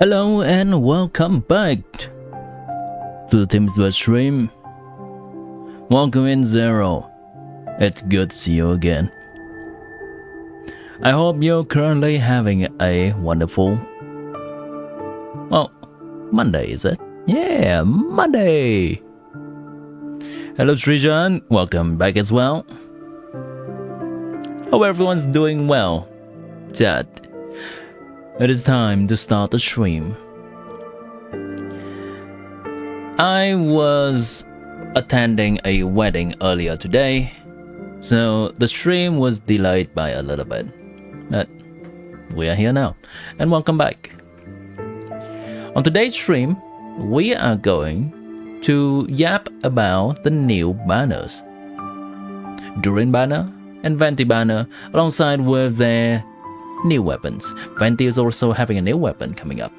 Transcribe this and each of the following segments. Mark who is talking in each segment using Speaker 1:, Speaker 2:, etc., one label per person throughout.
Speaker 1: Hello and welcome back to the Tim's West stream. Welcome in Zero. It's good to see you again. I hope you're currently having a wonderful, well, Monday, is it? Yeah, Monday. Hello Srijan, welcome back as well. Hope everyone's doing well. Chat. It is time to start the stream. I was attending a wedding earlier today, so the stream was delayed by a little bit. But we are here now, and welcome back. On today's stream, we are going to yap about the new banners. Durin banner and Venti banner, alongside with their new weapons. Venti is also having a new weapon coming up.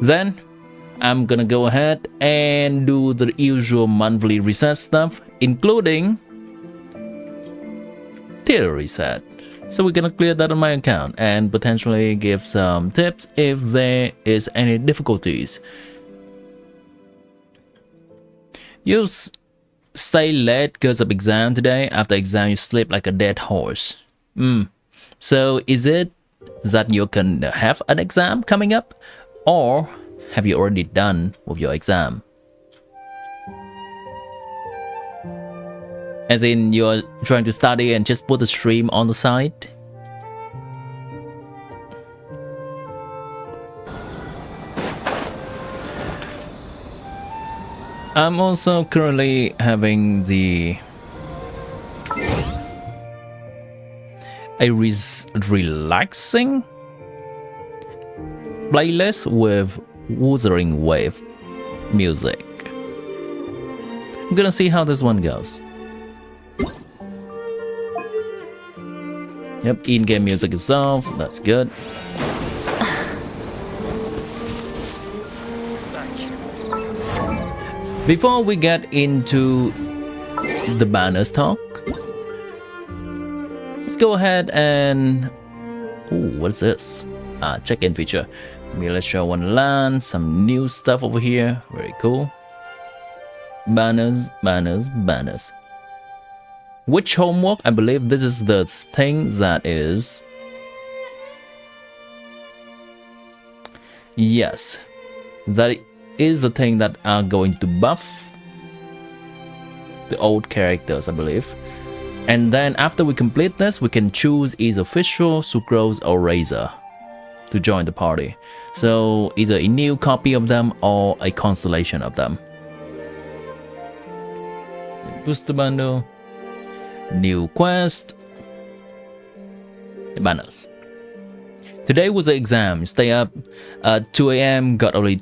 Speaker 1: Then I'm gonna go ahead and do the usual monthly reset stuff, including tier reset. So we're gonna clear that on my account and potentially give some tips if there is any difficulties. You stay late because of exam today. After exam you sleep like a dead horse. So is it that you can have an exam coming up, or have you already done with your exam? As in you're trying to study and just put the stream on the side? I'm also currently having a relaxing playlist with Wuthering Wave music. I'm gonna see how this one goes. Yep, in-game music is off, that's good. Before we get into the banners talk, let's go ahead and... Ooh, what's this? Check-in feature. Let's show one land, some new stuff over here. Very cool. Banners, banners, banners. Which homework? I believe this is the thing that is... Yes. That is the thing that are going to buff the old characters, I believe. And then after we complete this, we can choose either Fischl, Sucrose, or Razor to join the party. So either a new copy of them or a constellation of them. Booster bundle, new quest, banners. Today was the exam. Stay up at 2 AM, got only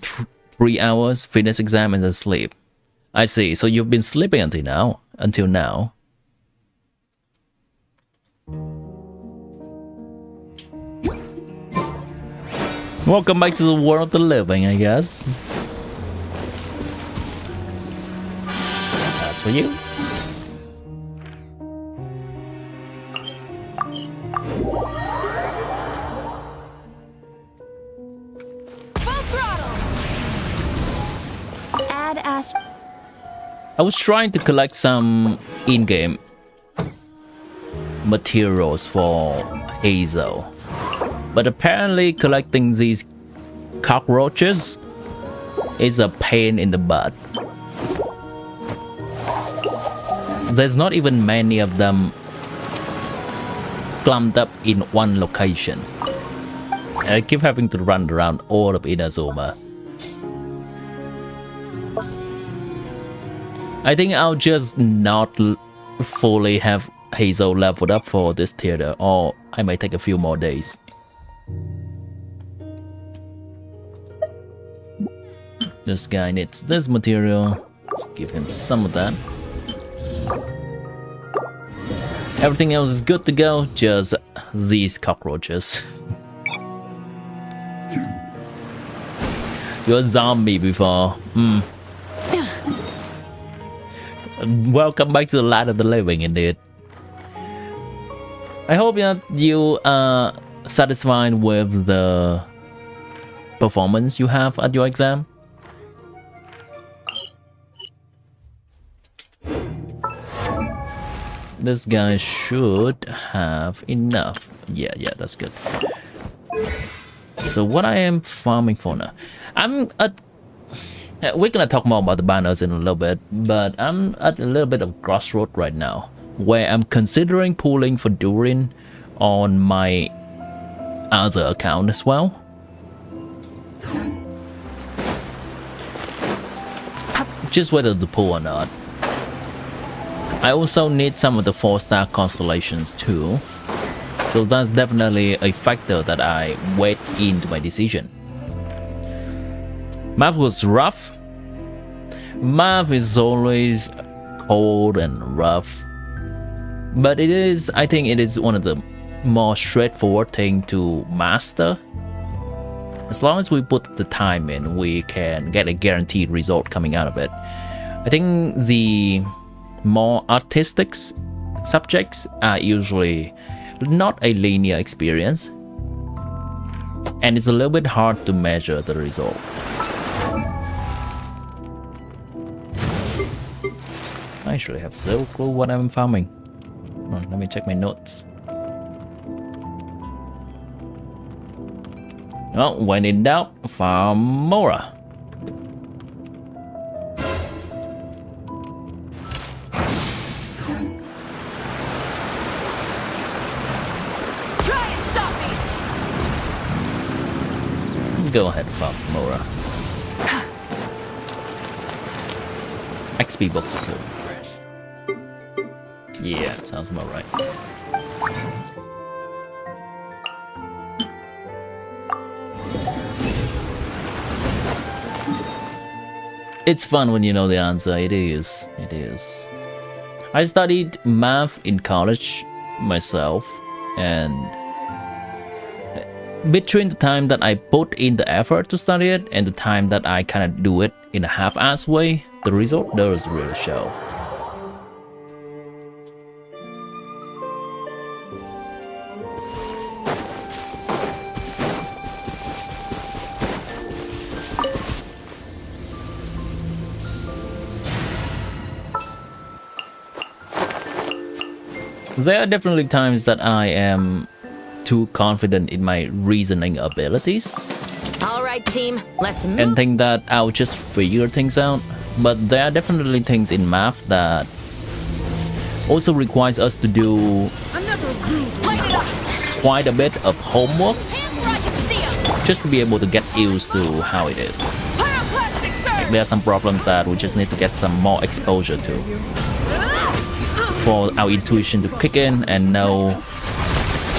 Speaker 1: 3 hours, finish exam and then sleep. I see, so you've been sleeping until now. Welcome back to the world of the living, I guess. That's for you. I was trying to collect some in-game materials for Hazel, but apparently collecting these cockroaches is a pain in the butt. There's not even many of them clumped up in one location. I keep having to run around all of Inazuma. I think I'll just not fully have Hazel leveled up for this theater, or I might take a few more days. This guy needs this material. Let's give him some of that. Everything else is good to go, just these cockroaches. You're a zombie before. Welcome back to the land of the living, indeed. I hope that you are satisfied with the performance you have at your exam. This guy should have enough. Yeah, that's good. So what I am farming for now, we're gonna talk more about the banners in a little bit, but I'm at a little bit of crossroad right now, where I'm considering pulling for Durin on my other account as well. Just whether to pull or not. I also need some of the 4-star constellations too, so that's definitely a factor that I weighed into my decision. Map was rough. Map is always cold and rough, but I think it is one of the more straightforward thing to master. As long as we put the time in, we can get a guaranteed result coming out of it. I think the more artistic subjects are usually not a linear experience, and it's a little bit hard to measure the result. I actually have zero clue what I'm farming. Let me check my notes. Well, when in doubt, farm Mora. Go ahead, farm Mora. XP box too. Yeah, sounds about right. It's fun when you know the answer. It is. I studied math in college myself, and between the time that I put in the effort to study it and the time that I kind of do it in a half-ass way, the result does really show. There are definitely times that I am too confident in my reasoning abilities.
Speaker 2: All right, team, let's move.
Speaker 1: And think that I'll just figure things out. But there are definitely things in math that also requires us to do quite a bit of homework just to be able to get used to how it is. Like, there are some problems that we just need to get some more exposure to for our intuition to kick in and know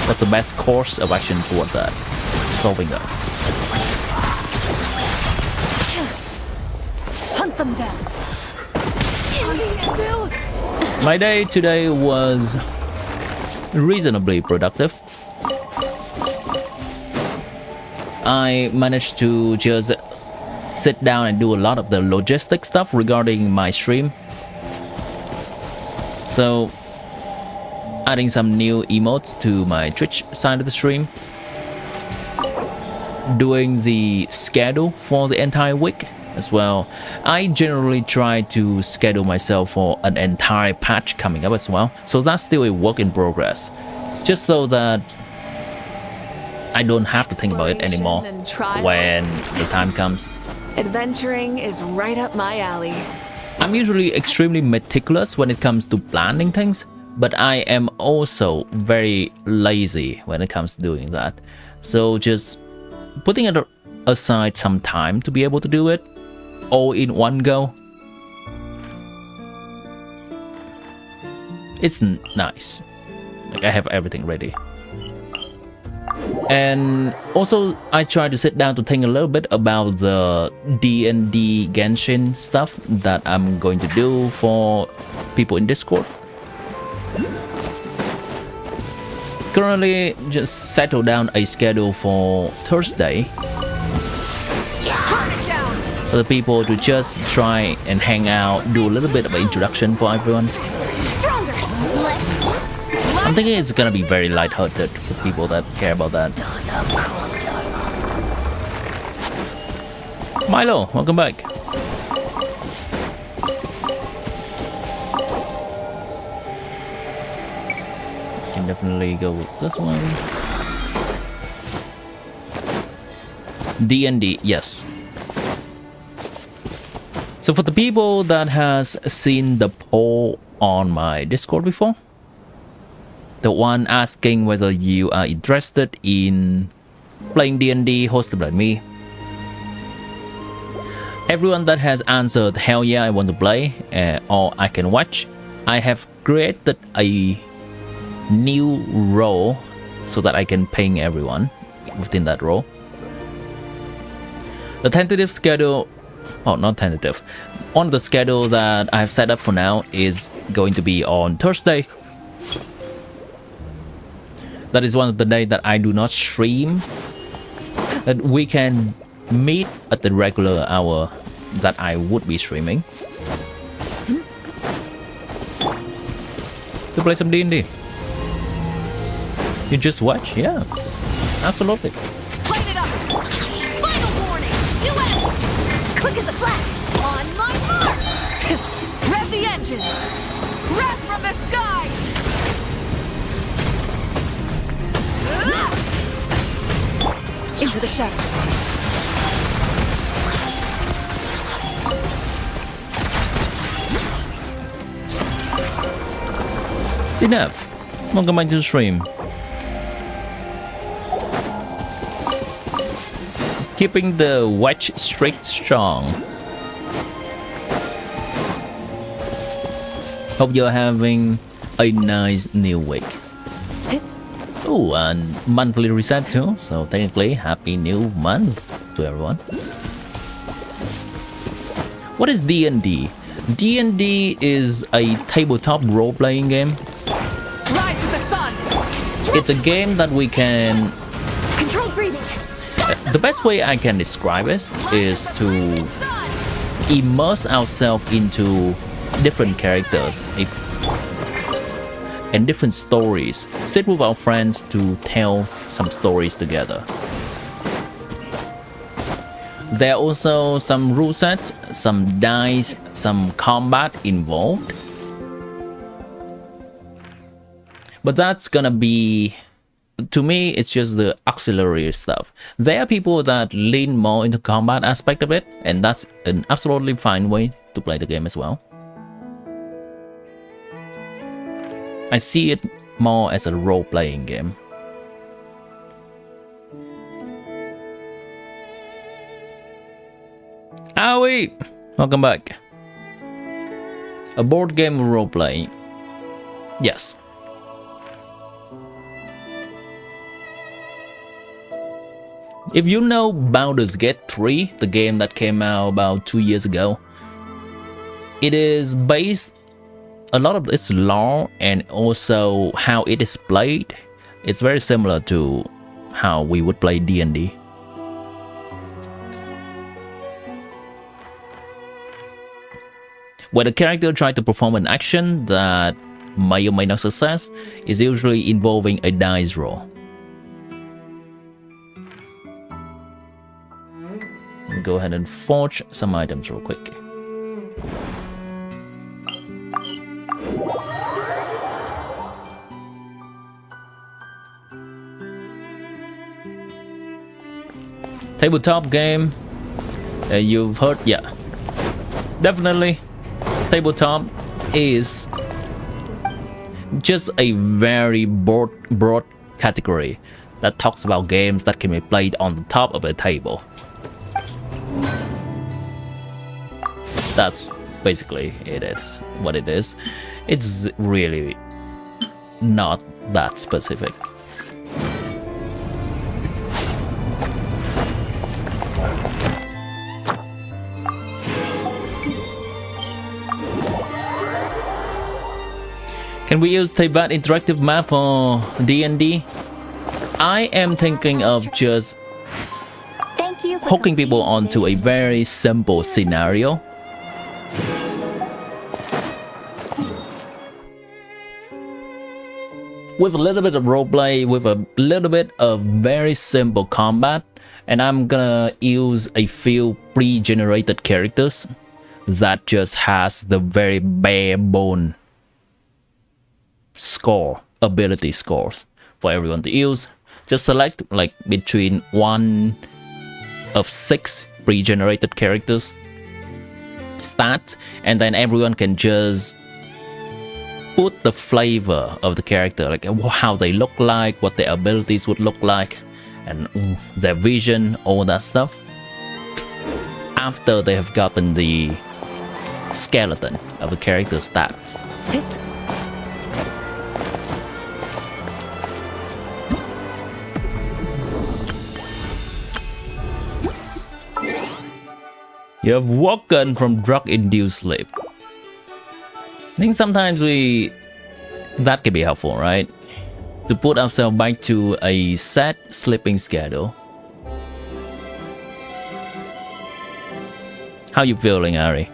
Speaker 1: what's the best course of action toward that, solving that.
Speaker 2: Hunt them down.
Speaker 1: My day today was reasonably productive. I managed to just sit down and do a lot of the logistic stuff regarding my stream. So, adding some new emotes to my Twitch side of the stream. Doing the schedule for the entire week as well. I generally try to schedule myself for an entire patch coming up as well. So that's still a work in progress. Just so that I don't have to think about it anymore when the time comes.
Speaker 2: Adventuring is right up my alley.
Speaker 1: I'm usually extremely meticulous when it comes to planning things, but I am also very lazy when it comes to doing that. So just putting it aside some time to be able to do it all in one go, it's nice. Like, I have everything ready. And also, I try to sit down to think a little bit about the D&D Genshin stuff that I'm going to do for people in Discord. Currently, just settle down a schedule for Thursday for the people to just try and hang out, do a little bit of an introduction for everyone. I'm thinking it's gonna be very lighthearted for people that care about that. Milo, welcome back. Can definitely go with this one. D&D, yes. So for the people that has seen the poll on my Discord before, the one asking whether you are interested in playing D&D hosted by me, everyone that has answered hell yeah I want to play or I can watch, I have created a new role so that I can ping everyone within that role. The tentative schedule, oh not tentative, on the schedule that I've set up for now is going to be on Thursday. That is one of the days that I do not stream, that we can meet at the regular hour that I would be streaming to play some D&D. You just watch? Yeah, absolutely.
Speaker 2: Light it up! Final warning! US! Quick as a flash! On my mark! Rev the engines! Rev from the sky! Into the shadows.
Speaker 1: Enough. Welcome back to the stream. Keeping the watch streak strong. Hope you're having a nice new week. Oh, and monthly reset too, so technically happy new month to everyone. What is D&D? D&D is a tabletop role-playing game.
Speaker 2: Rise to the sun!
Speaker 1: It's a game that we can...
Speaker 2: Control breathing!
Speaker 1: The best way I can describe it is to immerse ourselves into different characters and different stories. Sit with our friends to tell some stories together. There are also some rule set, some dice, some combat involved. But that's gonna be, to me, it's just the auxiliary stuff. There are people that lean more into combat aspect of it, and that's an absolutely fine way to play the game as well. I see it more as a role-playing game. Owie! Welcome back. A board game role-playing. Yes. If you know Baldur's Gate 3, the game that came out about 2 years ago, it is based, a lot of its lore and also how it is played, it's very similar to how we would play D&D. Where the character tries to perform an action that may or may not success is usually involving a dice roll. Go ahead and forge some items real quick. Tabletop game, you've heard, yeah, definitely. Tabletop is just a very broad category that talks about games that can be played on the top of a table. That's basically it is what it is. It's really not that specific. Can we use Teyvat interactive map for D&D? I am thinking of just hooking people onto a very simple scenario. With a little bit of roleplay, with a little bit of very simple combat, And I'm gonna use a few pre-generated characters that just has the very bare bone score, ability scores for everyone to use. Just select like between 1 of 6 pre-generated characters stats, and then everyone can just put the flavor of the character, like how they look like, what their abilities would look like, and their vision, all that stuff, after they have gotten the skeleton of the character stats. You have woken from drug-induced sleep. I think sometimes that can be helpful, right? To put ourselves back to a set sleeping schedule. How you feeling, Ari?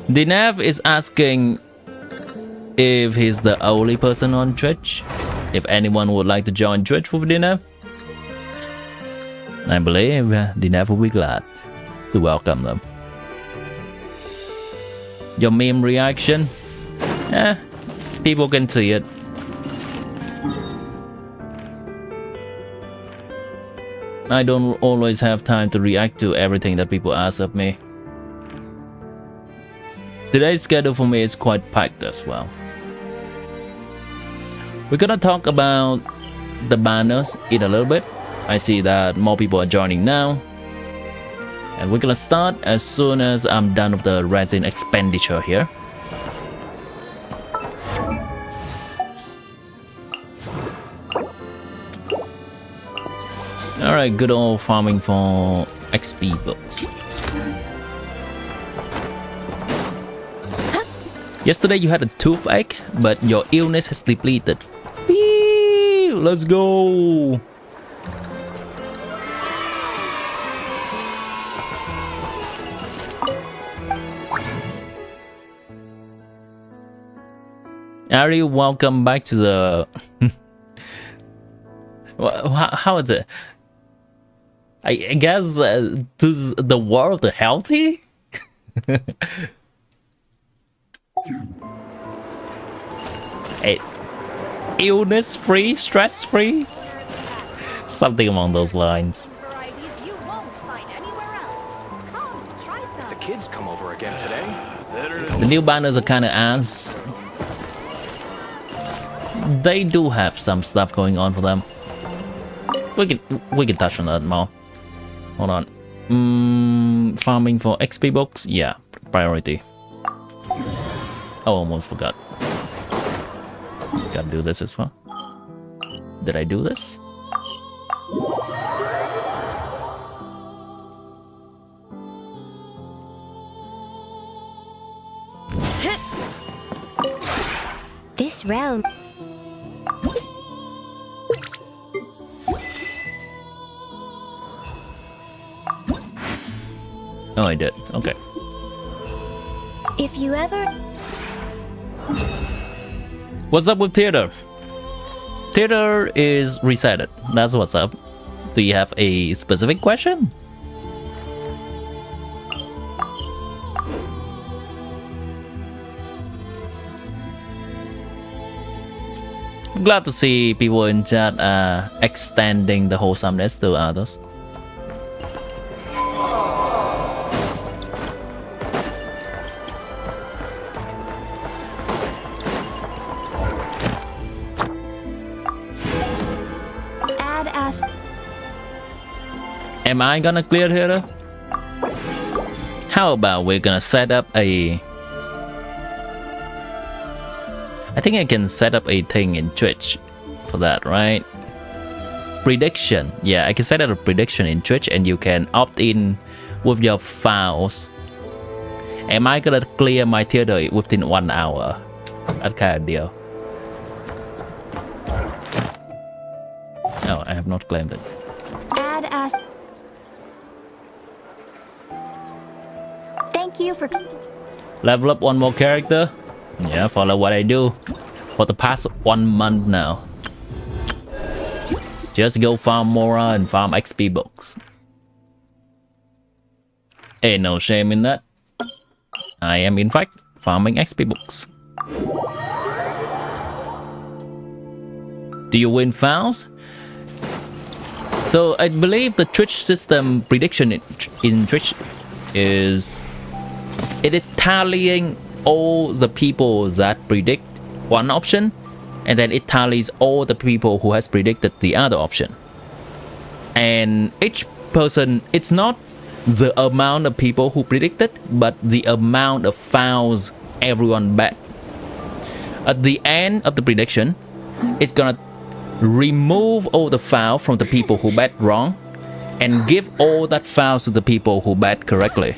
Speaker 1: Dinev is asking if he's the only person on Twitch. If anyone would like to join Twitch with Dinev, I believe Dinev will be glad to welcome them. Your meme reaction? People can see it. I don't always have time to react to everything that people ask of me. Today's schedule for me is quite packed as well. We're gonna talk about the banners in a little bit. I see that more people are joining now. And we're gonna start as soon as I'm done with the resin expenditure here. Alright, good old farming for XP books. Yesterday you had a toothache, but your illness has depleted. Whee! Let's go! Ari, welcome back to the... How is it? I guess to the world healthy? Hey, illness-free, stress-free? Something along those lines.
Speaker 3: If the kids come over again today,
Speaker 1: the new banners are kind of ass. They do have some stuff going on for them. We can touch on that more. Hold on. Farming for XP books? Yeah, priority. Oh, almost forgot. Gotta do this as well. Did I do this?
Speaker 2: This realm.
Speaker 1: Oh, I did. Okay.
Speaker 2: If you ever...
Speaker 1: What's up with theater? Theater is resetted. That's what's up. Do you have a specific question? I'm glad to see people in chat extending the wholesomeness to others. Am I gonna clear here? How about we're gonna set up a... I think I can set up a thing in Twitch for that, right? Prediction. Yeah, I can set up a prediction in Twitch and you can opt in with your Fowls. Am I gonna clear my theater within 1 hour? That kind of deal. No, I have not claimed it.
Speaker 2: Add as... Thank you for...
Speaker 1: Level up one more character. Yeah, follow what I do for the past 1 month now. Just go farm Mora and farm XP books. Ain't no shame in that. I am in fact farming XP books. Do you win Fowls? So I believe the Twitch system prediction in Twitch is it is tallying all the people that predict one option, and then it tallies all the people who has predicted the other option. And each person, it's not the amount of people who predicted, but the amount of fouls everyone bet. At the end of the prediction, it's gonna remove all the foul from the people who bet wrong and give all that fouls to the people who bet correctly,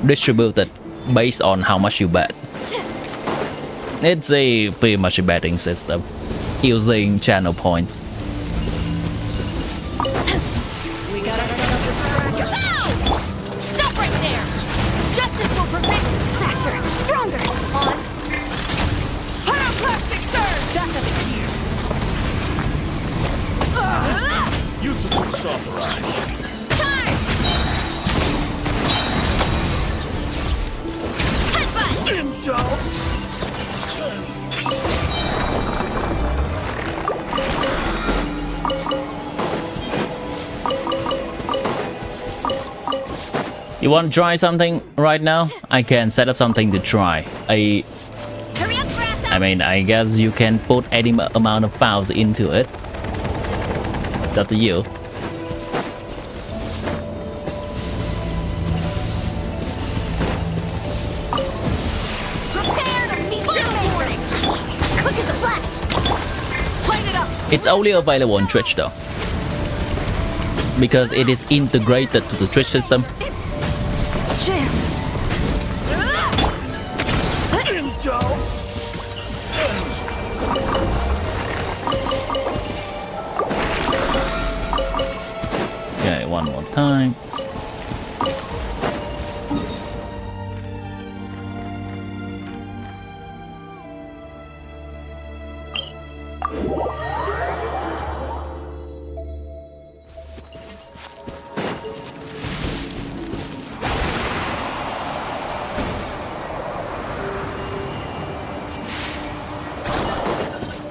Speaker 1: distributed based on how much you bet. It's a pretty much a betting system using channel points.
Speaker 2: Stop right there! Justice will prevent faster and stronger! On pyroclastic surge! Back up here!
Speaker 3: Use of force authorized.
Speaker 2: Time! Headbutt!
Speaker 3: Intel!
Speaker 1: You want to try something right now? I can set up something to try.
Speaker 2: Hurry up, Grasso!
Speaker 1: I mean, I guess you can put any amount of fouls into it. It's up to you.
Speaker 2: Prepare to meet your warning! Quick as a flash! Light it up!
Speaker 1: It's only available on Twitch though, because it is integrated to the Twitch system.
Speaker 2: Jam!
Speaker 3: Intel!
Speaker 1: Okay, one more time.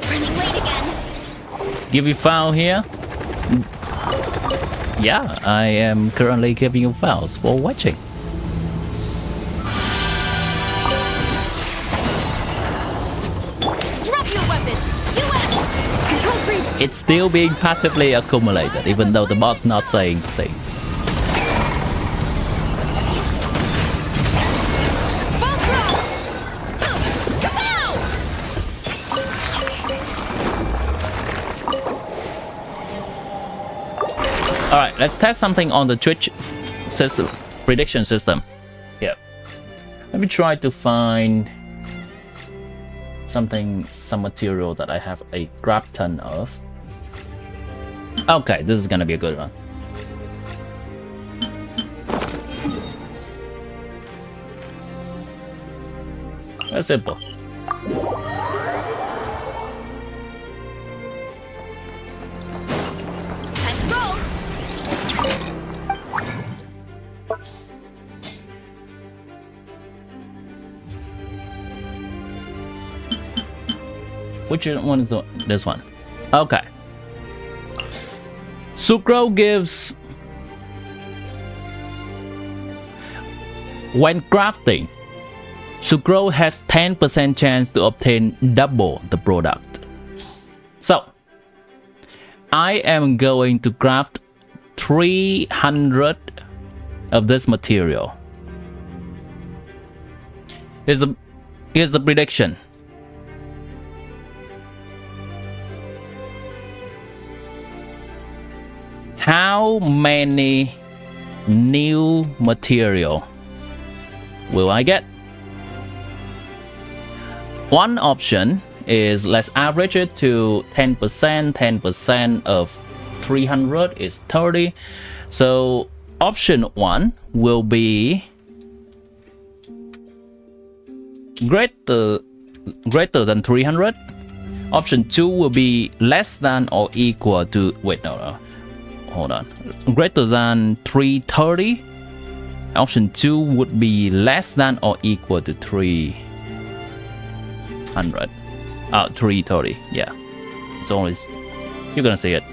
Speaker 2: Running late again!
Speaker 1: Give you foul here. Yeah, I am currently giving you fouls for watching.
Speaker 2: Drop your weapons! US! Control breathing!
Speaker 1: It's still being passively accumulated, even though the bot's not saying things. Alright, let's test something on the Twitch system, prediction system. Yeah. Let me try to find some material that I have a crap ton of. Okay, this is gonna be a good one. Very simple. Which one is this one? Okay. Sucro gives... When crafting, Sucro has 10% chance to obtain double the product. So, I am going to craft 300 of this material. Here's the prediction. How many new material will I get? One option is let's average it to 10%. 10% of 300 is 30. So option 1 will be greater than 300, Option 2 will be less than or equal to, wait, no, hold on, greater than 330. Option 2 would be less than or equal to 300. 330, yeah. It's always, you're gonna see it.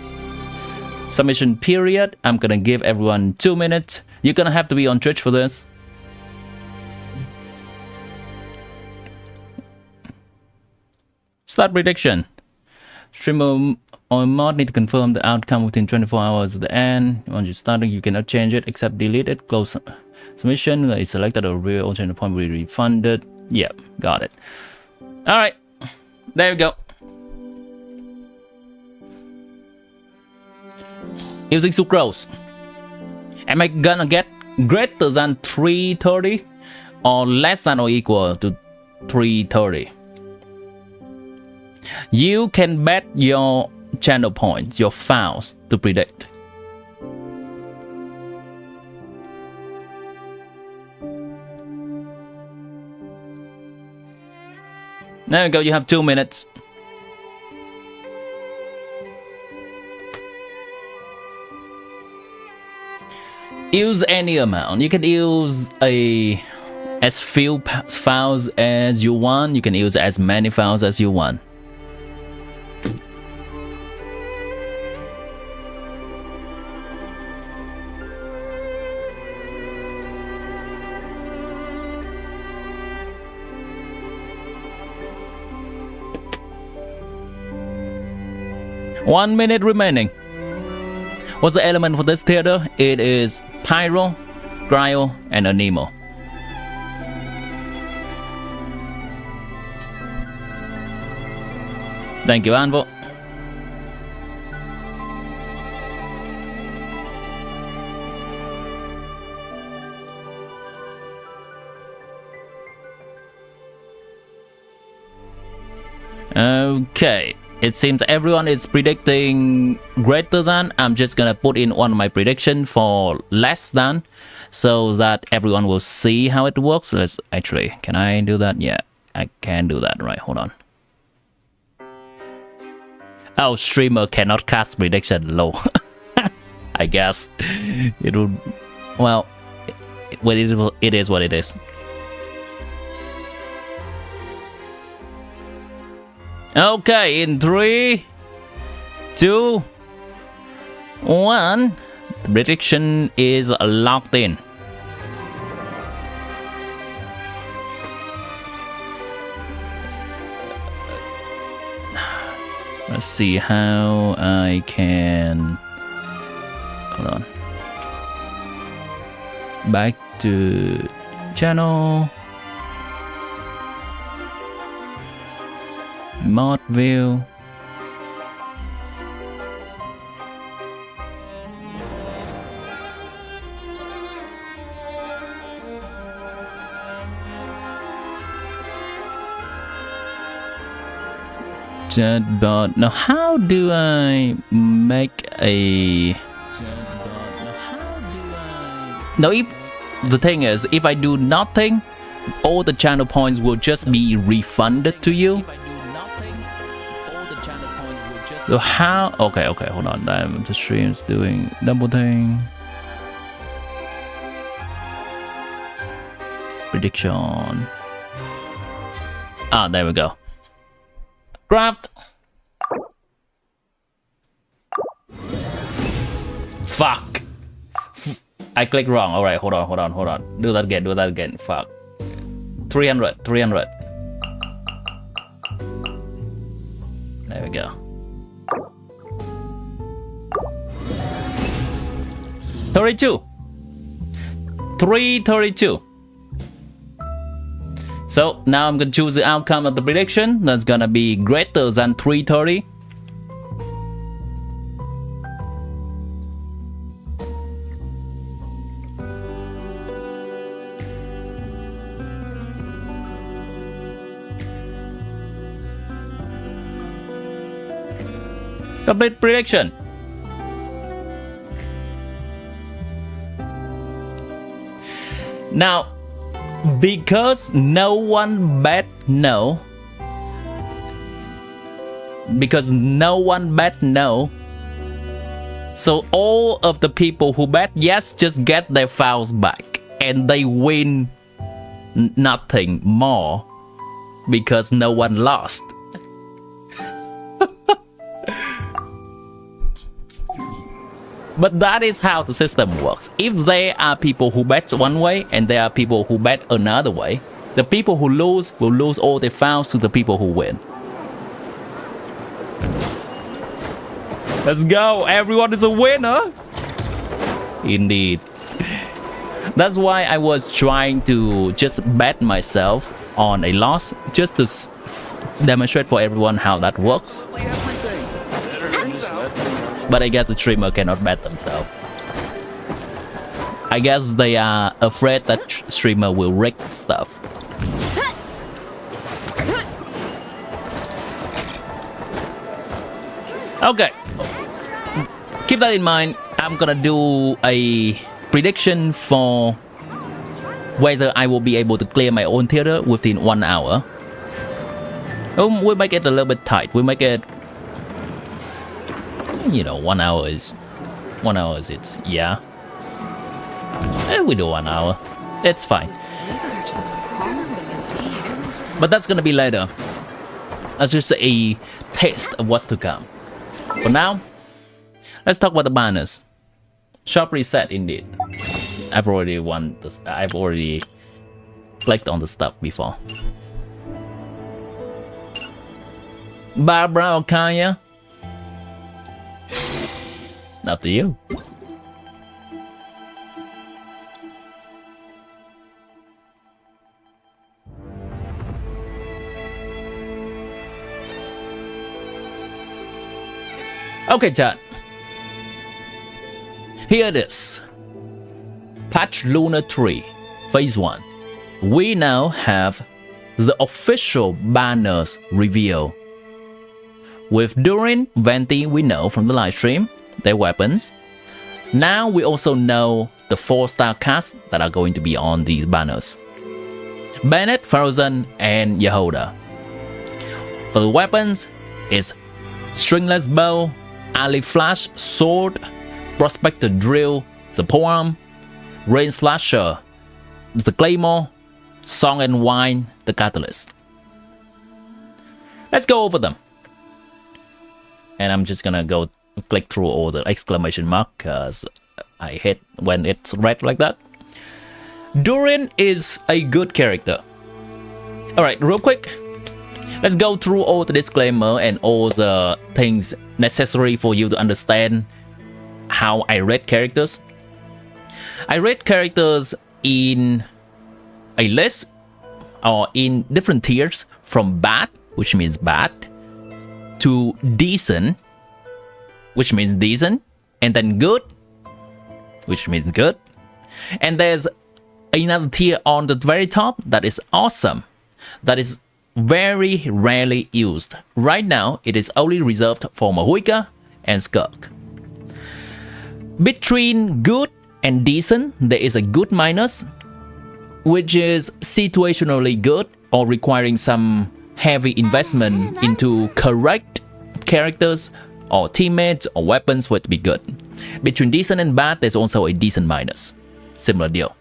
Speaker 1: Submission period, I'm gonna give everyone 2 minutes. You're gonna have to be on Twitch for this. Start prediction. Streamer or mod need to confirm the outcome within 24 hours at the end. Once you start, you cannot change it except delete it. Close submission is selected, a real alternate point will be refunded. Yep, got it. All right, there we go. Using sucrose, am I gonna get greater than 330 or less than or equal to 330? You can bet your channel points, your Fowls, to predict. There we go, you have 2 minutes. Use any amount. You can use as few Fowls as you want. You can use as many Fowls as you want. One minute remaining. What's the element for this theater? It is Pyro, Cryo, and Anemo. Thank you, Anvil. Okay. It seems everyone is predicting greater than. I'm just gonna put in one of my prediction for less than, so that everyone will see how it works. Let's actually, can I do that? Yeah, I can do that. Right, hold on. Oh, streamer cannot cast prediction low. I guess it would. Well, it is what it is. Okay, in 3, 2, 1, the prediction is locked in. Let's see how I can. Hold on. Back to channel. Mod view. Chatbot. Now, how do I make a now? If the thing is, if I do nothing, all the channel points will just be refunded to you. So how? Okay, hold on. The stream's doing double thing. Prediction. Ah, there we go. Craft. Fuck. I clicked wrong. All right, hold on. Do that again. Fuck. 300. There we go. 32. 332. So now I'm gonna choose the outcome of the prediction. That's gonna be greater than 330. Complete prediction. Now, because no one bet no, because no one bet no. So all of the people who bet yes just get their fowls back, and they win nothing more because no one lost. But that is how the system works. If there are people who bet one way and there are people who bet another way, the people who lose will lose all their fowls to the people who win. Let's go, everyone is a winner. Indeed. That's why I was trying to just bet myself on a loss, just to demonstrate for everyone how that works. But I guess the streamer cannot bet themselves. I guess they are afraid that streamer will rig stuff. Okay. Keep that in mind. I'm gonna do a prediction for whether I will be able to clear my own theater within 1 hour. We'll make it a little bit tight. We'll make it, you know, 1 hour is it's, yeah. We do 1 hour. It's fine.
Speaker 2: Research looks promising indeed.
Speaker 1: But that's gonna be later. That's just a taste of what's to come. For now, let's talk about the banners. Shop reset indeed. I've already won this. I've already clicked on the stuff before. Barbara or Kaya? Up to you. Okay, chat. Here it is. Patch Lunar 3, Phase 1. We now have the official banners reveal. With Durin, Venti, we know from the live stream, their weapons. Now we also know the 4-star cast that are going to be on these banners. Bennett, Frozen, and Yehoda. For the weapons, it's Stringless Bow, Ali Flash, Sword, Prospector Drill, the Polearm, Rain Slasher, the Claymore, Song and Wine, the Catalyst. Let's go over them. And I'm just gonna go click through all the exclamation mark because I hate when it's red like that. Durin is a good character. Alright, real quick. Let's go through all the disclaimer and all the things necessary for you to understand how I rate characters. I rate characters in a list or in different tiers from bad, which means bad, to decent, which means decent, and then good, which means good. And there's another tier on the very top that is awesome, that is very rarely used. Right now, it is only reserved for Mahuika and Skirk. Between good and decent, there is a good minus, which is situationally good or requiring some heavy investment into correct characters or teammates or weapons for it to be good. Between decent and bad, there's also a decent minus. Similar deal.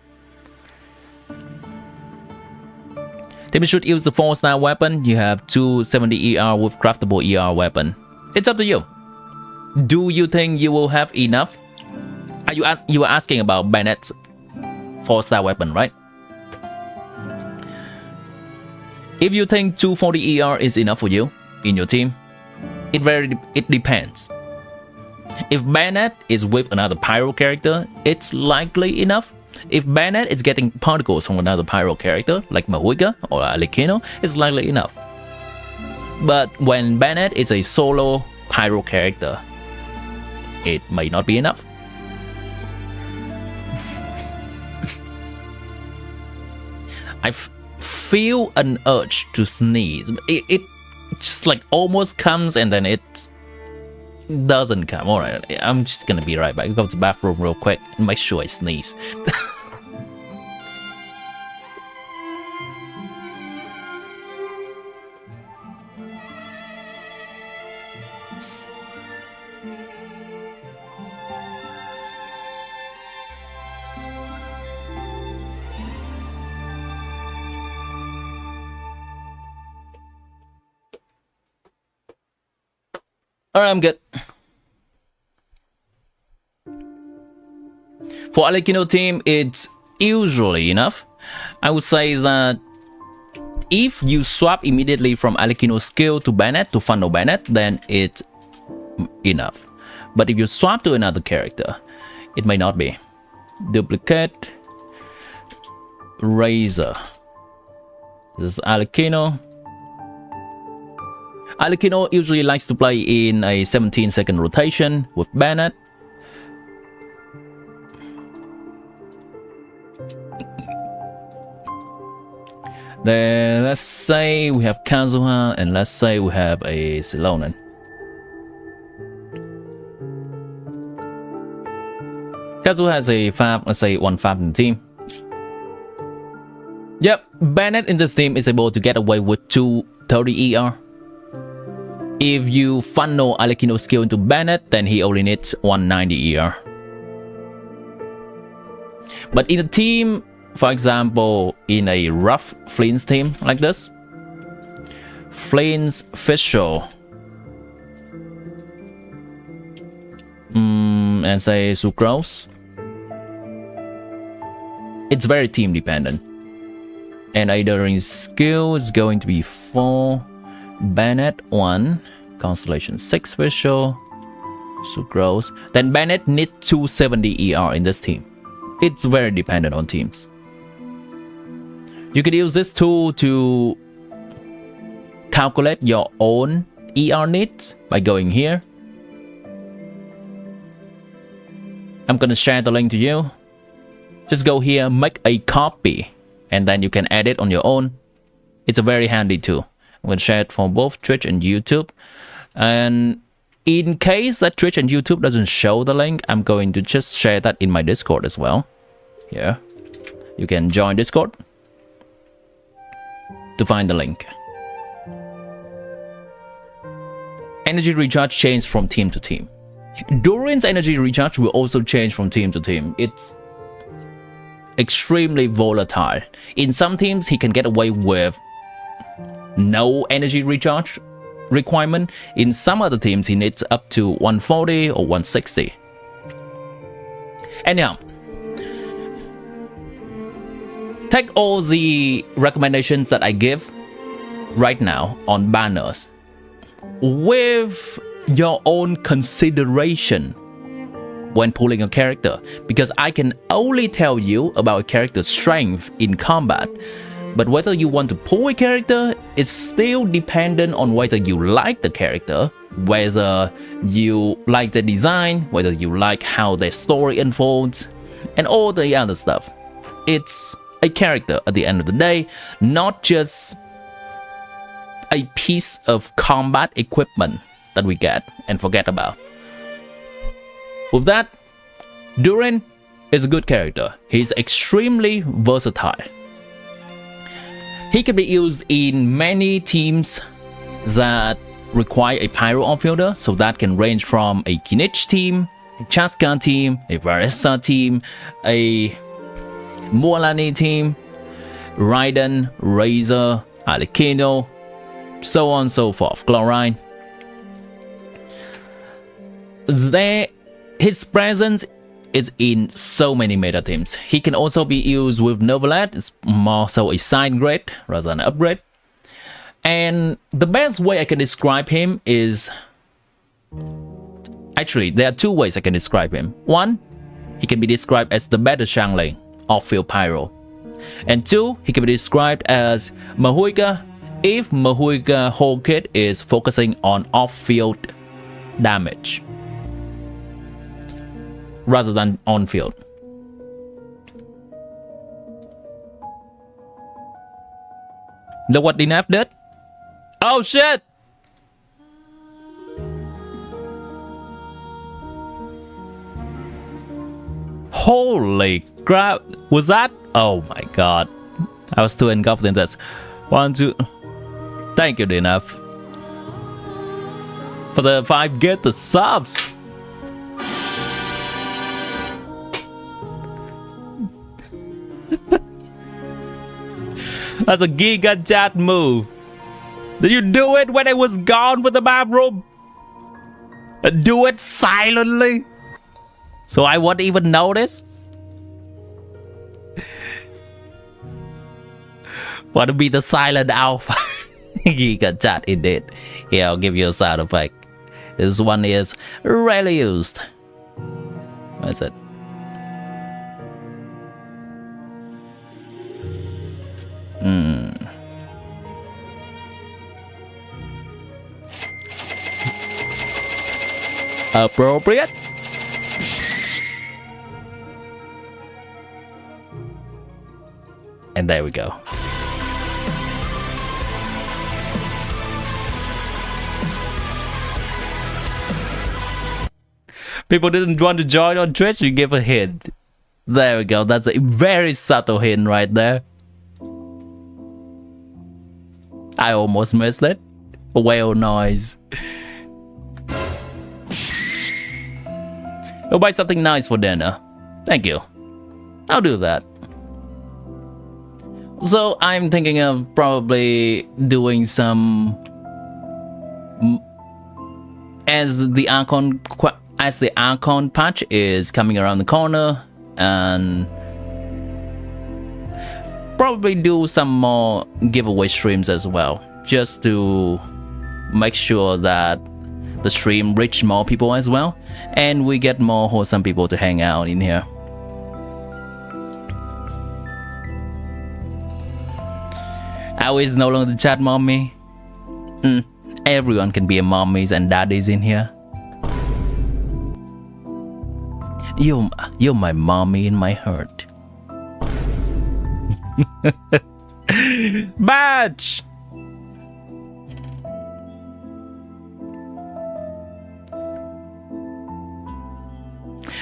Speaker 1: Team should use the 4-star weapon. You have 270 ER with craftable ER weapon. It's up to you. Do you think you will have enough? You were asking about Bennett's 4-star weapon, right? If you think 240 ER is enough for you in your team, it depends. If Bennett is with another pyro character, it's likely enough. If Bennett is getting particles from another pyro character, like Mahuika or Alikino, it's likely enough. But when Bennett is a solo pyro character, it may not be enough. I feel an urge to sneeze. It just like almost comes and then it doesn't come. Alright, I'm just gonna be right back. Go to the bathroom real quick and make sure I sneeze. Alright, I'm good. For Alikino team, it's usually enough. I would say that if you swap immediately from Alikino skill to Bennett to funnel Bennett, then it's enough. But if you swap to another character, it may not be. Duplicate. Razor. This is Alikino. Alikino usually likes to play in a 17-second rotation with Bennett. Then let's say we have Kazuha, and let's say we have a Silonen. Kazuha has a fab, let's say 1 fab in the team. Yep, Bennett in this team is able to get away with 230 ER. If you funnel Alikino skill into Bennett, then he only needs 190 ER. But in a team, for example, in a rough Flint's team like this, Flint's Fischl, and say Sucrose, it's very team dependent. And either in skill is going to be 4, Bennett 1, Constellation 6 Fischl, Sucrose. Then Bennett needs 270 ER in this team. It's very dependent on teams. You can use this tool to calculate your own ER needs by going here. I'm gonna share the link to you. Just go here, make a copy, and then you can add it on your own. It's a very handy tool. I'm gonna share it for both Twitch and YouTube. And in case that Twitch and YouTube doesn't show the link, I'm going to just share that in my Discord as well. Here, you can join Discord to find the link. Energy recharge changes from team to team. Durin's energy recharge will also change from team to team. It's extremely volatile. In some teams, he can get away with no energy recharge requirement. In some other teams, he needs up to 140 or 160. Anyhow, take all the recommendations that I give right now on banners with your own consideration when pulling a character, because I can only tell you about a character's strength in combat, but whether you want to pull a character is still dependent on whether you like the character, whether you like the design, whether you like how their story unfolds, and all the other stuff. It's a character at the end of the day, not just a piece of combat equipment that we get and forget about. With that, Durin is a good character. He's extremely versatile. He can be used in many teams that require a Pyro outfielder, so that can range from a Kinich team, a Chaska team, a Varessa team, a Mualani team, Raiden, Razor, Alikino, so on and so forth, Chlorine. His presence is in so many meta teams. He can also be used with Novelet. It's more so a side grade rather than an upgrade. And the best way I can describe him is... Actually, there are 2 ways I can describe him. 1, he can be described as the better Shangling, off-field Pyro. And 2, he can be described as Mahuika if Mahuika whole kit is focusing on off-field damage rather than on-field. Look what DNF did. Oh shit! Holy crap! Was that? Oh my god. I was too engulfed in this. 1, 2. Thank you, DNF. For the 5 get the subs. That's a Giga Chat move. Did you do it when I was gone with the bathroom? Do it silently, so I won't even notice. Want to be the silent alpha? Giga chat indeed. Here, I'll give you a sound effect. This one is rarely used. What is it? Appropriate. And there we go. People didn't want to join on Twitch, you give a hint. There we go, that's a very subtle hint right there. I almost missed it. Whale noise. Go buy something nice for dinner. Thank you. I'll do that. So I'm thinking of probably doing some as the Archon patch is coming around the corner, and probably do some more giveaway streams as well, just to make sure that the stream reach more people as well, and we get more wholesome people to hang out in here. Owie is no longer the chat mommy. Everyone can be a mommies and daddies in here. You're my mommy in my heart. Badge!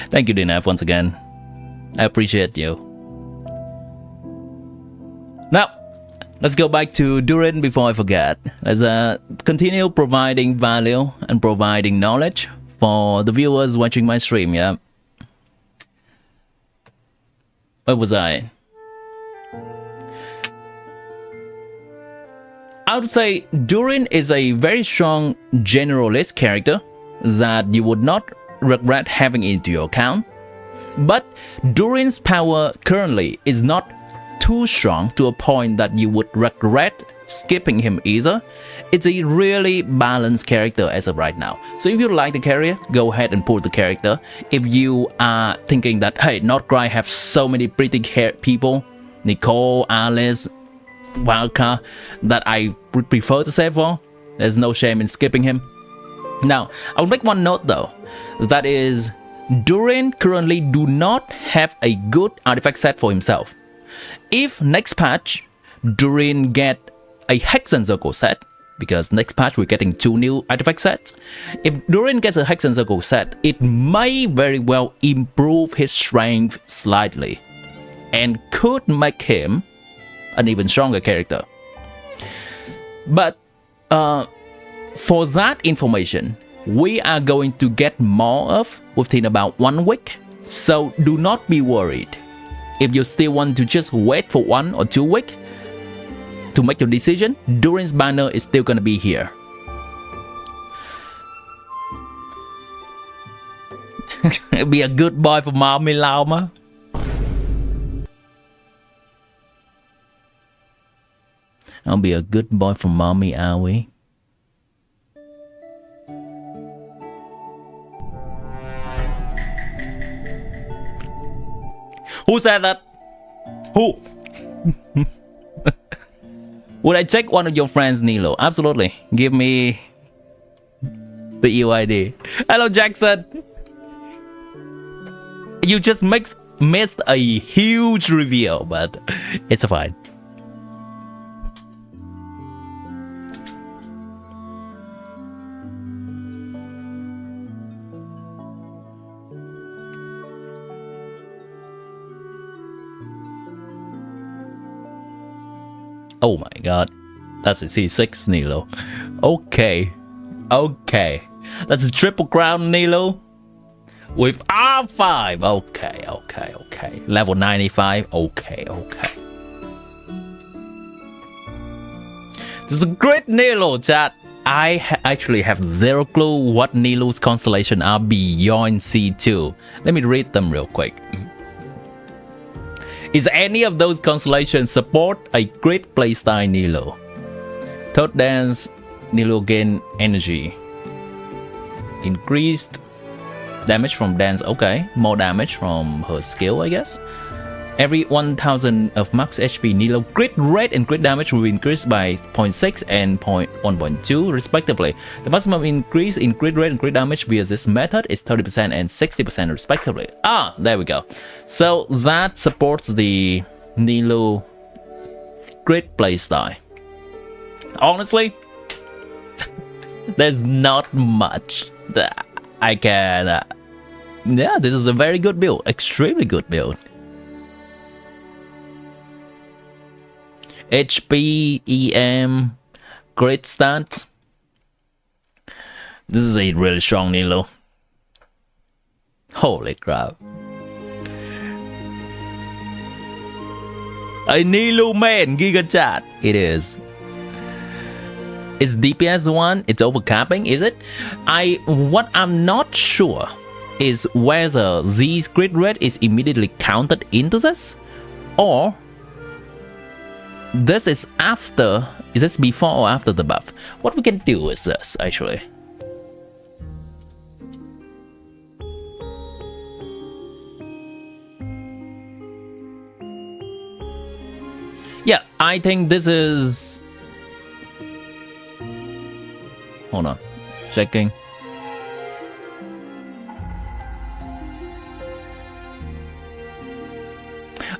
Speaker 1: Thank you, DNF, once again. I appreciate you. Now, let's go back to Durin before I forget. Let's continue providing value and providing knowledge for the viewers watching my stream, yeah? Where was I? I would say Durin is a very strong generalist character that you would not regret having into your account. But Durin's power currently is not too strong to a point that you would regret skipping him either. It's a really balanced character as of right now. So if you like the character, go ahead and pull the character. If you are thinking that, hey, nod-krai have so many pretty people, Nicole, Alice, Wildcard, that I would prefer to save for, there's no shame in skipping him. Now, I'll make one note though, that is, Durin currently do not have a good artifact set for himself. If next patch, Durin get a Hex and Circle set, because next patch we're getting 2 new artifact sets. If Durin gets a Hex and Circle set, it may very well improve his strength slightly, and could make him an even stronger character. But for that information, we are going to get more of within about 1 week, so do not be worried. If you still want to just wait for 1 or 2 weeks to make your decision, Durin's banner is still gonna be here. Be a good boy for mommy, Lauma. I'll be a good boy for mommy, Owie. Who said that? Who? Would I check one of your friends, Nilo? Absolutely. Give me the UID. Hello, Jackson. You just missed a huge reveal, but it's fine. Oh my god, that's a C6 Nilo. Okay, okay, that's a triple crown Nilo with R5. Okay, okay, okay. Level 95. Okay, okay. This is a great Nilo, chat. actually have zero clue what Nilou's constellation are beyond C2. Let me read them real quick. Is any of those constellations support a grid playstyle Nilou? Third dance, Nilou gain energy. Increased damage from dance, okay. More damage from her skill, I guess. Every 1000 of max HP, Nilou crit rate and crit damage will increase by 0.6 and 1.2 respectively. The maximum increase in crit rate and crit damage via this method is 30% and 60% respectively. Ah, there we go. So that supports the Nilou crit playstyle. Honestly, there's not much that I can... yeah, this is a very good build. Extremely good build. HP, EM, crit stats. This is a really strong Nilou. Holy crap. A Nilou man, Giga Chat. It is. Is DPS one? It's overcapping, is it? What I'm not sure is whether this crit rate is immediately counted into this, or this is after. Is this before or after the buff? What we can do is this actually. Yeah, I think this is. Hold on, checking.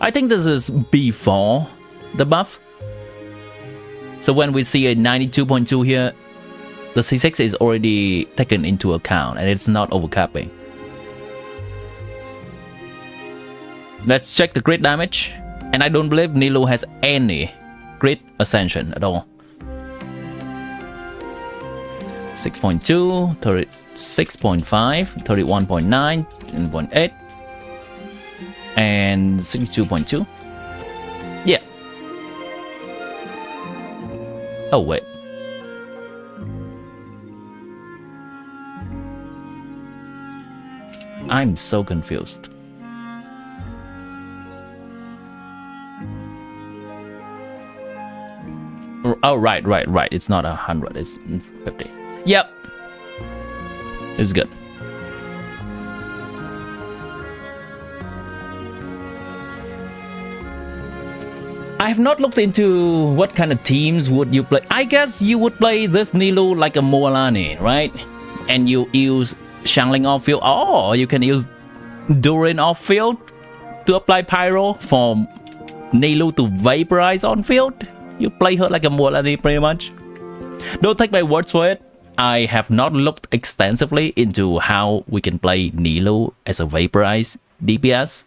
Speaker 1: I think this is before the buff. So when we see a 92.2 here, the C6 is already taken into account and it's not overcapping. Let's check the crit damage. And I don't believe Nilou has any crit ascension at all. 6.2, 36.5, 31.9, 10.8, and 62.2. Yeah. Oh, wait. I'm so confused. Oh, right. It's not 100, it's 50. Yep. This is good. I have not looked into what kind of teams would you play. I guess you would play this Nilou like a Moalani, right? And you use Shangling off field. Or you can use Durin off field to apply Pyro for Nilou to vaporize on field. You play her like a Moalani pretty much. Don't take my words for it. I have not looked extensively into how we can play Nilou as a vaporized DPS.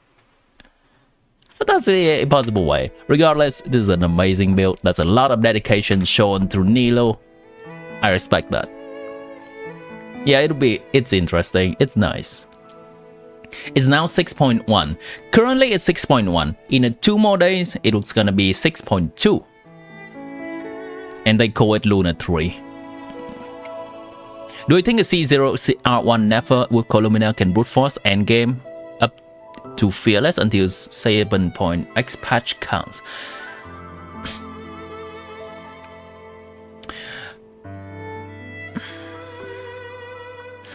Speaker 1: But that's a possible way. Regardless, this is an amazing build. That's a lot of dedication shown through Nilou. I respect that. Yeah, it's interesting. It's nice. It's now 6.1. Currently it's 6.1. In 2 more days, it's gonna be 6.2. And they call it Luna 3. Do you think a C0 R1 Nefer with Columina can brute force endgame up to fearless until 7.x patch comes?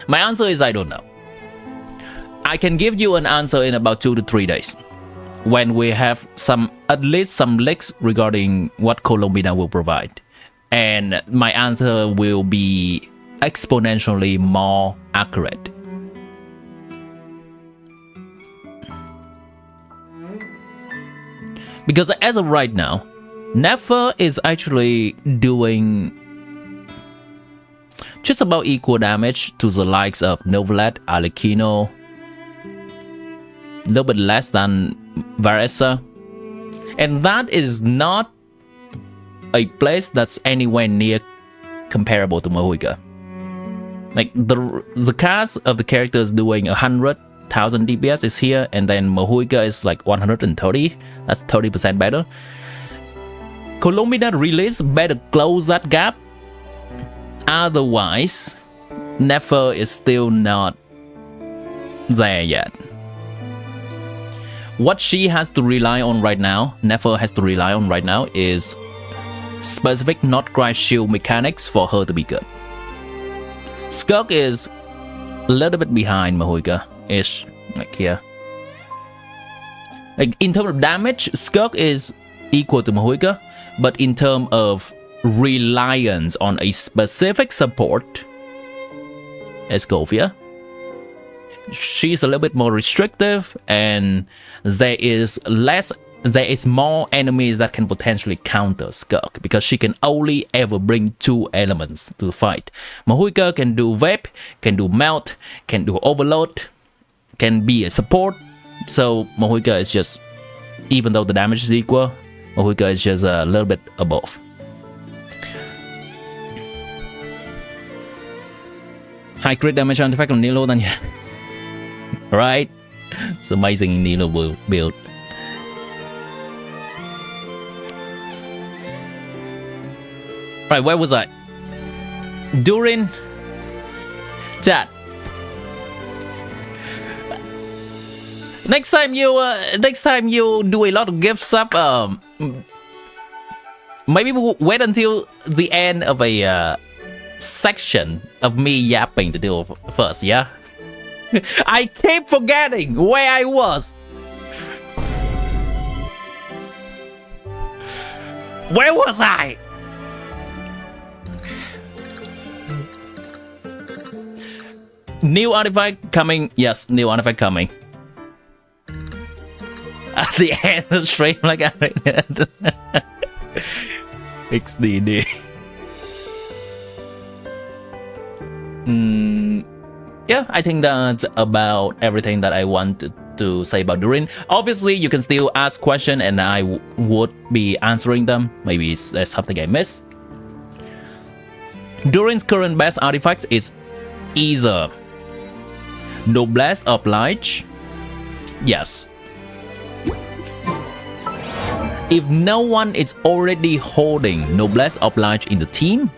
Speaker 1: My answer is I don't know. I can give you an answer in about 2 to 3 days, when we have at least some leaks regarding what Colombina will provide. And my answer will be exponentially more accurate. Because as of right now, Nefer is actually doing just about equal damage to the likes of Novelet, Arlecchino, a little bit less than Varesa. And that is not a place that's anywhere near comparable to Mahuiga. Like the cast of the characters doing 100,000 DPS is here, and then Mahuiga is like 130. That's 30% better. Colombina release better close that gap. Otherwise, Nefer is still not there yet. What she has to rely on right now, Nefer has to rely on right now, is specific nod-krai shield mechanics for her to be good. Skirk is a little bit behind Mahuika-ish, like here. Like in terms of damage, Skirk is equal to Mahuika, but in terms of reliance on a specific support, Escovia, she's a little bit more restrictive, and there is more enemies that can potentially counter Skirk because she can only ever bring 2 elements to the fight. Mahuika can do Vape, can do Melt, can do Overload, can be a support. So Mahuika is just, even though the damage is equal, Mahuika is just a little bit above. High crit damage artifact on Nilo than right? It's amazing Nilo build. Right, where was I? Durin. Chat. Next time you do a lot of gifts up, maybe we'll wait until the end of a section of me yapping to do first, yeah? I keep forgetting where I was. Where was I? New artifact coming. Yes, new artifact coming. At the end of the stream, like XDD. Yeah, I think that's about everything that I wanted to say about Durin. Obviously, you can still ask questions and I would be answering them. Maybe there's something I missed. Durin's current best artifacts is either Noblesse Oblige. Yes. If no one is already holding Noblesse Oblige in the team,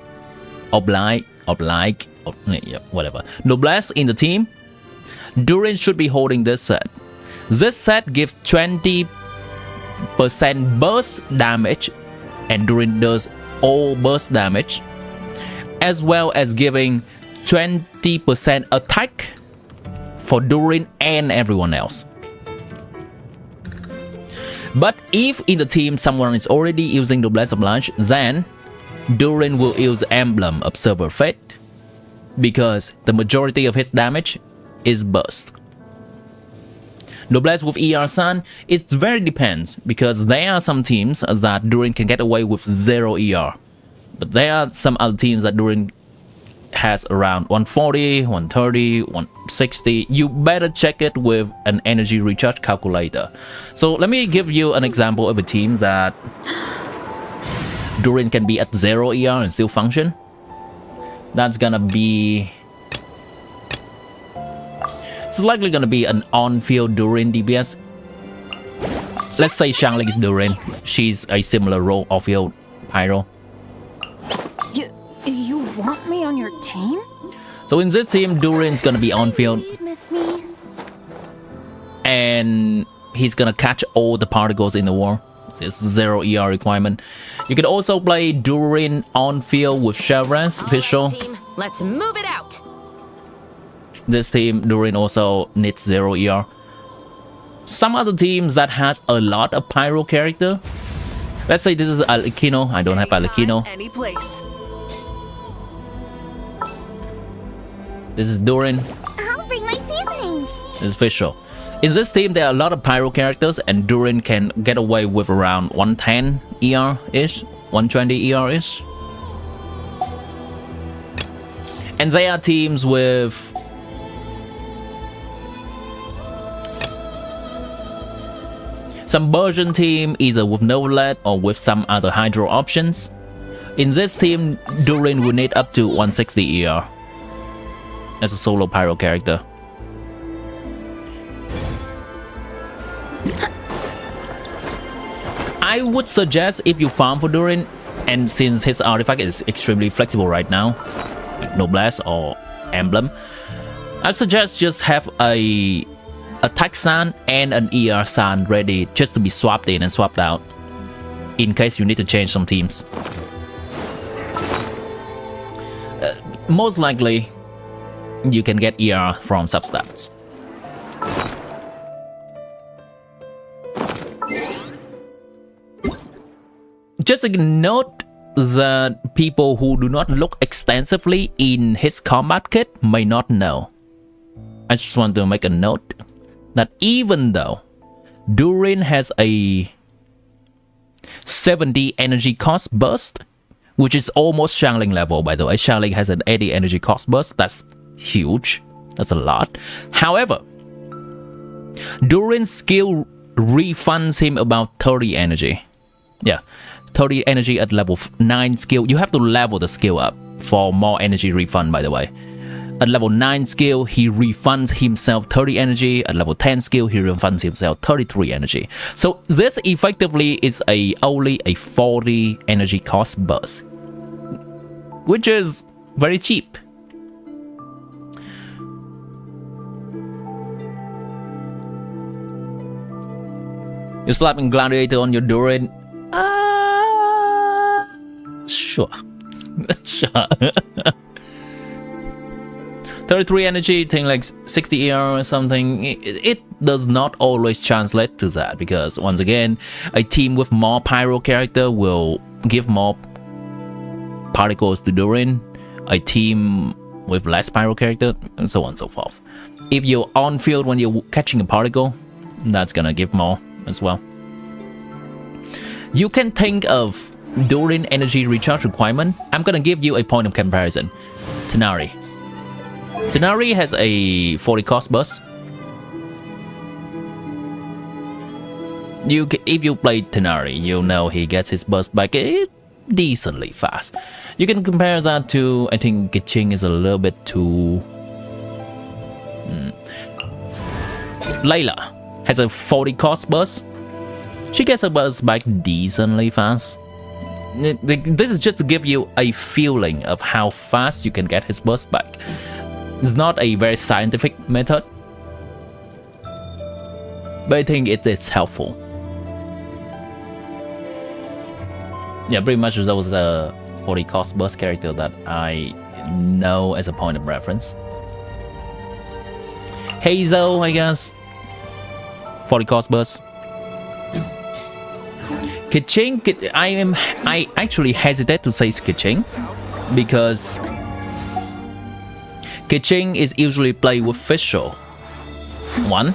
Speaker 1: whatever. Noblesse in the team, Durin should be holding this set. This set gives 20% burst damage, and Durin does all burst damage, as well as giving 20% attack for Durin and everyone else. But if in the team someone is already using Noblesse Oblige, then Durin will use Emblem Observer Fate, because the majority of his damage is burst. Noblesse with ER Sun, it very depends, because there are some teams that Durin can get away with 0 ER. But there are some other teams that Durin has around 140, 130, 160. You better check it with an energy recharge calculator. So let me give you an example of a team that Durin can be at 0 ER and still function. That's gonna be... It's likely gonna be an on-field Durin DPS. Let's say Xiangling is Durin. She's a similar role off-field Pyro.
Speaker 2: You want me on your team?
Speaker 1: So in this team, Durin's gonna be on-field.
Speaker 2: Miss me?
Speaker 1: And he's gonna catch all the particles in the war. It's 0 ER requirement. You can also play Durin on field with Chevron's official.
Speaker 2: Team, let's move it out.
Speaker 1: This team, Durin also needs 0 ER. Some other teams that has a lot of pyro character. Let's say this is Alekino. I don't have Alekino.
Speaker 2: Any place.
Speaker 1: This is Durin.
Speaker 2: I'll bring my seasonings.
Speaker 1: This is official. In this team, there are a lot of pyro characters, and Durin can get away with around 110 ER-ish, 120 ER-ish. And there are teams with some version team, either with no LED or with some other hydro options. In this team, Durin will need up to 160 ER as a solo pyro character. I would suggest if you farm for Durin, and since his artifact is extremely flexible right now, like noblesse or emblem, I suggest just have a attack san and an ER san ready just to be swapped in and swapped out in case you need to change some teams. Most likely, you can get ER from substats. Just a note that people who do not look extensively in his combat kit may not know. I just want to make a note that even though Durin has a 70 energy cost burst, which is almost Xiangling level, by the way. Xiangling has an 80 energy cost burst. That's huge. That's a lot. However, Durin's skill refunds him about 30 energy. Yeah, 30 energy at level 9 skill. You have to level the skill up for more energy refund, by the way. At level 9 skill, he refunds himself 30 energy. At level 10 skill, he refunds himself 33 energy. So this effectively is only a 40 energy cost burst, which is very cheap. You're slapping Gladiator on your Durin? Sure. Sure. 33 energy, thing like 60 ER or something, it does not always translate to that, because once again, a team with more pyro character will give more particles to Durin, a team with less pyro character, and so on and so forth. If you're on field when you're catching a particle, that's gonna give more as well. You can think of Durin energy recharge requirement. I'm gonna give you a point of comparison. Tighnari. Tighnari has a 40 cost burst. If you play Tighnari, you'll know he gets his burst back decently fast. You can compare that to, I think Keqing is a little bit too... Layla has a 40 cost burst. She gets her burst back decently fast. This is just to give you a feeling of how fast you can get his burst back. It's not a very scientific method, but I think it's helpful. Yeah, pretty much that was the 40 cost burst character that I know as a point of reference. Hazel, I guess. 40 cost burst. Keqing, I actually hesitate to say Keqing because Keqing is usually played with Fischl. 1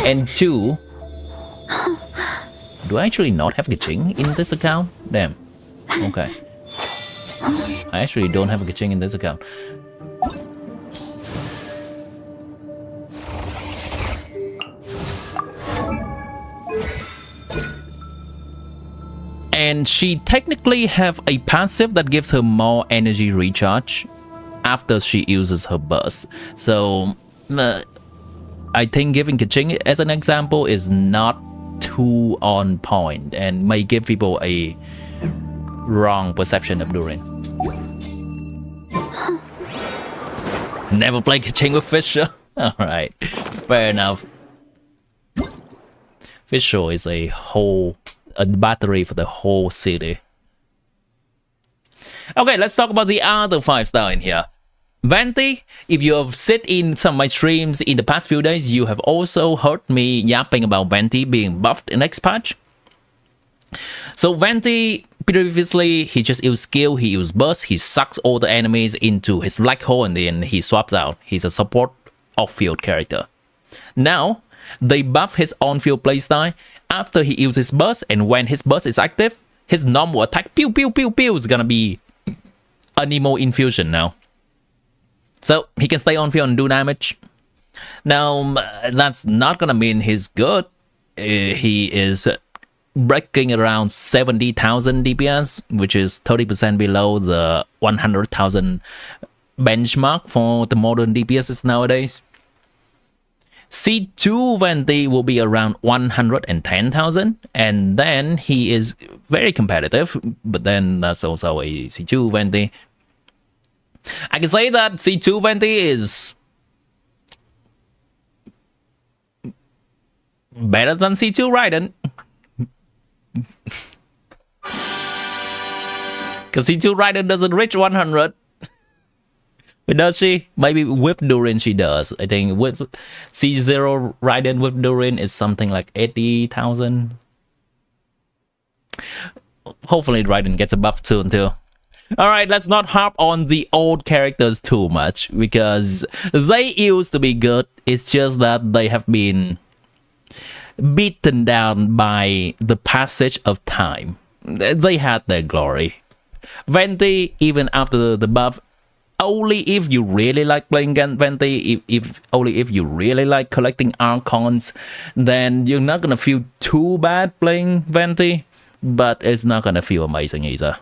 Speaker 1: and 2. Do I actually not have Keqing in this account? Damn. Okay. I actually don't have a Keqing in this account. And she technically have a passive that gives her more energy recharge after she uses her burst. So I think giving Keqing as an example is not too on point and may give people a wrong perception of Durin. Never play Keqing with Fischl. Alright, fair enough. Fischl is a battery for the whole city. Okay, let's talk about the other 5-star in here. Venti, if you have sat in some of my streams in the past few days, you have also heard me yapping about Venti being buffed in next patch. So Venti, previously, he just used skill, he used burst, he sucks all the enemies into his black hole and then he swaps out. He's a support off-field character. Now, they buff his on-field playstyle after he uses burst, and when his burst is active, his normal attack pew pew pew pew is gonna be Anemo Infusion now. So he can stay on field and do damage. Now that's not gonna mean he's good. He is breaking around 70,000 DPS, which is 30% below the 100,000 benchmark for the modern DPSs nowadays. C2 Venti will be around 110,000, and then he is very competitive, but then that's also a C2 Venti. I can say that C2 Venti is better than C2 Raiden. Because C2 Raiden doesn't reach 100. But does she? Maybe with Durin she does. I think with C0 Raiden with Durin is something like 80,000. Hopefully Raiden gets a buff soon too. Alright, let's not harp on the old characters too much, because they used to be good. It's just that they have been beaten down by the passage of time. They had their glory. Venti, even after the buff, only if you really like playing Venti, if only if you really like collecting Archons, then you're not gonna feel too bad playing Venti, but it's not gonna feel amazing either.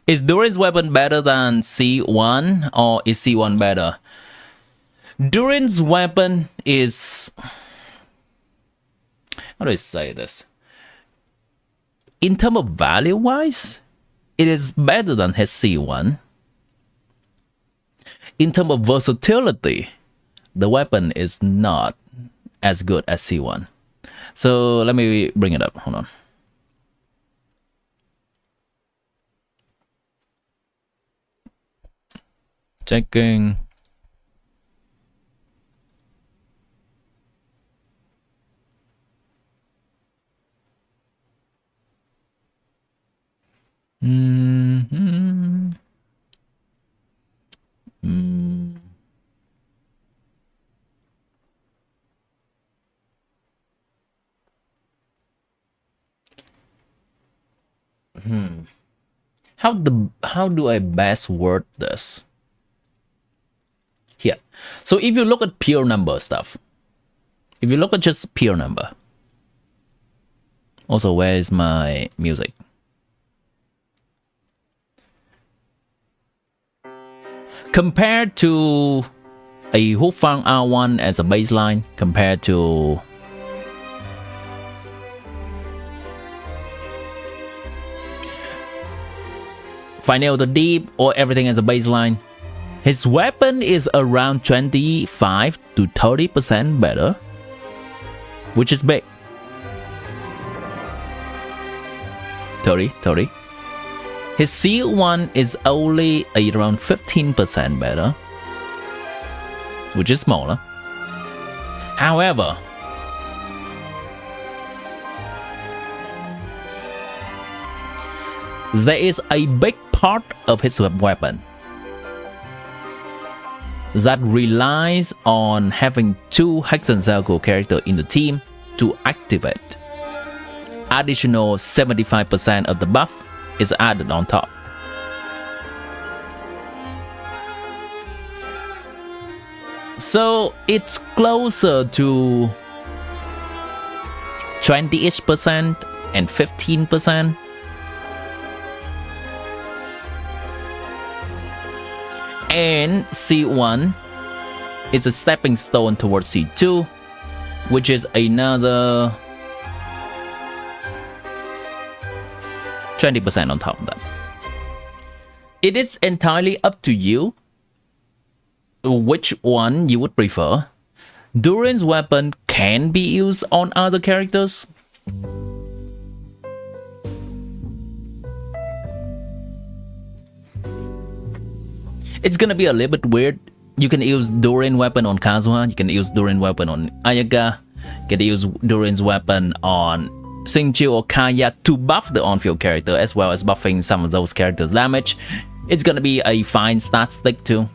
Speaker 1: Is Durin's weapon better than C1, or is C1 better? Durin's weapon is... how do I say this? In terms of value-wise, it is better than his C1. In terms of versatility, the weapon is not as good as C1. So let me bring it up. Hold on. Checking. How do I best word this? Here. So if you look at pure number stuff, if you look at just pure number, also where is my music? Compared to a Hufang R1 as a baseline, compared to Final the Deep or everything as a baseline, his weapon is around 25 to 30% better, which is big. 30. His C1 is only around 15% better, which is smaller. However, there is a big part of his weapon that relies on having two Hexen Circle characters in the team to activate. Additional 75% of the buff is added on top. So it's closer to 20-ish% and 15%. And C1 is a stepping stone towards C2, which is another 20% on top of that. It is entirely up to you which one you would prefer. Durin's weapon can be used on other characters. It's gonna be a little bit weird. You can use Durin weapon on Kazuha, you can use Durin weapon on Ayaka, you can use Durin's weapon on Xingqiu or Kaya to buff the on-field character as well as buffing some of those characters' damage. It's gonna be a fine stat stick too.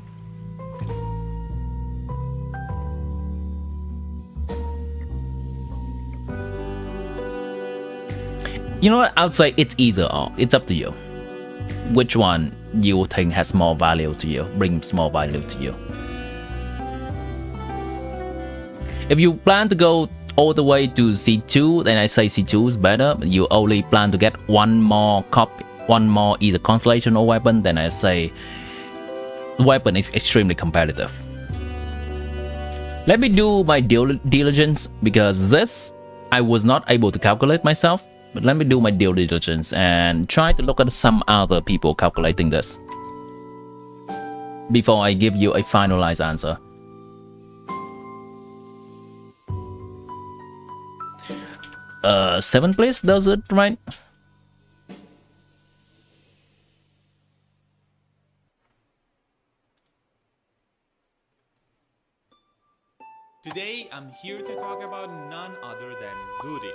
Speaker 1: You know what? I would say it's either or. It's up to you. Which one you think has more value to you, brings more value to you. If you plan to go all the way to C2, then I say C2 is better. You only plan to get one more copy, one more either constellation or weapon, then I say the weapon is extremely competitive. Let me do my due diligence, because this I was not able to calculate myself. But let me do my due diligence and try to look at some other people calculating this before I give you a finalized answer. Seventh place does it, right?
Speaker 4: Today, I'm here to talk about none other than Durin.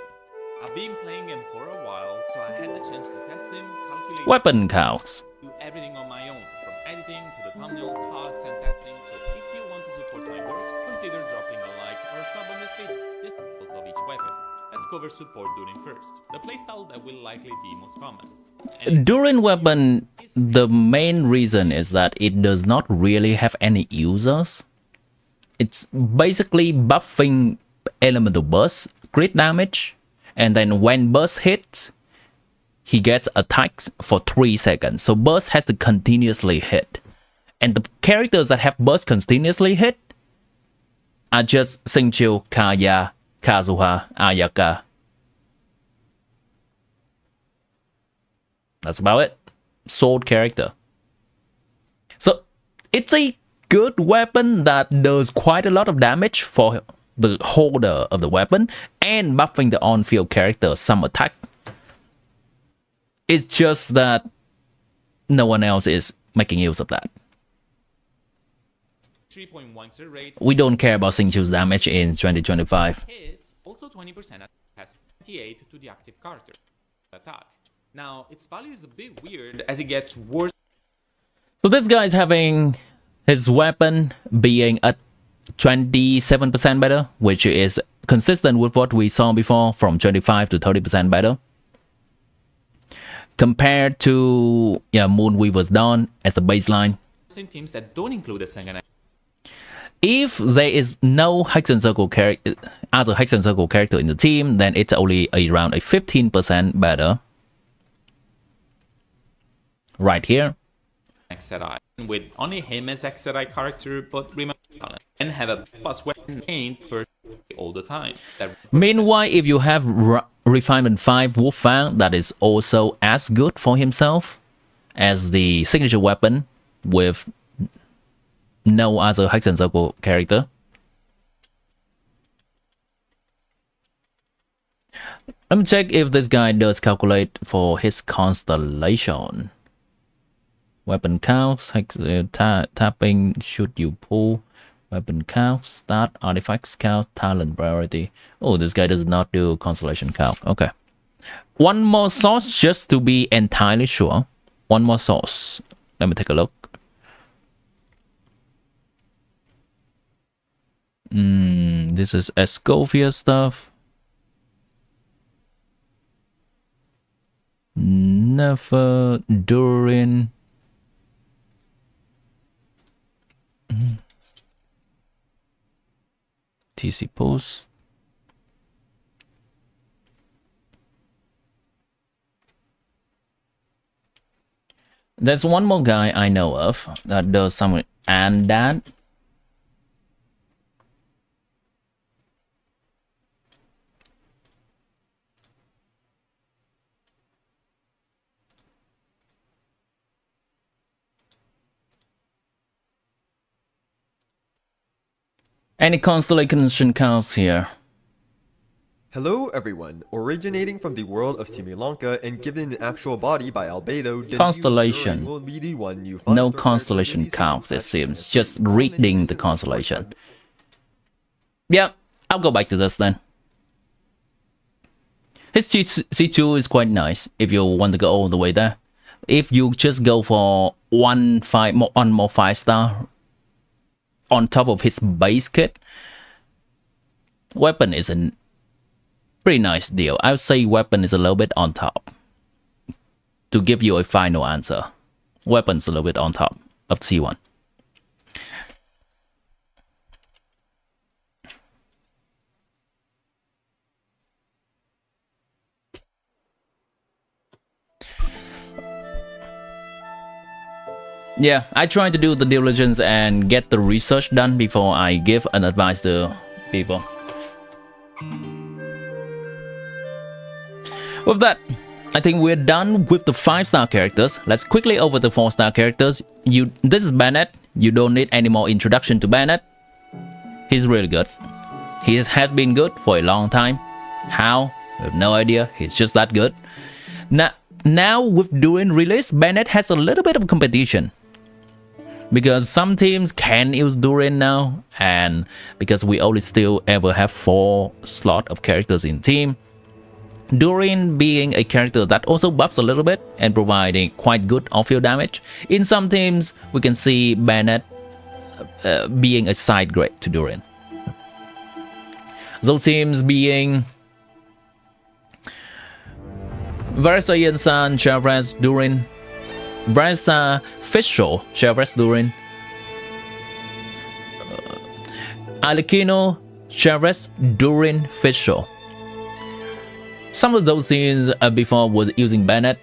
Speaker 4: I've been playing him for a while, so I had the chance to test him, calculate
Speaker 1: Weapon counts.
Speaker 4: do everything on my own, from editing to the thumbnail talks and testing. So if you want to support my work, consider dropping a like or a sub on this video. This is of each weapon. Let's cover support Durin first, the playstyle that will likely be most common.
Speaker 1: Durin weapon, the main reason is that it does not really have any users. It's basically buffing elemental burst, crit damage, and then when burst hits, he gets attacks for 3 seconds. So burst has to continuously hit. And the characters that have burst continuously hit are just Xingqiu, Kaya, Kazuha, Ayaka. That's about it. Sword character. So it's a good weapon that does quite a lot of damage for the holder of the weapon and buffing the on-field character some attack. It's just that no one else is making use of that.
Speaker 4: 3.1 rate
Speaker 1: We don't care about Xingqiu's damage in 2025.
Speaker 4: hits, also 20% has 28 to the active character attack. Now, its value is a bit weird as it gets worse.
Speaker 1: So this guy's having his weapon being at 27% better, which is consistent with what we saw before, from 25 to 30% better. Compared to Moonweaver's Dawn as the baseline.
Speaker 4: In teams that don't include a second.
Speaker 1: If there is no Hexen Circle character, other Hexen Circle character in the team, then it's only around a 15% better. Right here.
Speaker 4: XRI with only him as XRI character, but remember and have a plus weapon main for all the time.
Speaker 1: Meanwhile, if you have Refinement 5 Wolfang, that is also as good for himself as the signature weapon with no other Hexen Circle character. Let me check if this guy does calculate for his constellation. Weapon counts, tapping, shoot you pull, weapon count, start, artifacts count, talent priority. Oh, this guy does not do constellation count. Okay. One more source just to be entirely sure. One more source. Let me take a look. This is Escovia stuff. Never Durin. TC post. There's one more guy I know of that does something, and that any constellation counts here.
Speaker 5: Hello everyone, originating from the world of Stimulanka and given an actual body by Albedo, the
Speaker 1: Constellation.
Speaker 5: new Durin will be the one you find
Speaker 1: No
Speaker 5: starters
Speaker 1: constellation
Speaker 5: releasing
Speaker 1: counts, it
Speaker 5: patches
Speaker 1: seems.
Speaker 5: and
Speaker 1: Just
Speaker 5: implementing
Speaker 1: reading the
Speaker 5: systems
Speaker 1: constellation.
Speaker 5: like
Speaker 1: Yeah, I'll go back to this then. His C2 is quite nice if you want to go all the way there. If you just go for one more 5-star on top of his base kit, weapon is a pretty nice deal. I would say weapon is a little bit on top. To give you a final answer, weapon's a little bit on top of C1. Yeah, I try to do the diligence and get the research done before I give an advice to people. With that, I think we're done with the 5-star characters. Let's quickly over the 4-star characters. This is Bennett. You don't need any more introduction to Bennett. He's really good. He has been good for a long time. How? I have no idea. He's just that good. Now with Durin release, Bennett has a little bit of competition. Because some teams can use Durin now, and because we only still ever have 4 slots of characters in team, Durin being a character that also buffs a little bit and providing quite good off-field damage. In some teams, we can see Bennett being a side grade to Durin. Those teams being Versa Yensan, Chavez, Durin, Versa Fischl, Chavez, Durin, Alekino, Chavez, Durin, Fischl. Some of those teams before was using Bennett.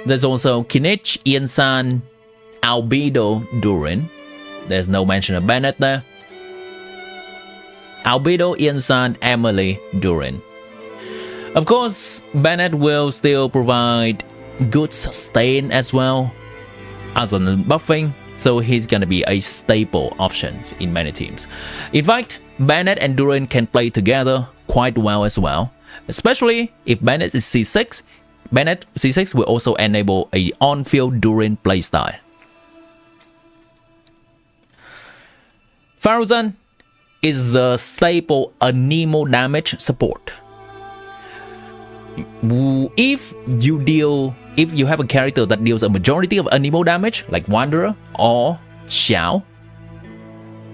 Speaker 1: There's also Kinich, Yensan, Albedo, Durin. There's no mention of Bennett there. Albedo, Yensan, Emily, Durin. Of course, Bennett will still provide good sustain as well as an buffing, so he's gonna be a staple option in many teams. In fact, Bennett and Durin can play together quite well as well, especially if Bennett is C6. Bennett C6 will also enable a on-field Durin playstyle. Fowls is the staple anemo damage support. If you have a character that deals a majority of anemo damage, like Wanderer or Xiao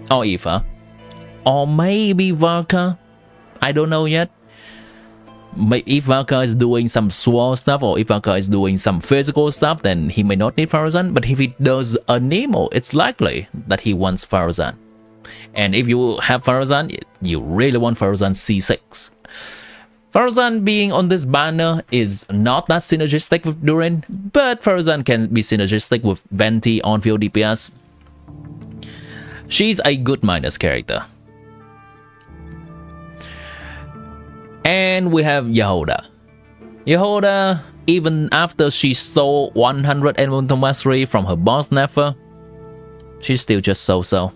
Speaker 1: or Eva, or maybe Valka, I don't know yet. If Valka is doing some sword stuff or if Valka is doing some physical stuff, then he may not need Farazan. But if he does anemo, it's likely that he wants Farazan. And if you have Farazan, you really want Farazan C6. Farazan being on this banner is not that synergistic with Durin, but Farazan can be synergistic with Venti on-field DPS. She's a good minus character. And we have Yehoda. Yehoda, even after she stole 100 Elemental Mastery from her boss Nefer, she's still just so-so.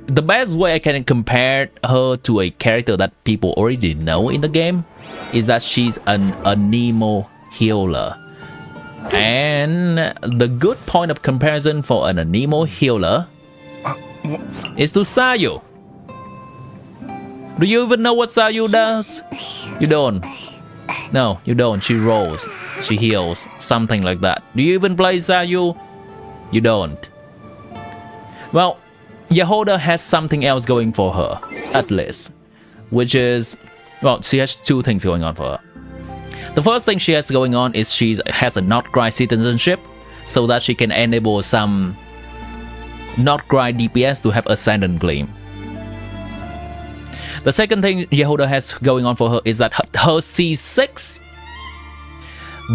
Speaker 1: The best way I can compare her to a character that people already know in the game is that she's an anemo healer. And the good point of comparison for an anemo healer is to Sayu. Do you even know what Sayu does? You don't. No, you don't. She rolls. She heals. Something like that. Do you even play Sayu? You don't. Well, Yehoda has something else going for her, at least. Which is, well, she has 2 things going on for her. The first thing she has going on is she has a nod-krai citizenship, so that she can enable some nod-krai DPS to have Ascendant Gleam. The second thing Yehoda has going on for her is that her C6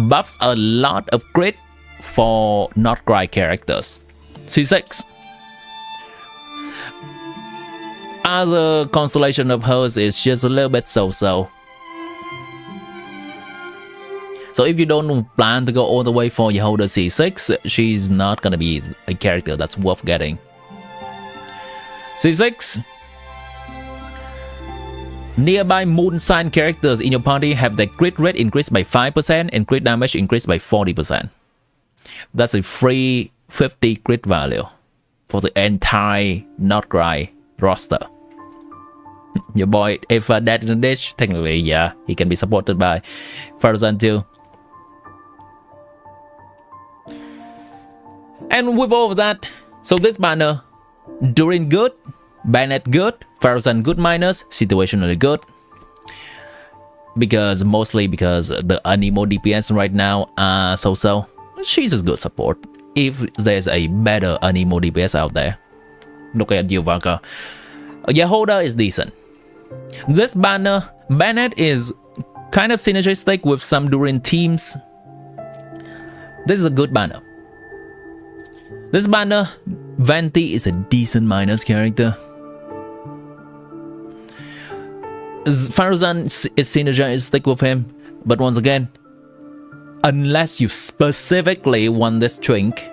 Speaker 1: buffs a lot of crit for nod-krai characters. C6. Other constellation of hers is just a little bit so-so. So if you don't plan to go all the way for Yehoda C6, she's not gonna be a character that's worth getting. C6. Nearby moon sign characters in your party have their crit rate increased by 5% and crit damage increased by 40%. That's a free 50 crit value for the entire nod-krai roster. Your boy, if dead in the ditch, technically, yeah, he can be supported by Farazan too. And with all of that, so this banner, Durin good, Bennett good, Farazan good minus, situationally good. Mostly because the anemo DPS right now are so-so. She's a good support. If there's a better anemo DPS out there, look at you, Valka. Yehoda is decent. This banner, Bennett is kind of synergistic with some Durin teams. This is a good banner. This banner, Venti is a decent minus character. Farazan is synergistic with him. But once again, unless you specifically want this twink,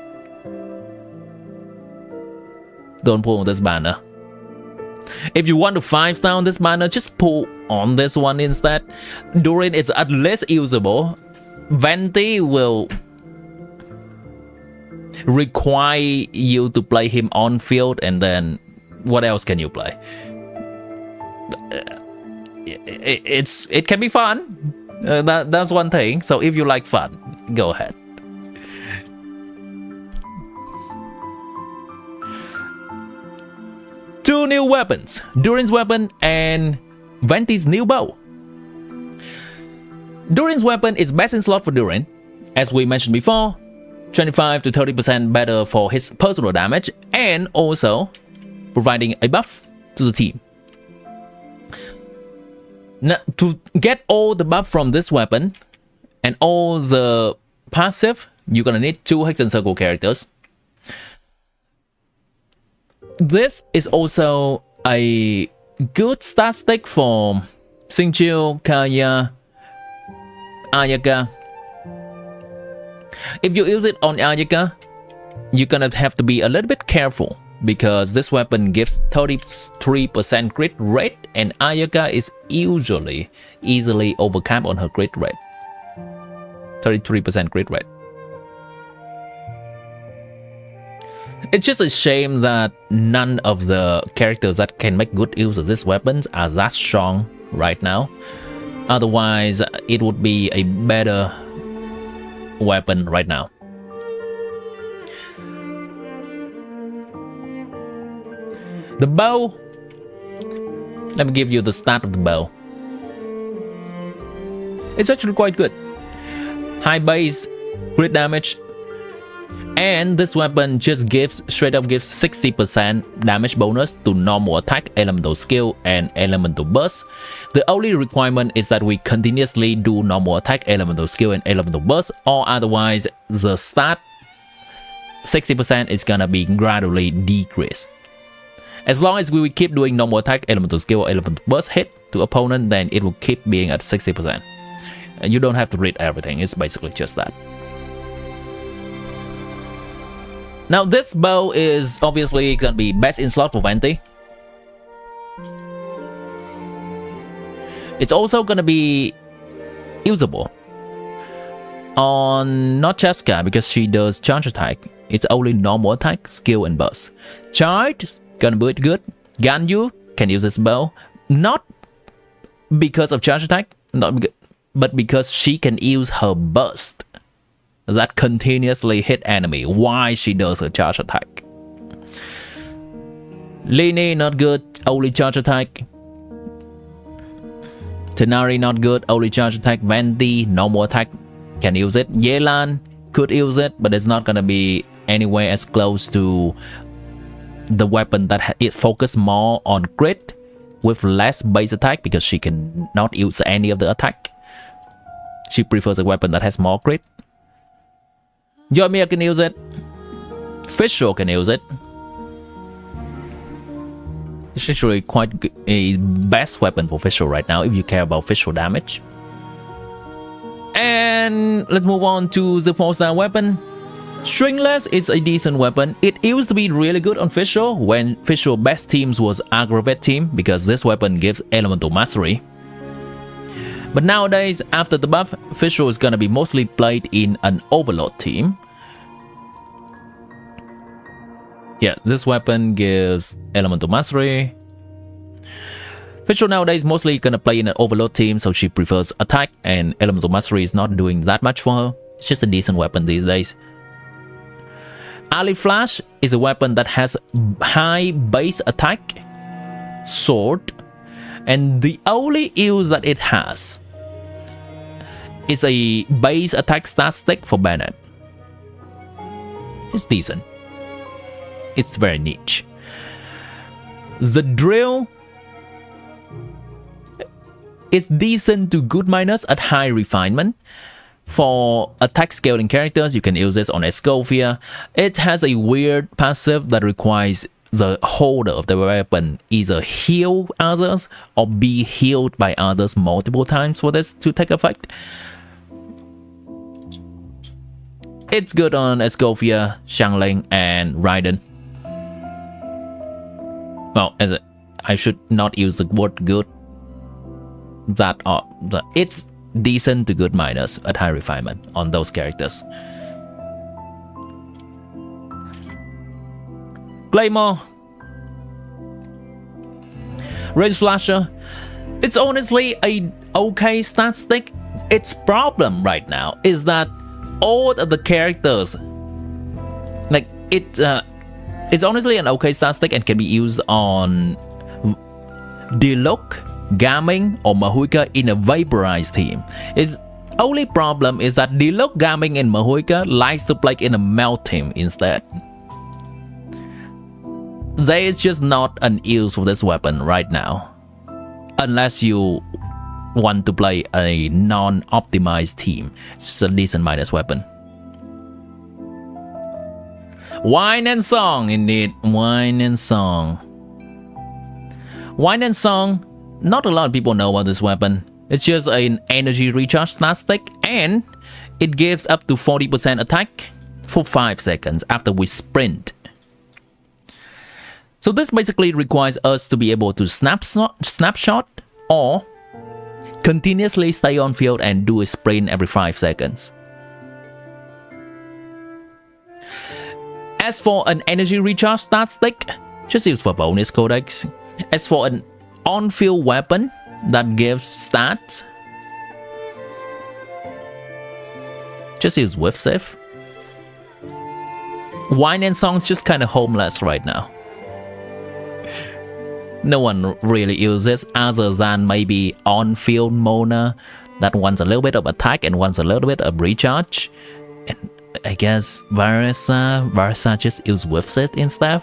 Speaker 1: don't pull on this banner. If you want to 5-star on this banner, just pull on this one instead. Durin is at least usable. Venti will require you to play him on field, and then what else can you play? It can be fun. That's one thing. So if you like fun, go ahead. Two new weapons, Durin's weapon and Venti's new bow. Durin's weapon is best in slot for Durin, as we mentioned before, 25 to 30% better for his personal damage, and also providing a buff to the team. Now, to get all the buff from this weapon and all the passive, you're gonna need 2 Hex and Circle characters. This is also a good stat stick for Xingqiu, Kaya, Ayaka. If you use it on Ayaka, you're gonna have to be a little bit careful because this weapon gives 33% crit rate, and Ayaka is usually easily overcapped on her crit rate. 33% crit rate. It's just a shame that none of the characters that can make good use of these weapons are that strong right now. Otherwise, it would be a better weapon right now. The bow. Let me give you the stat of the bow. It's actually quite good. High base, crit damage, and this weapon just straight up gives 60% damage bonus to normal attack, elemental skill, and elemental burst. The only requirement is that we continuously do normal attack, elemental skill, and elemental burst, or otherwise the stat 60% is gonna be gradually decreased. As long as we keep doing normal attack, elemental skill, or elemental burst hit to opponent, then it will keep being at 60%. And you don't have to read everything, it's basically just that. Now this bow is obviously gonna be best in slot for Venti. It's also gonna be usable on not Cheska because she does charge attack. It's only normal attack, skill, and burst. Charge gonna do it good. Ganyu can use this bow, not because of charge attack, but because she can use her burst that continuously hit enemy while she does her charge attack. Lini not good, only charge attack. Tenari not good, only charge attack. Venti normal attack, can use it. Yelan could use it, but it's not gonna be anywhere as close to the weapon that it focus more on crit with less base attack because she can not use any of the attack. She prefers a weapon that has more crit. Yoimiya can use it. Fischl can use it. It's actually quite good, a best weapon for Fischl right now if you care about Fischl damage. And let's move on to the 4-star weapon. Stringless is a decent weapon. It used to be really good on Fischl when Fischl best teams was Aggravate team because this weapon gives elemental mastery. But nowadays, after the buff, Fischl is gonna be mostly played in an Overlord team. Yeah, this weapon gives elemental mastery. Fischl nowadays mostly gonna play in an Overlord team, so she prefers attack, and elemental mastery is not doing that much for her. It's just a decent weapon these days. Ali Flash is a weapon that has high base attack, sword, and the only use that it has is a base attack stat stick for Bennett. It's decent. It's very niche. The drill is decent to good minus at high refinement. For attack scaling characters, you can use this on Escovia. It has a weird passive that requires the holder of the weapon either heal others or be healed by others multiple times for this to take effect. It's good on Escovia, Xiangling, and Raiden. Well, I should not use the word good. It's decent to good minus at high refinement on those characters. Claymore, Range Slasher. It's honestly a okay stat stick. Its problem right now is that all of the characters, like it's honestly an okay stat stick and can be used on Diluc, Gaming, or Mahuika in a vaporized team. Its only problem is that Diluc, Gaming, and Mahuika likes to play in a melt team instead. There is just not an use for this weapon right now, unless you want to play a non-optimized team. It's a decent minus weapon. Wine and Song, indeed. Wine and Song. Wine and Song, not a lot of people know about this weapon. It's just an energy recharge stat stick, and it gives up to 40% attack for 5 seconds after we sprint. So this basically requires us to be able to snapshot or continuously stay on field and do a sprint every 5 seconds. As for an energy recharge stat stick, just use for bonus codex. As for an on-field weapon that gives stats, just use Whiff Save. Wine and Song's just kind of homeless right now. No one really uses other than maybe on-field Mona that wants a little bit of attack and wants a little bit of recharge. And I guess Varsa just use Whiff It instead.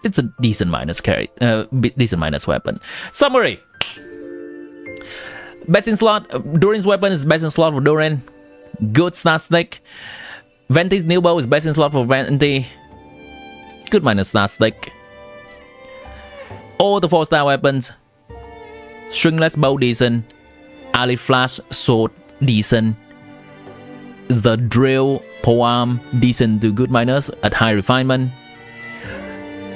Speaker 1: It's a decent minus decent minus weapon. Summary. Best in slot, Durin's weapon is best in slot for Durin. Good stat stick. Venti's new bow is best in slot for Venti. Good minus stat stick. All the 4-star weapons. Stringless bow decent. Ali Flash sword decent. The drill polearm decent to good minus at high refinement.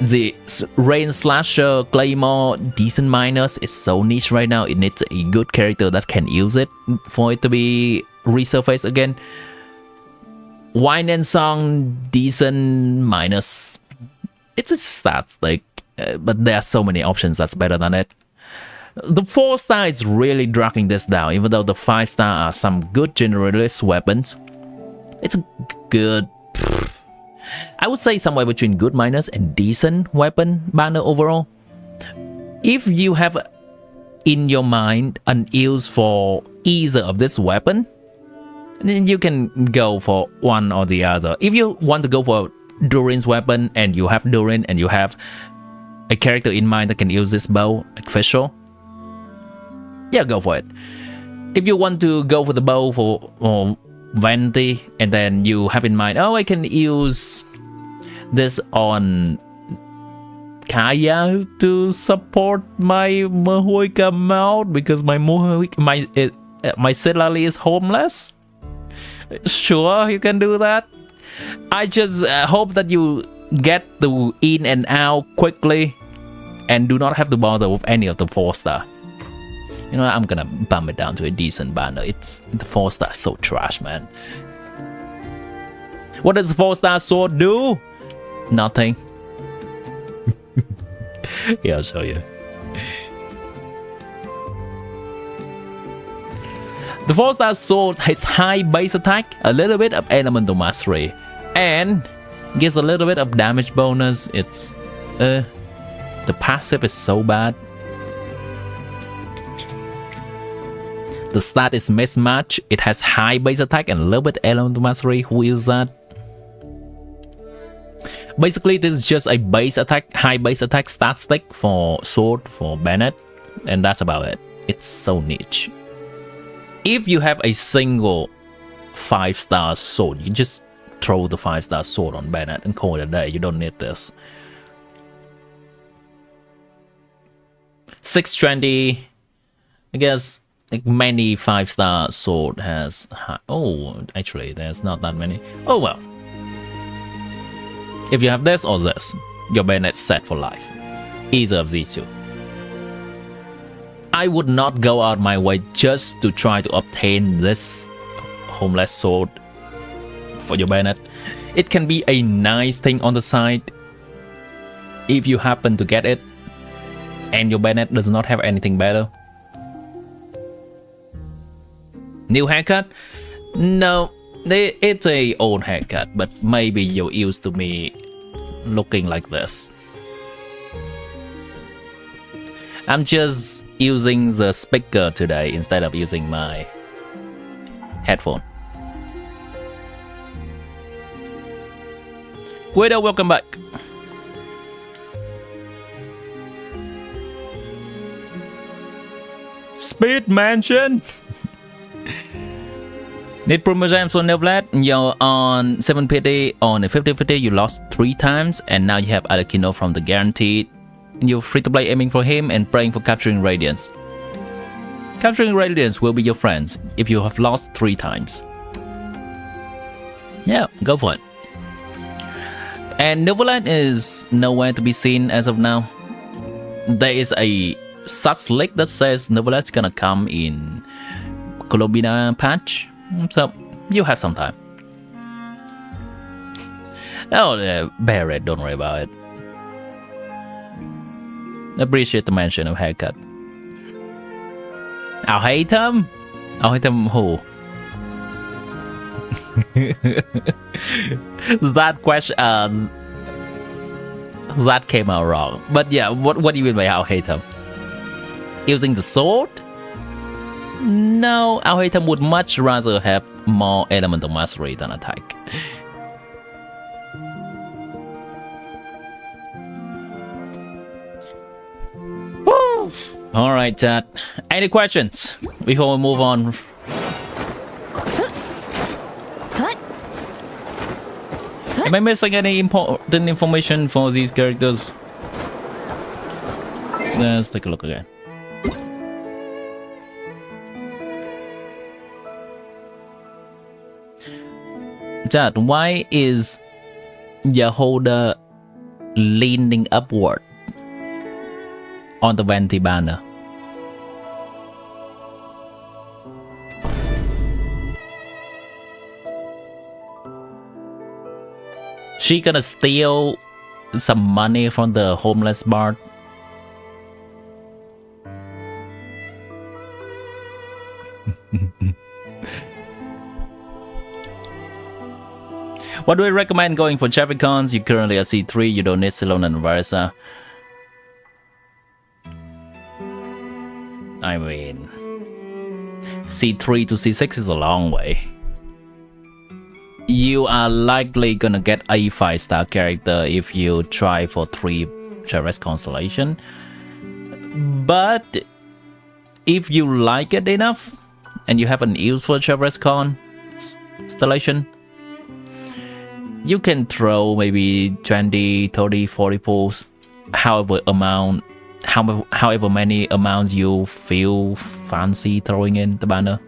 Speaker 1: The Rain Slasher Claymore decent minus is so niche right now. It needs a good character that can use it for it to be resurfaced again. Wine and Song decent minus. It's a stat like, but there are so many options that's better than it. The 4-star is really dragging this down, even though the 5-star are some good generalist weapons. It's a good, I would say somewhere between good minus and decent weapon banner overall. If you have in your mind an use for either of this weapon, then you can go for one or the other. If you want to go for Durin's weapon and you have Durin and you have a character in mind that can use this bow, like Fischl, yeah, go for it. If you want to go for the bow for Venti and then you have in mind, oh, I can use this on Kaya to support my Mahuika mount because my Silali is homeless. Sure, you can do that. I just hope that you get the in and out quickly and do not have to bother with any of the 4-star. You know, I'm gonna bump it down to a decent banner. It's the 4-star so trash, man. What does the 4-star sword do? Nothing. Yeah, I'll show you. The 4-star sword has high base attack, a little bit of elemental mastery, and gives a little bit of damage bonus. It's the passive is so bad. The stat is mismatched. It has high base attack and a little bit elemental mastery. Who uses that? Basically, this is just a base attack, high base attack stat stick for sword for Bennett, and that's about it. It's so niche. If you have a single 5-star sword. You just throw the 5-star sword on Bennett and call it a day. You don't need this. 620. I guess like many 5-star sword has. Oh, actually, there's not that many. Oh well. If you have this or this, your Bennett's set for life. Either of these two. I would not go out my way just to try to obtain this homeless sword for your Bennett. It can be a nice thing on the side if you happen to get it and your Bennett does not have anything better. New haircut? No, it's a old haircut, but maybe you're used to me looking like this. I'm just using the speaker today instead of using my headphone. Guido, welcome back. Speed Mansion. Need promo gems on Nevlat. You're on 750 on a 50/50. You lost 3 times, and now you have Alakino from the guaranteed. You're free to play, aiming for him and praying for capturing Radiance. Capturing Radiance will be your friends if you have lost 3 times. Yeah, go for it. And Neverland is nowhere to be seen as of now. There is a such leak that says Neverland's gonna come in Colombina patch, so you have some time. Oh, Barrett, don't worry about it. Appreciate the mention of haircut. I'll hate him. I'll hate him who? That question, that came out wrong. But yeah, what do you mean by I'll hate him? Using the sword? No, I'll hate him would much rather have more elemental mastery than attack. Alright, chat. Any questions before we move on? Am I missing any important information for these characters? Let's take a look again. Chat, why is Yahoda leaning upward on the Venti banner? She gonna steal some money from the homeless bard? What do I recommend going for Chavricons? You currently at C3, you don't need Ceylon and Varsa. I mean, C3 to C6 is a long way. You are likely gonna get a 5-star character if you try for 3 Chavrez Constellation. But if you like it enough and you have an use for Chavrez Constellation, you can throw maybe 20, 30, 40 pulls, however many amounts you feel fancy throwing in the banner.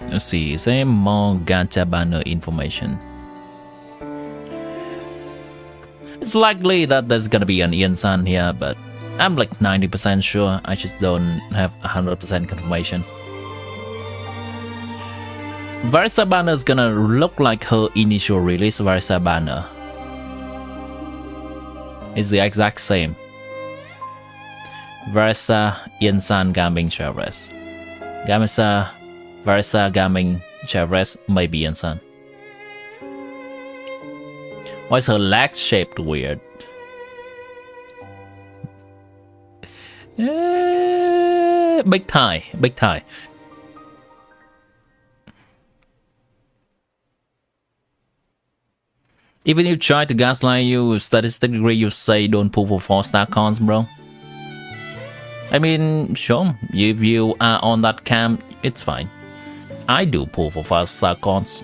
Speaker 1: Let's see, is there more gacha banner information? It's likely that there's gonna be an Ian-san here, but I'm like 90% sure. I just don't have 100% confirmation. Varsa banner is gonna look like her initial release Varsa banner. It's the exact same. Varsa Ian-san Gaming Chavrez. Gamesa Varsa Gaming Chavrez maybe Ian-san. Why is her leg shaped weird? Big tie, big tie. Even if you try to gaslight you, statistically you say don't pull for 4-star cons, bro. I mean, sure, if you are on that camp, it's fine. I do pull for 5-star cons.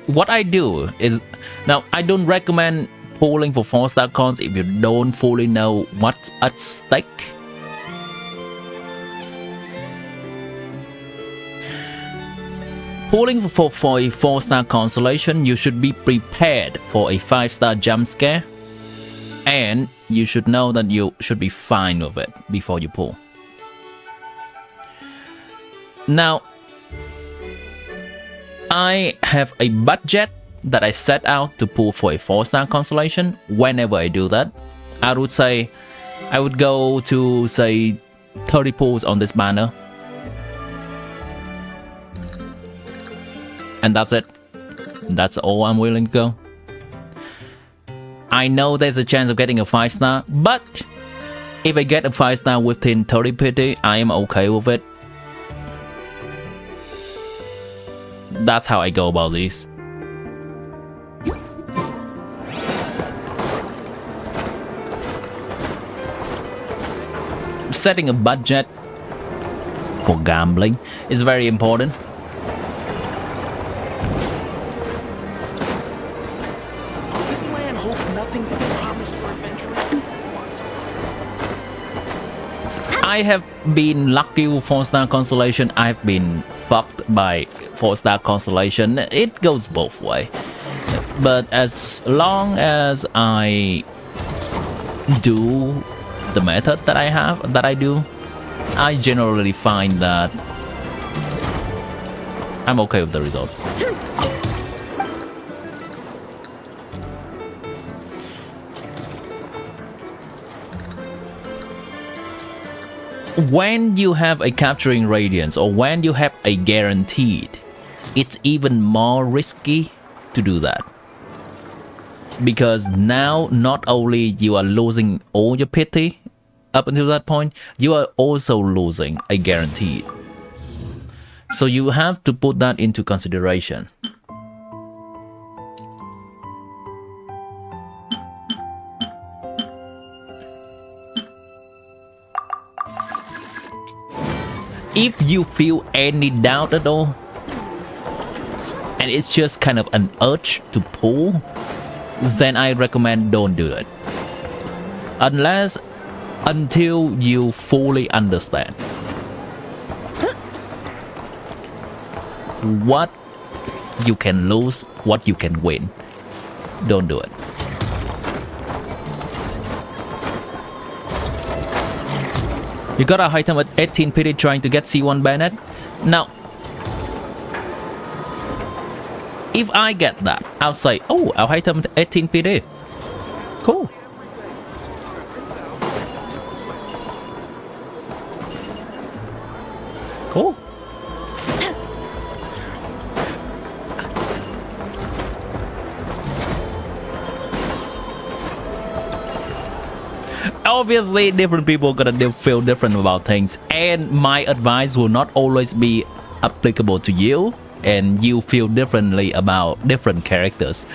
Speaker 1: What I do is, now I don't recommend pulling for 4-star cons if you don't fully know what's at stake. Pulling for a 4-star constellation, you should be prepared for a 5-star jump scare, and you should know that you should be fine with it before you pull. Now, I have a budget that I set out to pull for a 4-star constellation. Whenever I do that, I would say I would go to, say, 30 pulls on this banner. And that's it. That's all I'm willing to go. I know there's a chance of getting a 5-star, but if I get a 5-star within 30 PT, I am okay with it. That's how I go about these. Setting a budget for gambling is very important.
Speaker 3: This land holds nothing but promise for adventure.
Speaker 1: I have been lucky with 4-star constellation. I've been fucked by 4-star constellation. It goes both ways. But as long as I do the method that I do, I generally find that I'm okay with the result. When you have a capturing radiance or when you have a guaranteed, it's even more risky to do that. Because now not only you are losing all your pity up until that point, you are also losing a guaranteed. So you have to put that into consideration. If you feel any doubt at all, and it's just kind of an urge to pull, then I recommend don't do it. Until you fully understand what you can lose, what you can win. Don't do it. You got a item at 18 PT trying to get C1 Bayonet. Now, if I get that, I'll say, oh, our item at 18 PT. Cool. Cool. Obviously, different people are gonna feel different about things, and my advice will not always be applicable to you, and you feel differently about different characters.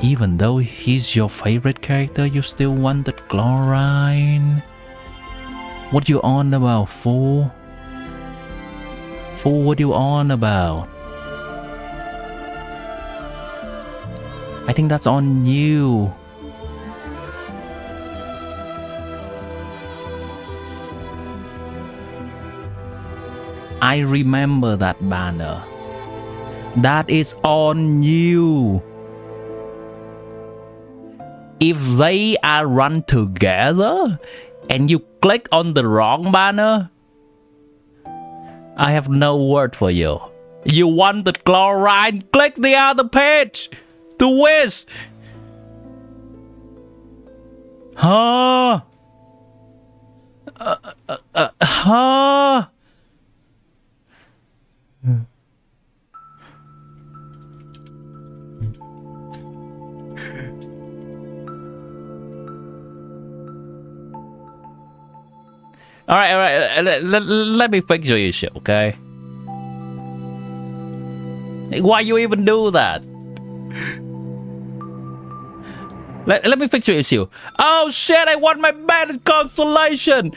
Speaker 1: Even though he's your favorite character, you still want the chlorine? What you on about, fool? Fool, what you on about? I think that's on you. I remember that banner. That is on you. If they are run together and you click on the wrong banner, I have no word for you. You want the chlorine? Click the other page to wish. Huh? Huh? All right. Let me fix your issue, okay? Why you even do that? Let me fix your issue. Oh shit! I want my bad constellation.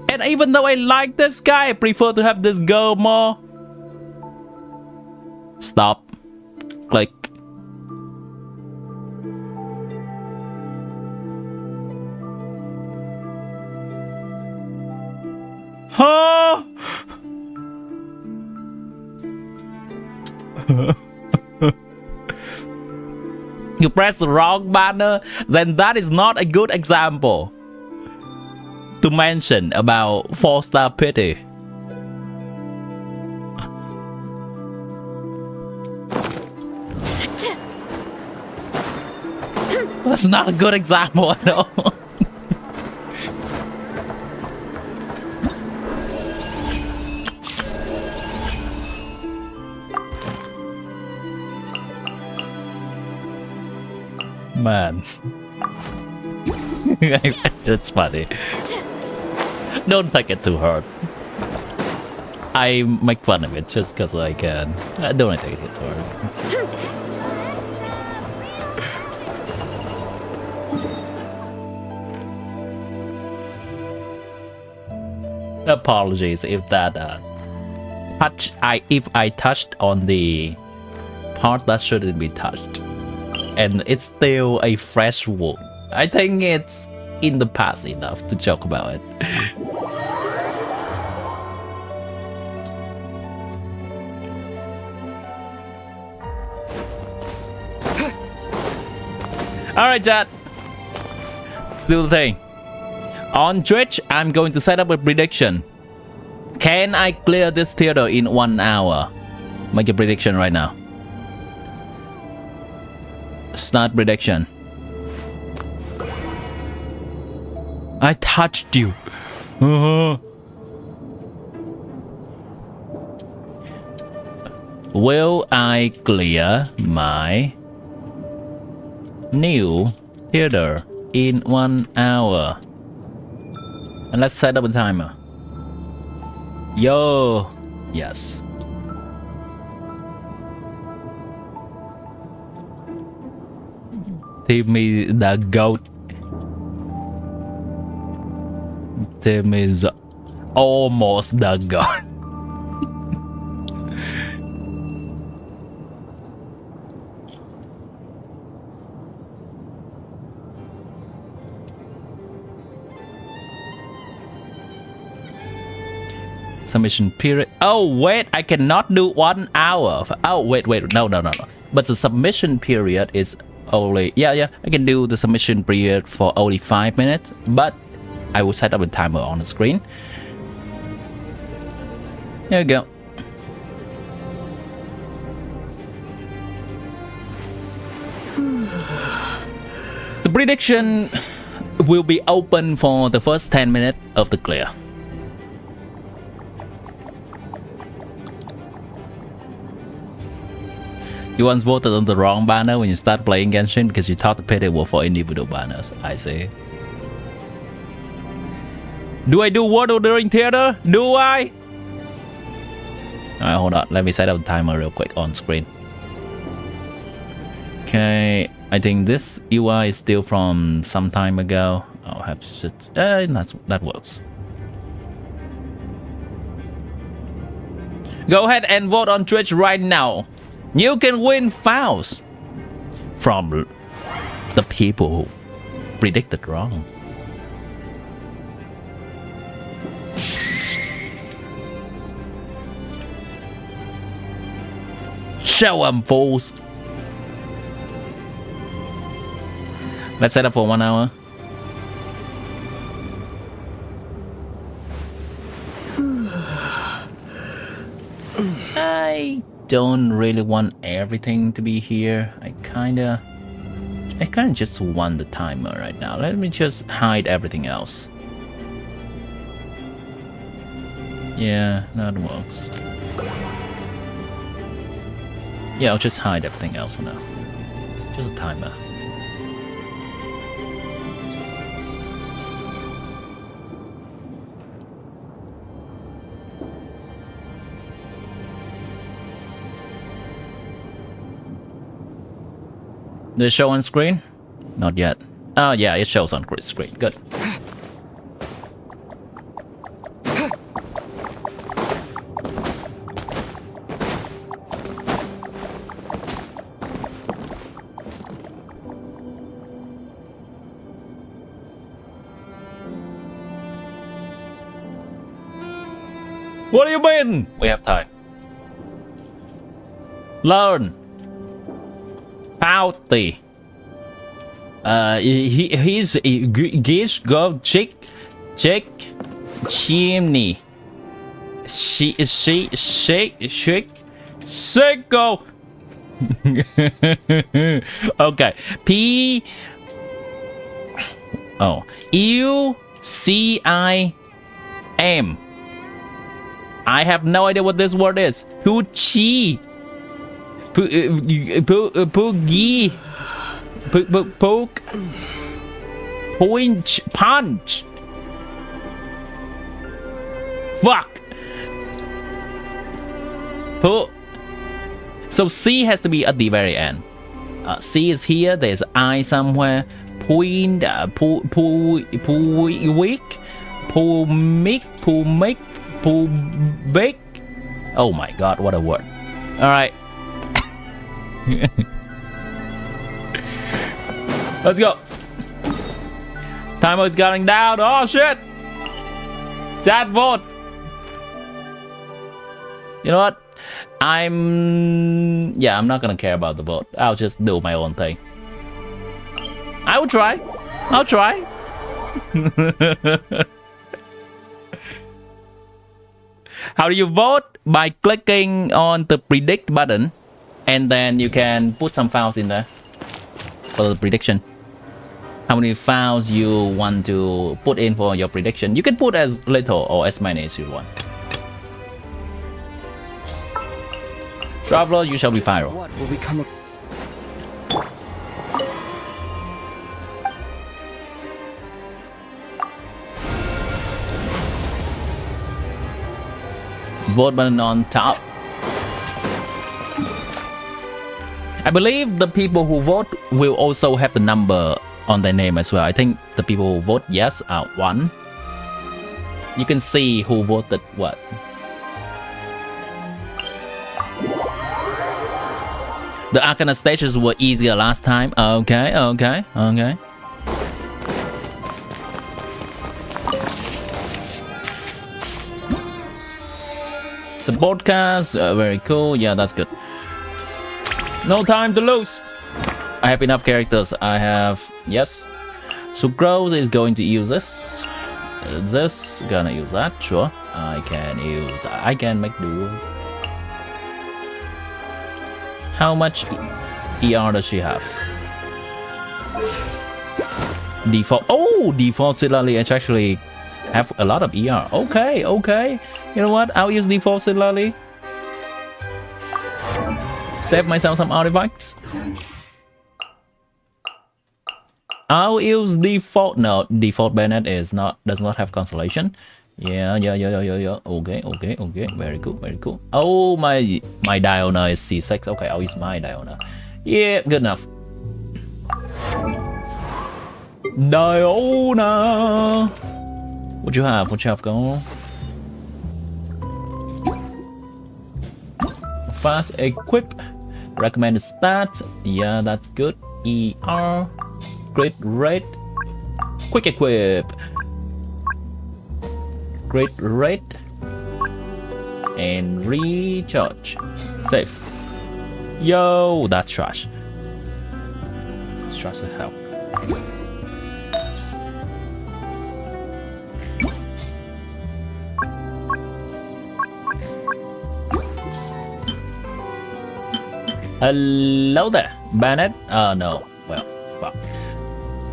Speaker 1: And even though I like this guy, I prefer to have this girl more. Stop. Click. Huh? You press the wrong banner, then that is not a good example to mention about 4-star pity. That's not a good example at all. Man. It's funny. Don't take it too hard. I make fun of it just because I can. Don't take it too hard. Apologies if that if I touched on the part that shouldn't be touched. And it's still a fresh wound. I think it's in the past enough to joke about it. Alright, chat. Let's do the thing. On Twitch, I'm going to set up a prediction. Can I clear this theater in 1 hour? Make a prediction right now. Start prediction. I touched you. Will I clear my new theater in 1 hour? And let's set up a timer. Yo, yes. Timmy the goat. Timmy's almost the goat. Submission period. Oh wait, I cannot do 1 hour. Oh wait, no. But the submission period is only I can do the submission period for only 5 minutes, but I will set up a timer on the screen. Here we go. The prediction will be open for the first 10 minutes of the clear. You once voted on the wrong banner when you start playing Genshin because you thought the pity were for individual banners. I see. Do I do word ordering theater? Do I? Alright, hold on. Let me set up the timer real quick on screen. Okay, I think this UI is still from some time ago. I'll have to sit. That works. Go ahead and vote on Twitch right now. You can win Fowls from the people who predicted wrong. Show 'em, fools. Let's set up for 1 hour. I don't really want everything to be here. I kinda just want the timer right now. Let me just hide everything else. Yeah, that works. Yeah, I'll just hide everything else for now. Just a timer. Does it show on screen? Not yet. Oh yeah, it shows on screen. Good. What do you mean? We have time. Learn. Pouty. He's gish go chick chimney. Shake go. Okay. P. Oh. UCIM. I have no idea what this word is. Poochie. Poogie. Poke. Punch. Fuck. So C has to be at the very end. C is here. There's I somewhere. Point. Weak. Make. Big. Oh my god, what a word. Alright. Let's go. Timer is counting down. Oh shit. Chat vote. You know what? I'm not gonna care about the vote. I'll just do my own thing. I'll try. How do you vote? By clicking on the predict button, and then you can put some files in there for the prediction. How many files you want to put in for your prediction? You can put as little or as many as you want. Traveler, you shall be viral.
Speaker 3: What will become of...
Speaker 1: Vote button on top. I believe the people who vote will also have the number on their name as well. I think the people who vote yes are 1. You can see who voted what. The Arcana stages were easier last time. Okay. Support cast, very cool. Yeah, that's good. No time to lose. I have enough characters. I have, yes. Sucrose is going to use this. This, gonna use that, sure. I can make do. How much ER does she have? Default, oh, default Silali actually have a lot of ER. Okay. You know what? I'll use default Silali. Save myself some artifacts. I'll use default. No, default Bennett does not have consolation. Yeah. Okay. Very cool. Oh, my Diona is C6. Okay, I'll use my Diona. Yeah, good enough. Diona. What you have, girl? Fast equip. Recommended stat. Yeah, that's good. ER. Great rate. Quick equip. Great rate. And recharge. Save. Yo, that's trash. Trash the hell. Hello there, Bennett. No. Well, fuck.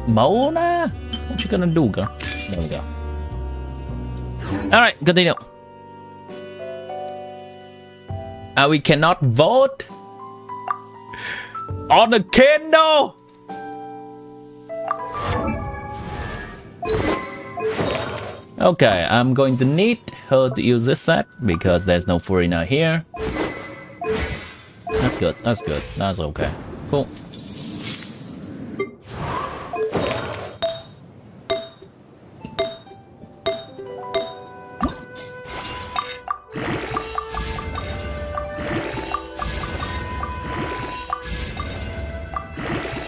Speaker 1: Mona, what you gonna do, girl? There we go. Alright, continue. We cannot vote on the candle. Okay, I'm going to need her to use this set because there's no Furina here. That's good. That's okay. Cool.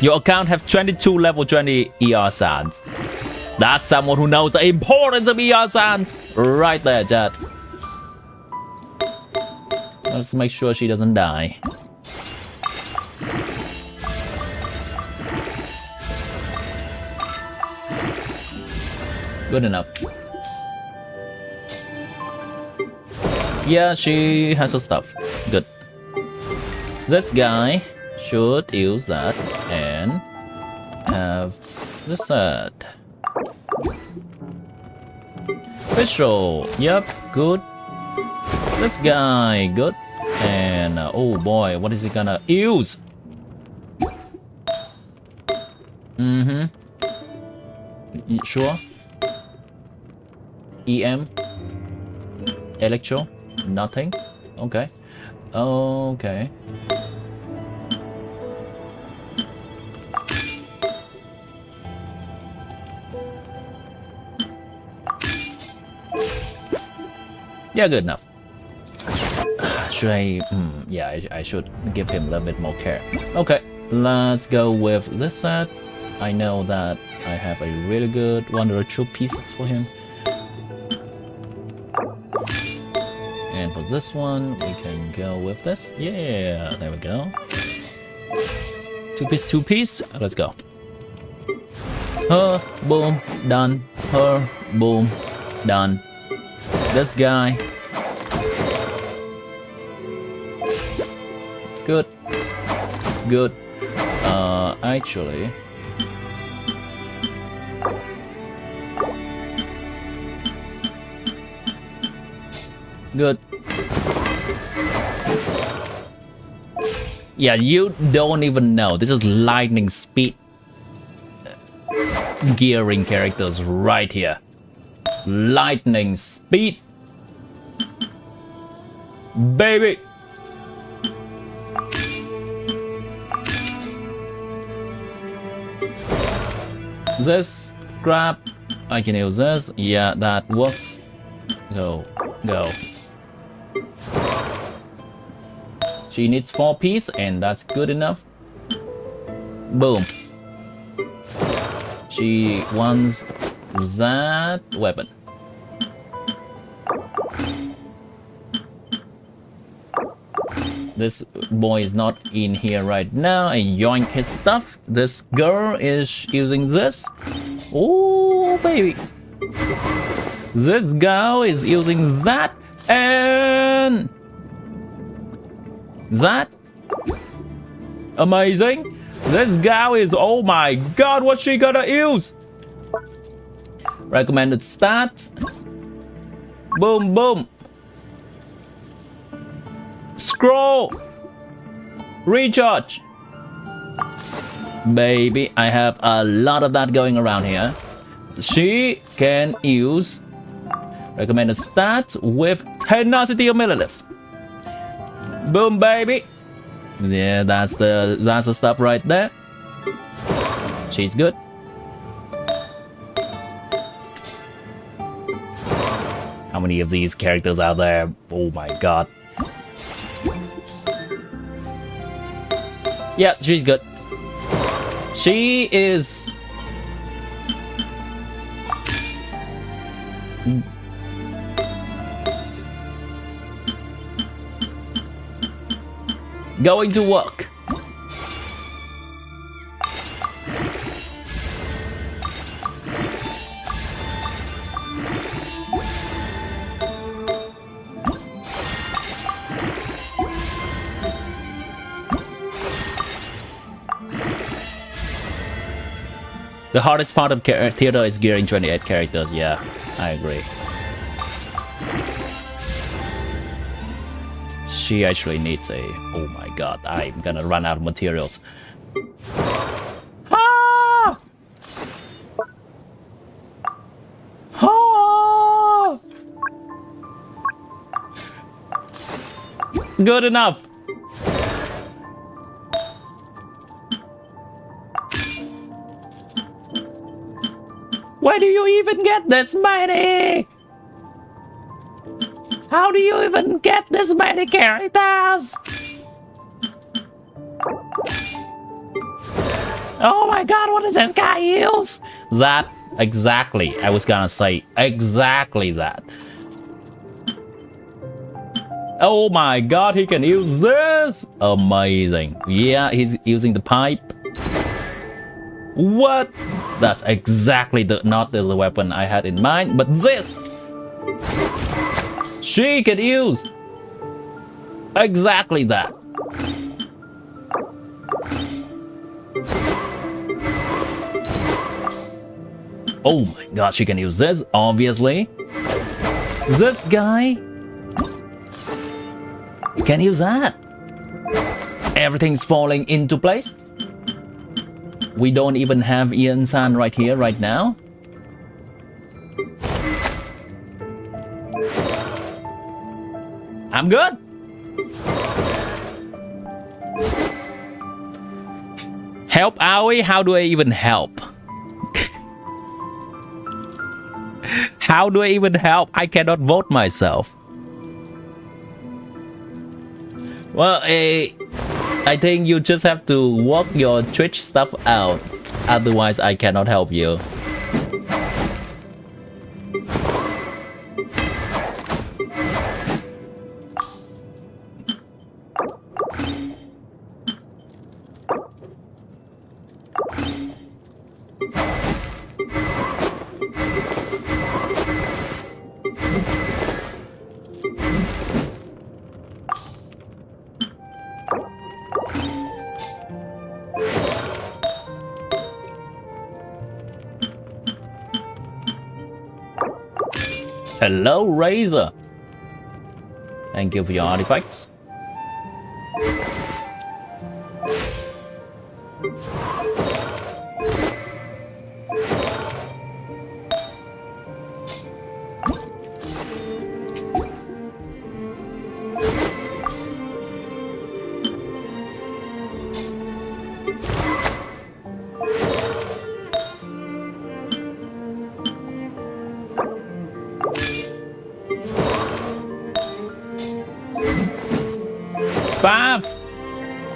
Speaker 1: Your account have 22 level 20 ER sands. That's someone who knows the importance of ER sands. Right there, chat. Let's make sure she doesn't die. Good enough. Yeah, she has her stuff. Good. This guy should use that and have the set. Visual. Yep, good. This guy, good. And oh boy, what is he gonna use? Sure. EM. Electro. Nothing. Okay. Okay. Yeah, good enough. Should I? Yeah, I should give him a little bit more care. Okay, let's go with this set. I know that I have a really good one or two pieces for him. And for this one, we can go with this. Yeah, there we go. Two piece. Let's go. Her, boom, done. Her, boom, done. This guy. Good. Good. Actually. Good. Yeah, you don't even know. This is lightning speed gearing characters right here. Lightning speed. Baby. This grab. I can use this. Yeah, that works. Go. Go. She needs 4 piece and that's good enough. Boom. She wants that weapon. This boy is not in here right now. I yoink his stuff. This girl is using this. Oh, baby. This girl is using that and that. Amazing. This girl is, oh my god, what's she gonna use? Recommended stats. Boom, boom. Scroll. Recharge. Baby, I have a lot of that going around here. She can use recommended stats with tenacity of millilith. Boom, baby. Yeah, that's the stuff right there. She's good. How many of these characters are there? Oh my god. Yeah, she's good. She is going to work. The hardest part of theater is gearing 28 characters. Yeah, I agree. She actually needs a... Oh my god, I'm gonna run out of materials. Ah! Ah! Good enough. Where do you even get this many? How do you even get this many characters? Oh my god, what does this guy use? That, exactly. I was gonna say exactly that. Oh my god, he can use this! Amazing. Yeah, he's using the pipe. What? That's exactly not the weapon I had in mind, but this! She can use exactly that. Oh my god, she can use this, obviously. This guy can use that. Everything's falling into place. We don't even have Ian-san right here, right now. I'm good. Help Aoi? How do I even help? How do I even help? I cannot vote myself. Well, I think you just have to work your Twitch stuff out. Otherwise, I cannot help you. Hello, Razor. Thank you for your artifacts.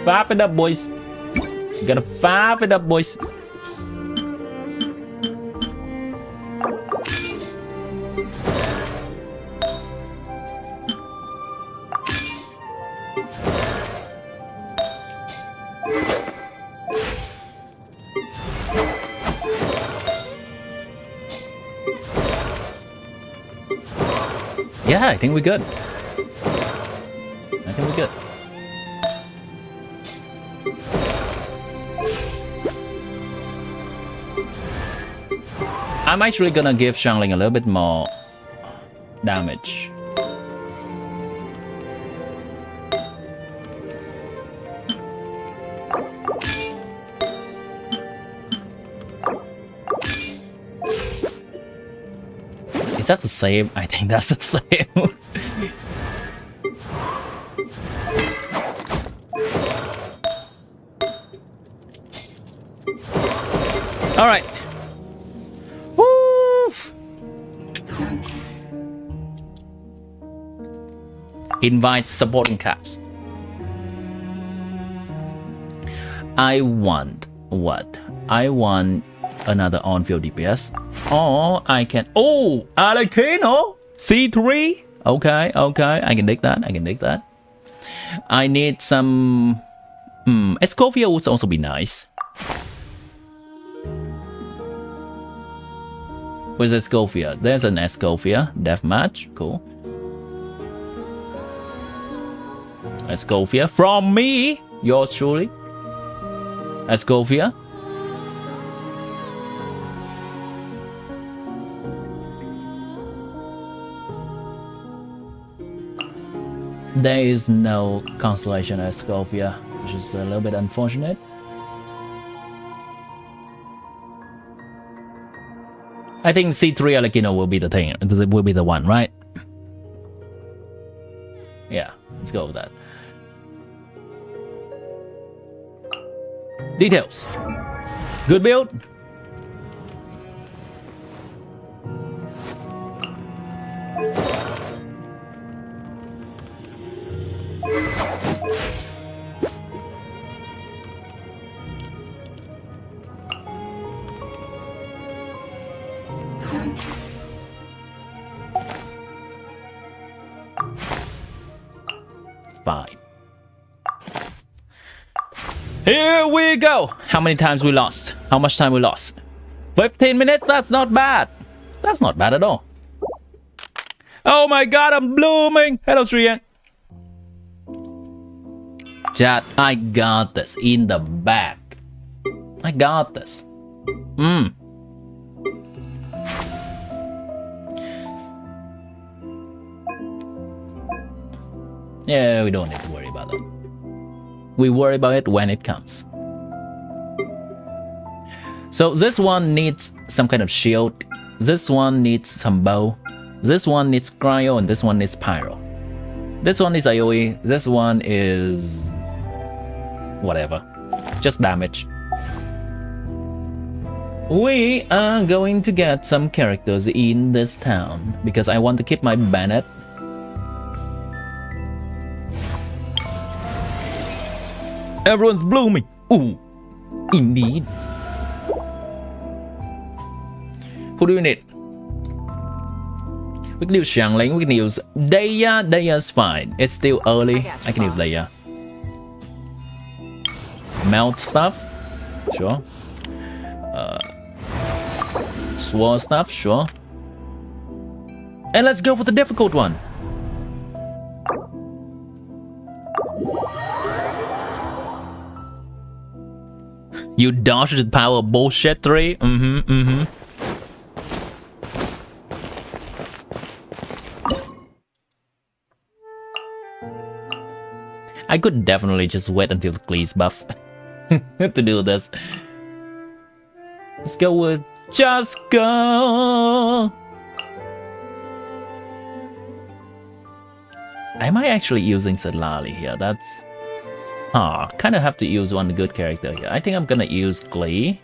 Speaker 1: Five it up, boys. You gotta five it up, boys. Yeah, I think we're good. I think we're good. I'm actually gonna give Xiangling a little bit more damage. Is that the same? I think that's the same. All right. Invite supporting cast. I want what? I want another on-field DPS. Oh, I can. Oh, Alekino C3. Okay, okay. I can dig that. I can dig that. I need some. Escovia would also be nice. Where's Escovia? There's an Escovia deathmatch. Cool. Escovia from me, yours truly. Escovia. There is no constellation Escovia, which is a little bit unfortunate. I think C3 Alekino will be the thing, will be the one, right? Yeah, let's go with that. Details. Good build. Fine. Here we go. How many times we lost? How much time we lost? 15 minutes? That's not bad. That's not bad at all. Oh my god, I'm blooming. Hello, Sriyan. Chat, I got this in the back. I got this. Yeah, we don't need to worry about that. We worry about it when it comes. So this one needs some kind of shield. This one needs some bow. This one needs cryo, and this one needs pyro. This one is AoE. This one is whatever. Just damage. We are going to get some characters in this town because I want to keep my Bennett. Everyone's blooming. Ooh, indeed. Who do you need? We can use Xiangling, we can use Deya. Deya's fine. It's still early. I can use Deya. Melt stuff? Sure. Sword stuff? Sure. And let's go for the difficult one. You dodged the power bullshit 3? I could definitely just wait until Glee's buff to do this. Let's go with just go. Am I actually using Sedlali here? That's... kind of have to use one good character here. I think I'm gonna use Glee.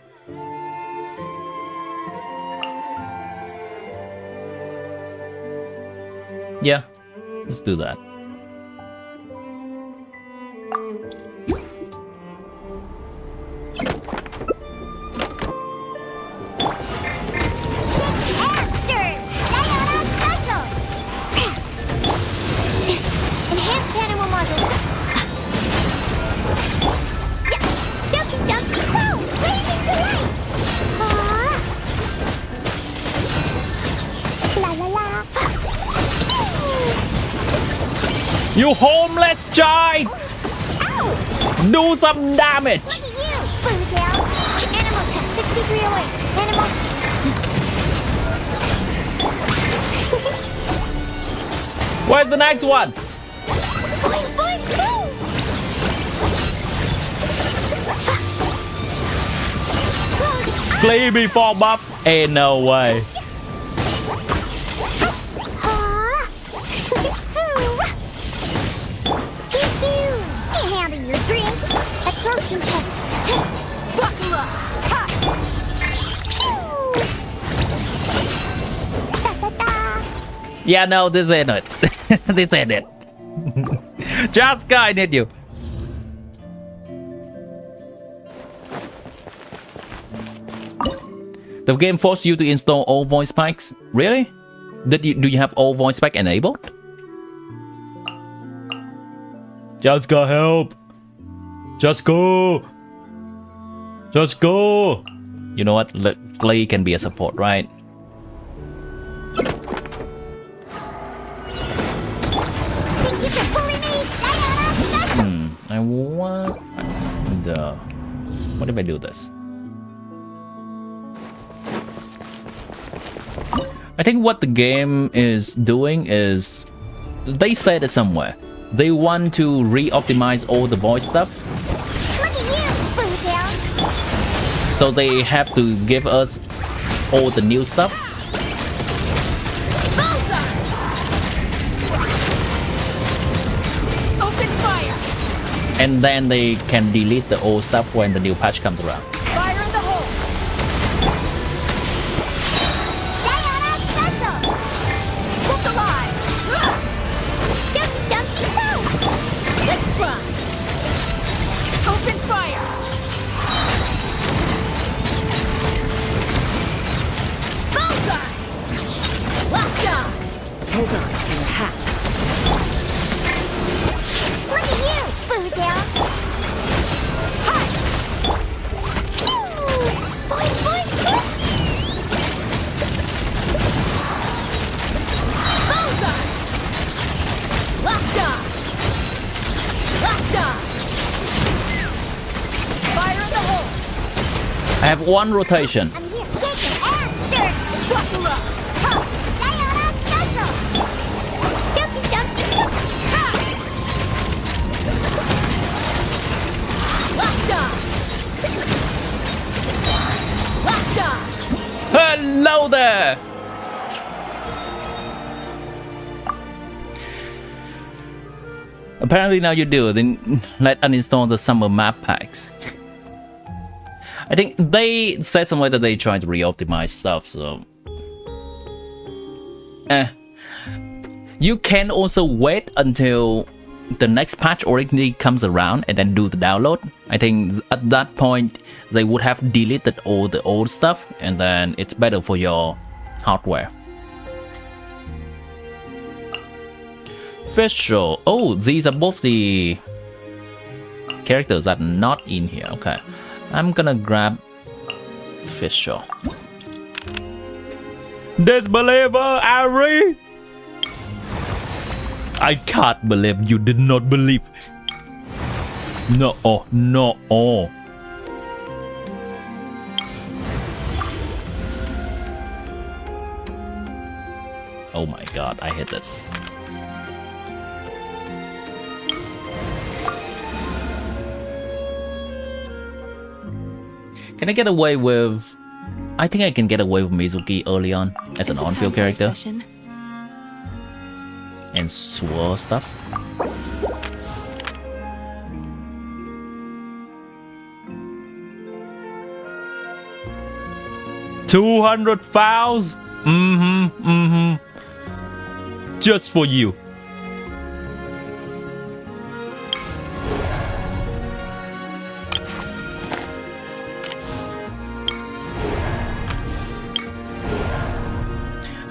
Speaker 1: Yeah, let's do that. You homeless child! Ouch. Do some damage!
Speaker 2: Look at you, Boozle! Animal test 6308. Animal...
Speaker 1: Where's the next one?
Speaker 2: Boing, boing, boom.
Speaker 1: Play before buff? Ain't no way.
Speaker 2: Absorption test. Buckle up.
Speaker 1: Yeah, no, this ain't it. This ain't it. Just I need you. The game forced you to install all voice packs? Really? Do you have all voice pack enabled? Just go help. Just go. Just go. You know what? Look, Clay can be a support, right? I want the... What if I do this? I think what the game is doing is... They said it somewhere. They want to re-optimize all the voice stuff.
Speaker 2: Look at you, Boozle.
Speaker 1: So they have to give us all the new stuff.
Speaker 2: Open fire.
Speaker 1: And then they can delete the old stuff when the new patch comes around.
Speaker 2: Fire in the hole. Diana special. Cook alive. Dumpy dumpy boom. Let's run. Open fire. Bullseye.
Speaker 1: have one rotation.
Speaker 2: I'm here. Shaken and stirred. Buckle up. Huh. Diana special. Dumpy, dumpy, dumpy. Ha! Locked on. Locked on.
Speaker 1: Hello there! Apparently now you do, then let's uninstall the summer map packs. I think they said somewhere that they try to re-optimize stuff, so... You can also wait until the next patch originally comes around and then do the download. I think at that point they would have deleted all the old stuff and then it's better for your hardware. Official. Oh, these are both the characters that are not in here. Okay, I'm gonna grab official. Disbeliever, Ari! I can't believe you did not believe. No, oh, no, oh. Oh my god, I hate this. Can I get away with... I think I can get away with Mizuki early on as an on-field character. And swirl stuff. $200 fouls? Just for you.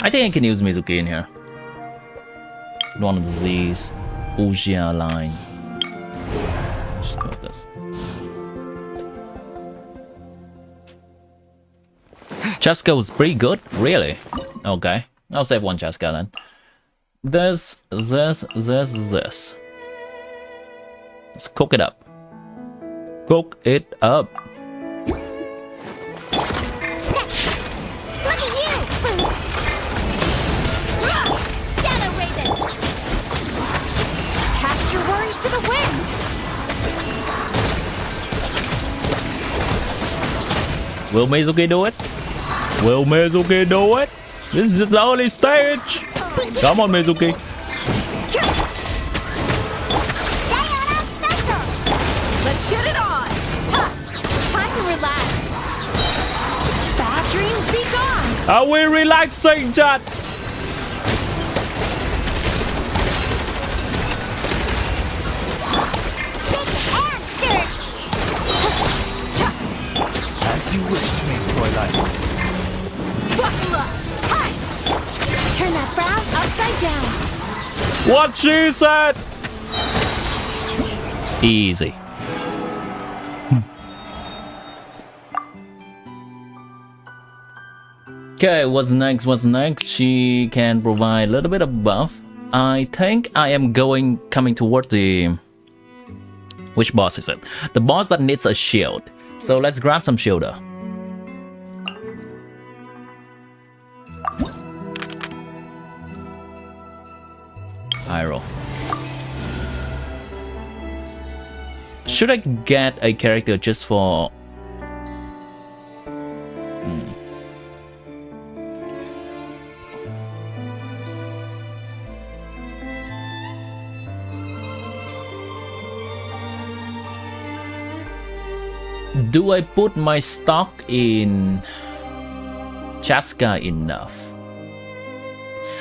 Speaker 1: I think I can use Mizuki in here. One of these Ujia line. Just go with this. Cheska was pretty good, really. Okay, I'll save one Cheska then. This. Let's cook it up. Cook it up.
Speaker 2: To the wind.
Speaker 1: Will Mizuki do it? Will Mizuki do it? This is the early stage. Come on, Mizuki.
Speaker 2: Let's get it on. Time to relax. Bad dreams be gone.
Speaker 1: Are we relaxing, chat?
Speaker 3: As you wish, me, Fräulein.
Speaker 2: Buckle up. Hi. Turn that frown upside down.
Speaker 1: What she said. Easy. Okay, what's next? What's next? She can provide a little bit of buff. I think I am coming toward the... Which boss is it? The boss that needs a shield. So let's grab some shielder. Pyro. Should I get a character just for... Do I put my stock in Cheska enough?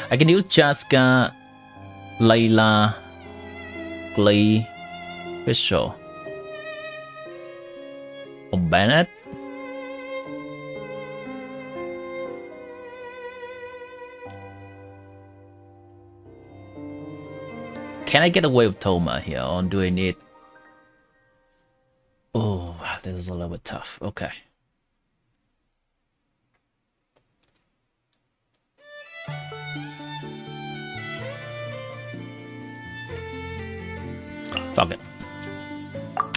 Speaker 1: I can use Cheska, Layla, Clay, Official, or Bennett. Can I get away with Toma here, or do I need... Oh, this is a little bit tough. Okay. Fuck it.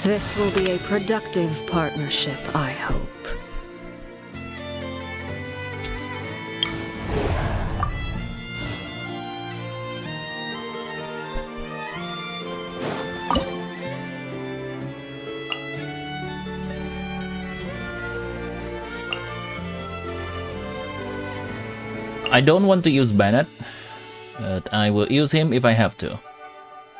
Speaker 6: This will be a productive partnership, I hope.
Speaker 1: I don't want to use Bennett, but I will use him if I have to.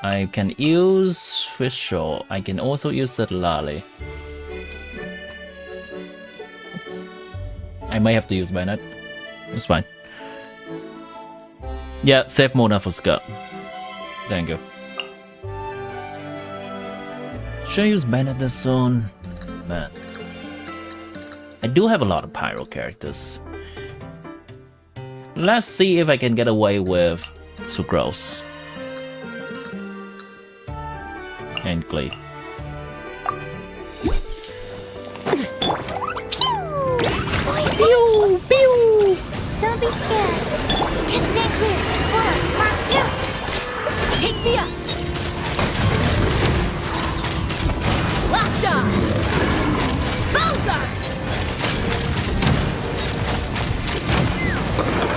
Speaker 1: I can use Fischl. I can also use Satlali. I might have to use Bennett. It's fine. Yeah, save Mona for Scott. Thank you. Should I use Bennett this soon? Man. I do have a lot of Pyro characters. Let's see if I can get away with Sucrose. And Glee.
Speaker 2: Pew! Pew! Don't be scared. Stand clear. Explore. Mark 2. Take me up. Locked on. Bowser!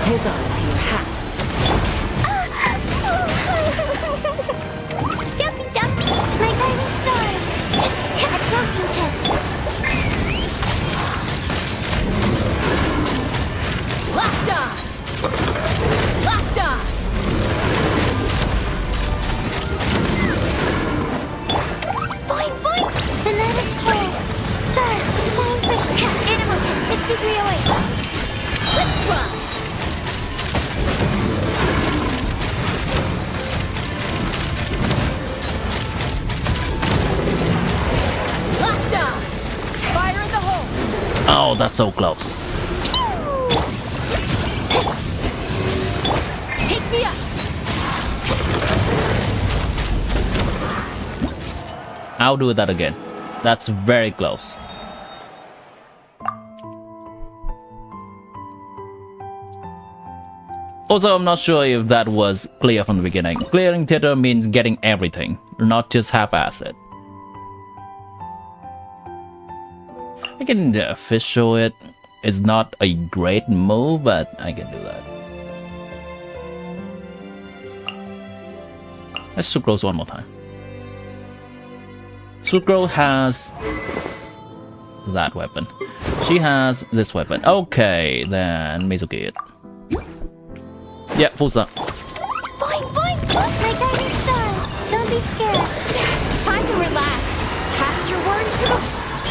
Speaker 2: Hold on to your hats. Dumpy Dumpy! My guiding stars! Absorption test! Locked on! Locked on! Boing boing! The night is cold! Stars, shine free! Animal test 6308! Let's run! Locked on! Fire in the hole!
Speaker 1: Oh, that's so close.
Speaker 2: Take me up!
Speaker 1: I'll do that again. That's very close. Also, I'm not sure if that was clear from the beginning. Clearing theater means getting everything, not just half-ass it. I can official it. It's not a great move, but I can do that. Let's Sucrose one more time. Sucrose has that weapon. She has this weapon. Okay, then Mizuki it. Yeah, full stop.
Speaker 2: Boing boing! My guiding stars! Don't be scared. Time to relax. Cast your words to the...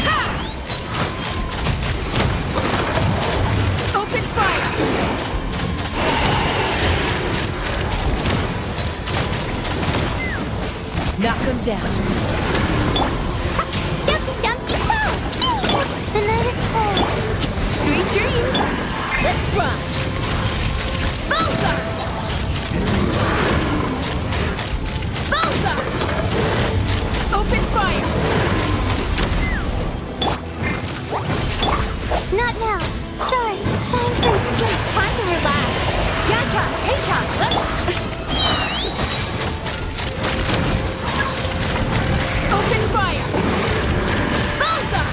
Speaker 2: Ha! Open fire! Knock him down. Dumpy Dumpy! The night is cold. Sweet dreams. Let's run. Bowser! Bowser! Open fire! Not now. Stars, shine free. Time to relax. Yacha, Taycha, let's... Open fire! Bowser!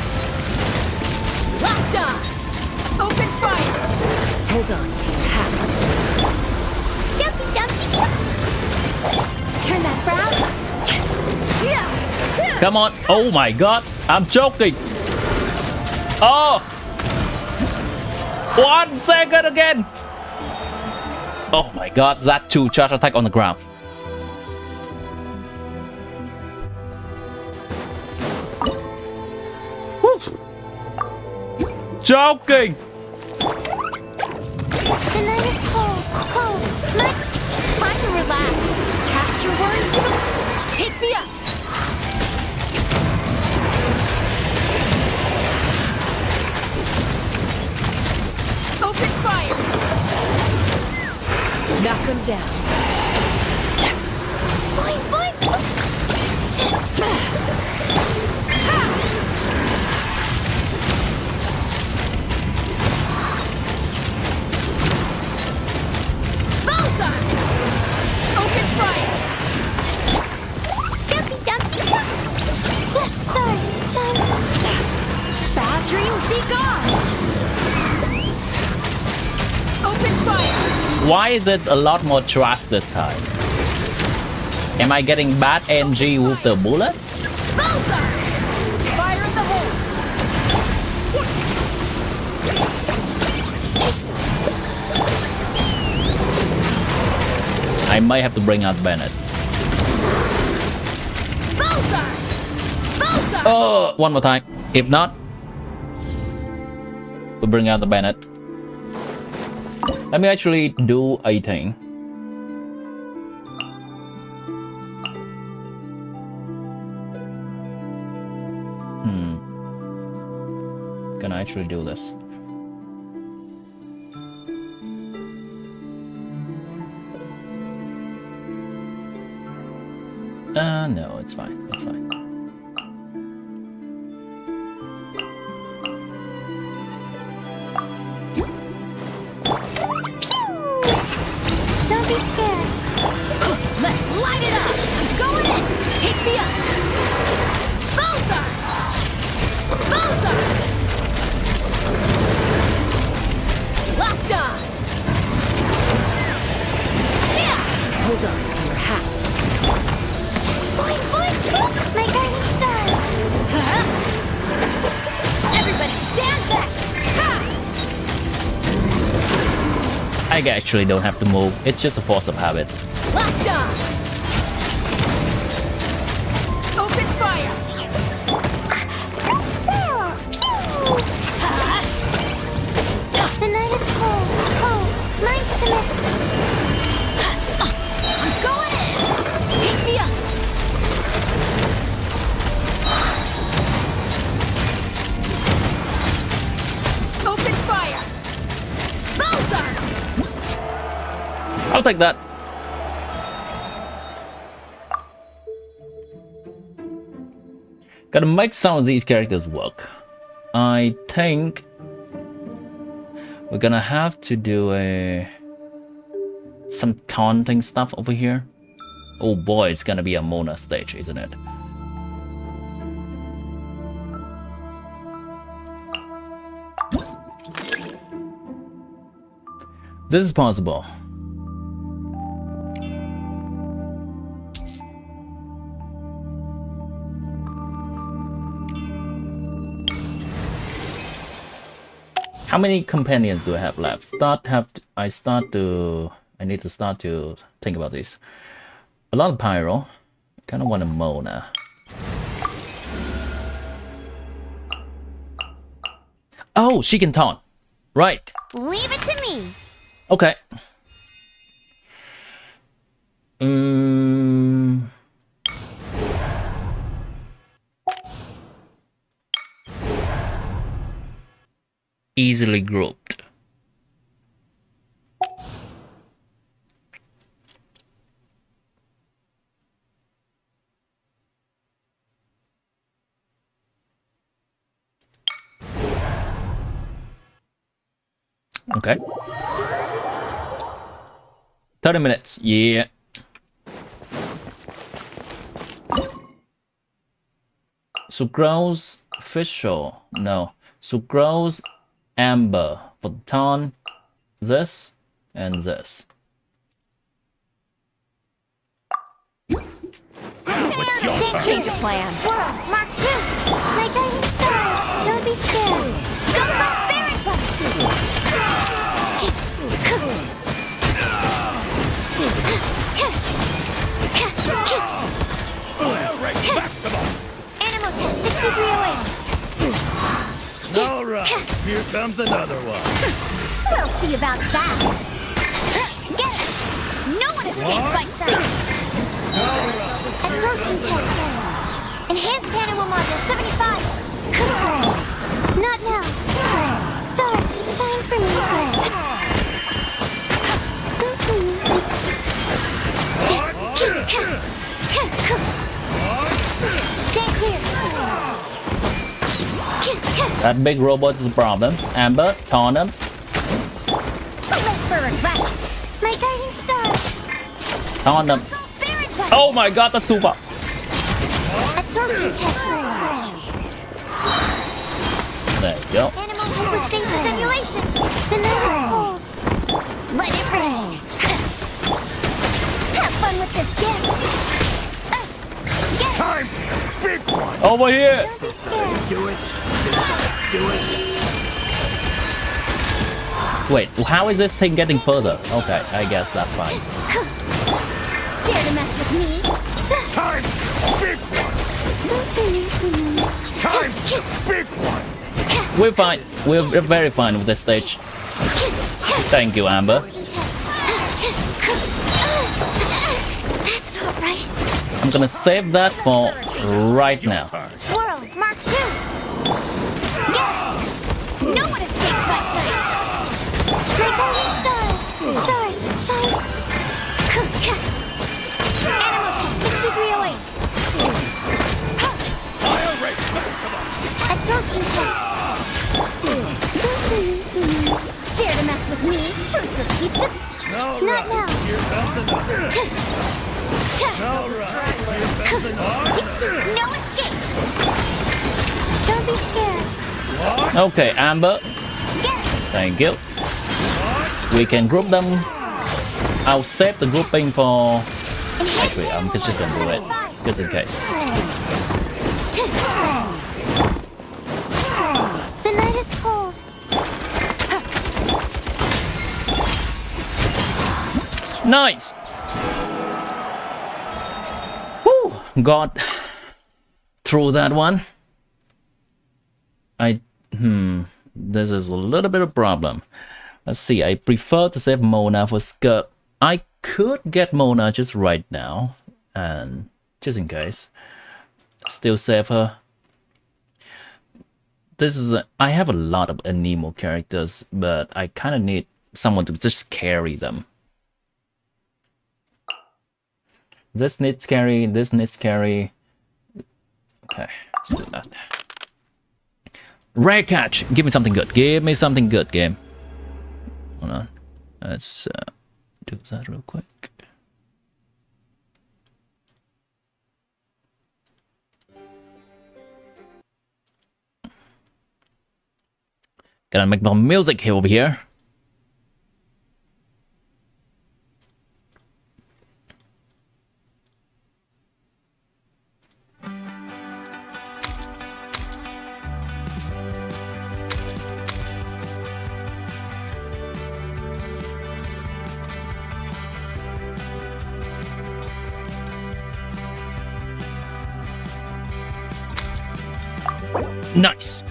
Speaker 2: Locked on! Open fire! Hold on to your hats. Dumpy Dumpy! Turn that frown! Yeah!
Speaker 1: Come on. Oh my god. I'm joking. Oh! 1 second again. Oh my god. That 2 charge attack on the ground. Woo. Joking.
Speaker 2: The night is cold, cold. Time to relax. Cast your words to the... Take me up. Open fire. Knock him down. Boing, boing. Bowser! Open fire! Dumpy Dumpy! Stars, shine! Bad dreams be gone! Open fire!
Speaker 1: Why is it a lot more trust this time? Am I getting bad NG with the bullets?
Speaker 2: Bowser! Fire in the hole!
Speaker 1: I might have to bring out Bennett.
Speaker 2: Bullseye! Bullseye!
Speaker 1: Oh, one more time. If not, we'll bring out the Bennett. Let me actually do a thing. Can I actually do this? No, it's fine. It's fine.
Speaker 2: Don't be scared. Let's light it up. I'm going in. Take me up. Bullseye! Bullseye! Locked on. Yeah. Hold on to your hats. Boing, boing, boing. My guiding stars. Huh? Everybody stand back. Ha!
Speaker 1: I actually don't have to move. It's just a force of habit.
Speaker 2: Locked on. Open fire. The night is cold, cold. Mine's the neck. I'm going in. Take me up. Open fire. Bullseye.
Speaker 1: I'll take that. Gotta make some of these characters work. I think we're gonna have to do some taunting stuff over here. Oh boy, it's gonna be a Mona stage, isn't it? This is possible. How many companions do I have left? I need to start to think about this. A lot of pyro. I kind of want a Mona. Oh, she can taunt. Right.
Speaker 2: Leave it to me.
Speaker 1: Okay. Easily grouped. Okay. 30 minutes. Yeah. Sucrose official. No. Sucrose amber for the taunt. This and this.
Speaker 2: Change of plan. Swirl, Mark 2. My guiding stars. Don't be scared. Go barbaric Animal test 6308.
Speaker 6: All right, here comes another one.
Speaker 2: We'll see about that. Get it. No one escapes by sight. Absorption test. Enhanced animal module 75. Not now. Stars, shine for me. Stay clear.
Speaker 1: That big robot is a problem. Amber, taunt him.
Speaker 2: Too late for regret. My guiding stars.
Speaker 1: Taunt him. Oh my god, that's super.
Speaker 2: Absorption test.
Speaker 1: There you go.
Speaker 2: Animal hypostasis simulation. The night is cold. Let it rain. Have fun with this gift. Get
Speaker 6: Time, big one.
Speaker 1: Over here.
Speaker 2: Don't be scared.
Speaker 6: Do it. Do it.
Speaker 1: Wait, how is this thing getting further? Okay, I guess that's fine.
Speaker 2: Dare to mess with me?
Speaker 6: Time, big one. Time, big one.
Speaker 1: We're fine. We're very fine with this stage. Thank you, Amber.
Speaker 2: That's not right.
Speaker 1: I'm gonna save that for right now.
Speaker 2: Swirl, Mark 2. Get it. No one escapes my sight. Like all these stars. Stars shine. Animal test 6308.
Speaker 6: I'll race back to the
Speaker 2: Absorption test. Dare to mess with me? Truth repeats it.
Speaker 6: All
Speaker 2: Not
Speaker 6: right,
Speaker 2: now.
Speaker 6: here comes another. All right, here comes another.
Speaker 2: No escape. Don't be scared.
Speaker 1: Okay, Amber.
Speaker 2: Get it.
Speaker 1: Thank you. We can group them. I'll save the grouping for. Actually, I'm just gonna do it just in case.
Speaker 2: The night is cold.
Speaker 1: Nice. Whew, got through that one. This is a little bit of a problem. Let's see, I prefer to save Mona for skirt. I could get Mona just right now, and just in case, still save her. I have a lot of Anemo characters, but I kind of need someone to just carry them. This needs carry, this needs carry. Okay, let's do that. Rare catch! Give me something good. Give me something good, game. Hold on. Let's do that real quick. Gotta make more music here over here. Nice.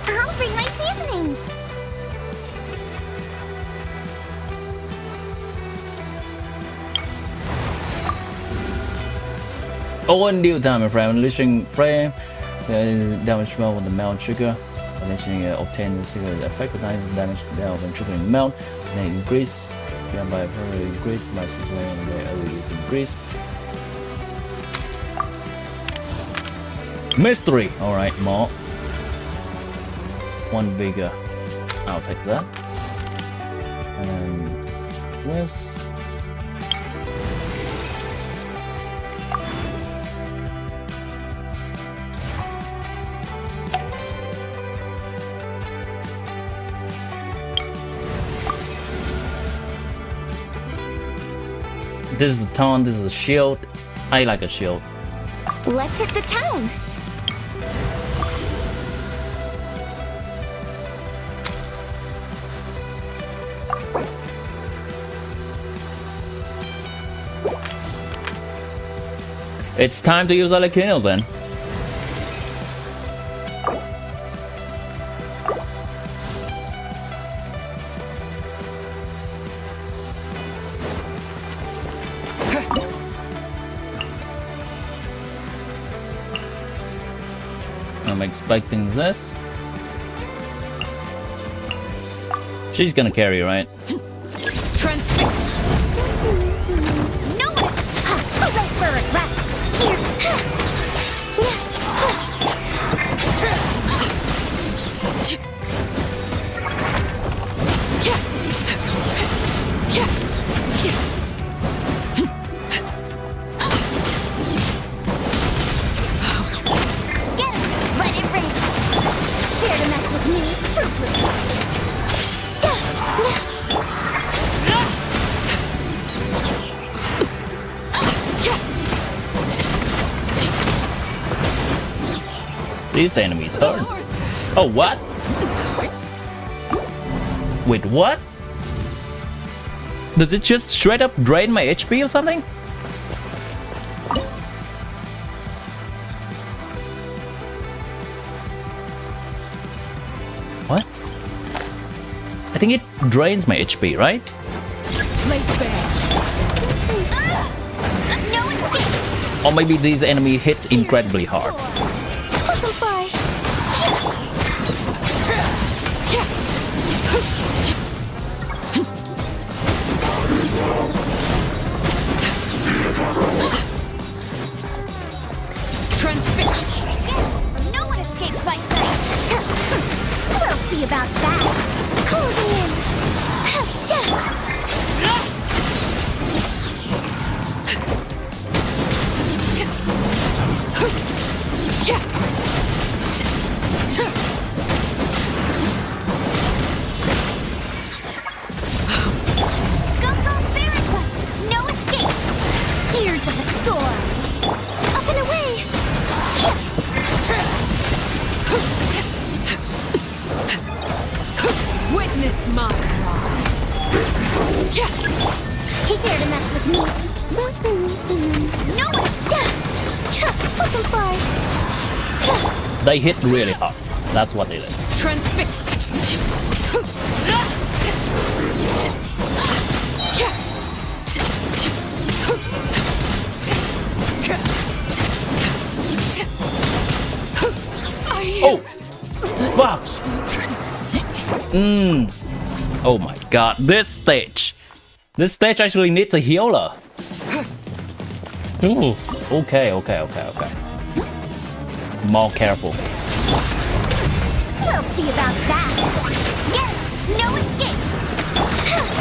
Speaker 2: I'll bring my seasonings.
Speaker 1: Owen deal damage frame, unleashing frame, damage melt with the melt trigger, unleashing obtain the secret effect, damage down when triggering melt, and increase, by probably increase, my seasoning and the early is increased. Mystery! Alright, more. One bigger. I'll take that. And this. This is a taunt, this is a shield. I like a shield.
Speaker 2: Let's hit the town.
Speaker 1: It's time to use Alekino then. I'm expecting this. She's gonna carry, right?
Speaker 2: Transfix. No one. Too late for regrets. Get it. Let it rain. Dare to mess with me? True.
Speaker 1: This enemy's hurt. Oh, what? Wait, what? Does it just straight up drain my HP or something? What? I think it drains my HP, right?
Speaker 2: No escape.
Speaker 1: Or maybe these enemy hits incredibly hard.
Speaker 2: No one escapes my sight. We'll see about that. Closing in. He dared to mess with me. No one! Fucking fly!
Speaker 1: They hit really hard. That's what they did.
Speaker 2: Transfixed!
Speaker 1: Oh! Fox! Oh my god, this stage! This stage actually needs a healer. Ooh, okay. More careful.
Speaker 2: We'll see about that. Get it! No escape!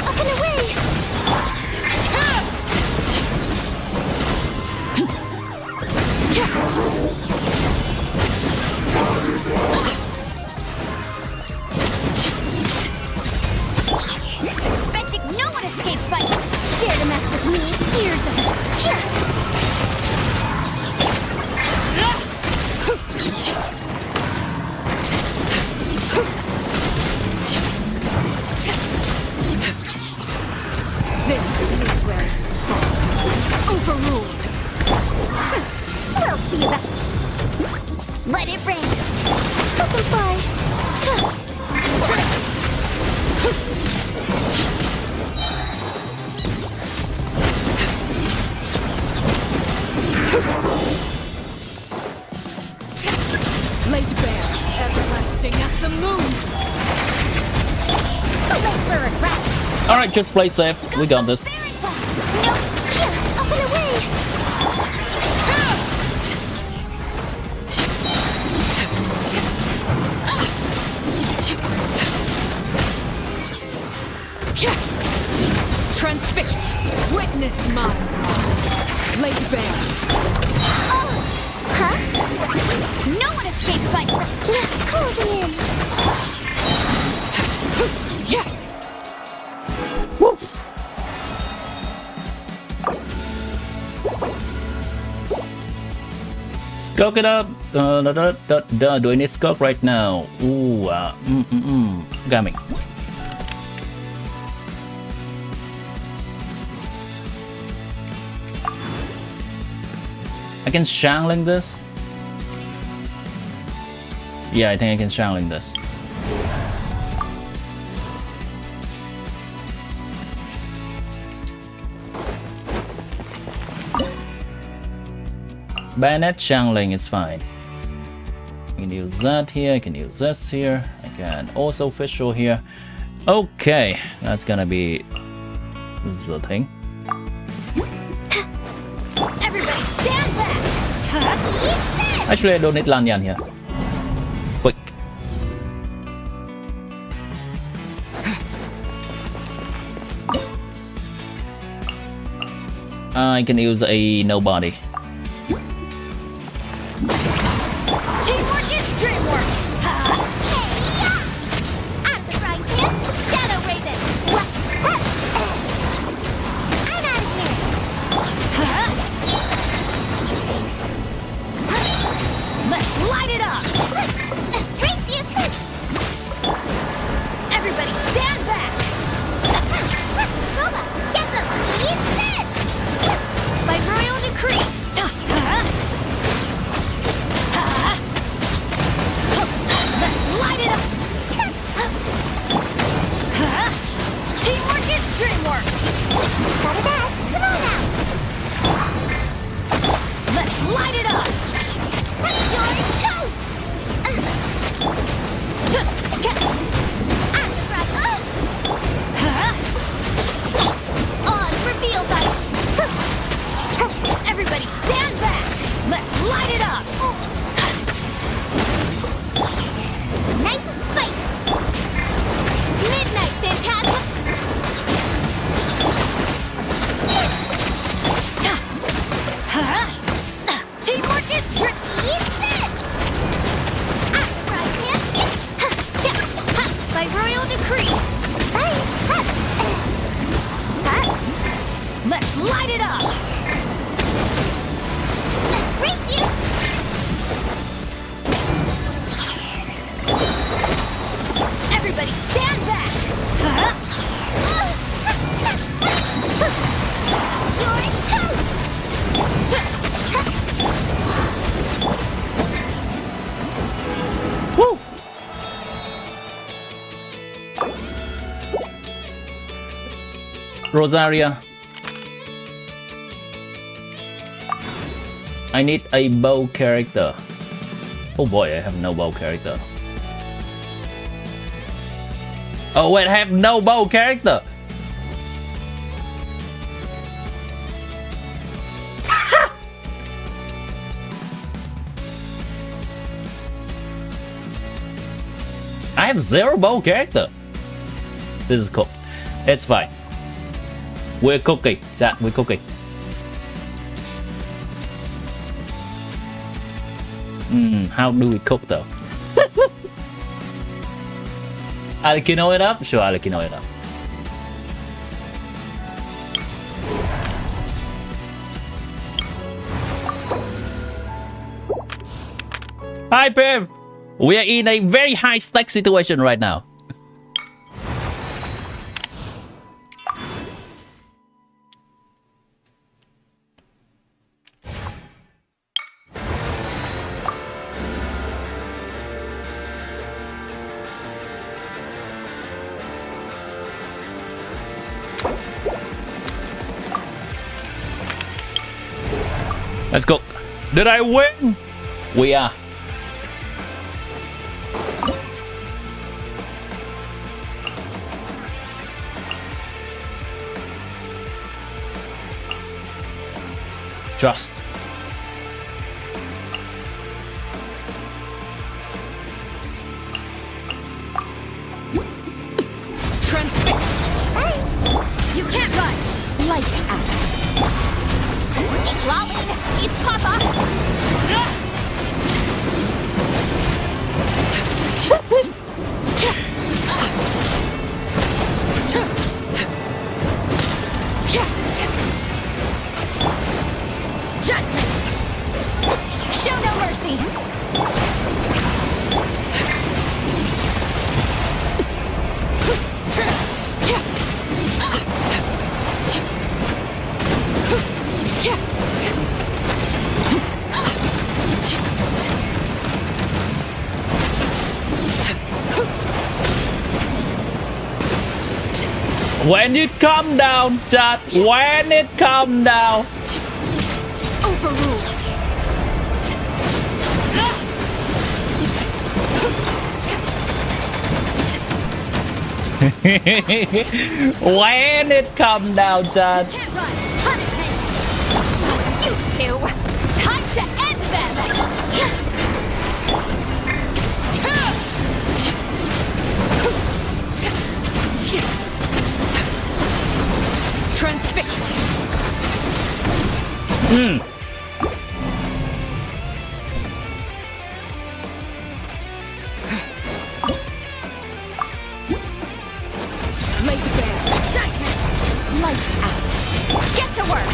Speaker 2: Up and away! Betting no one escapes my... Dare to mess with me? Here's a... This is where overruled. We'll see about. Let it rain. Fucking fly. Laid bare, everlasting as the moon. Too late for regret.
Speaker 1: Alright, just play safe. We got this.
Speaker 2: No, up and away. Transfixed. Witness my rise. Laid bare. Oh, huh? No one escapes my sight. Closing in. Yeah.
Speaker 1: Woo. Skulk it up. Do I need skulk right now? Ooh, Gaming. I can shangling this. Yeah, I think I can shangling this. Bayonet shangling is fine. I can use that here, I can use this here, I can also official here. Okay, that's gonna be the thing.
Speaker 2: Everybody stand back.
Speaker 1: Actually, I don't need Lanyan here. Quick. I can use a nobody.
Speaker 2: Teamwork is dreamwork. I'm the frying pan, Shadow Raven. What? I'm out of here. Let's light it up. Light it up! Race you! Everybody stand back! You're toast!
Speaker 1: Woo! Rosaria. I need a bow character. Oh boy, I have no bow character. Oh wait, I have no bow character. I have 0 bow character. This is cool. It's fine. We're cooking. Chat, we're cooking. How do we cook though? Alikino it up? Sure, Alikino it up. Hi, Piv! We are in a very high stack situation right now. Let's go. Did I win? We are. Trust.
Speaker 2: Transfix. You can't run. Lights out. Keep lolling. Keep Papa. Judgment. Show no mercy.
Speaker 1: When it come down, chat. When it come down.
Speaker 2: Overruled.
Speaker 1: When it come down, chat.
Speaker 2: Can't run. Punishment. You two. Time to end them. Transfixed. Lay bare. Judgment. Lights out. Get to work.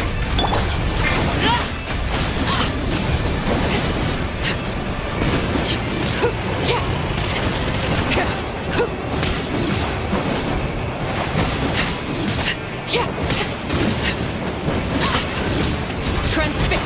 Speaker 2: Transfixed.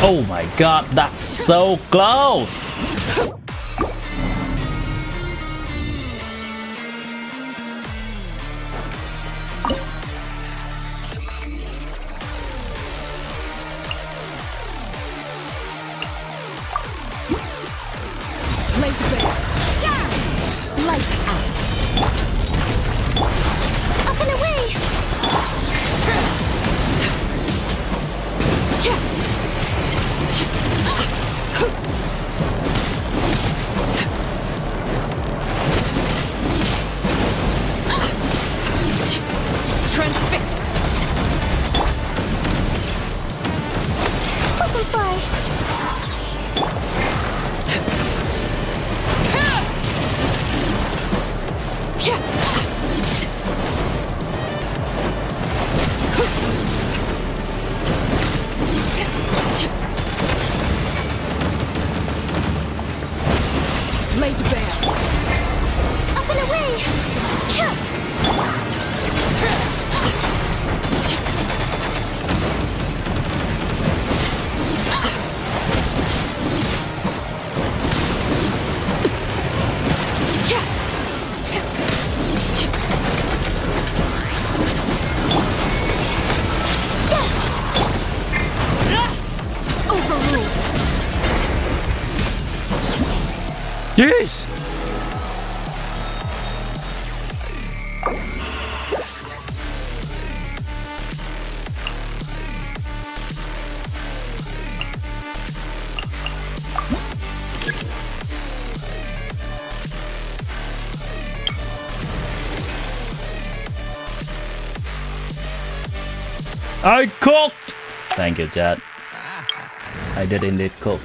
Speaker 1: Oh my god, that's so close!
Speaker 2: Lights there. Lights out. Up and away. Transfixed. Butterfly. Laid bare. Up and away. Overruled.
Speaker 1: Yes! I cooked! Thank you, chat. I did indeed cook.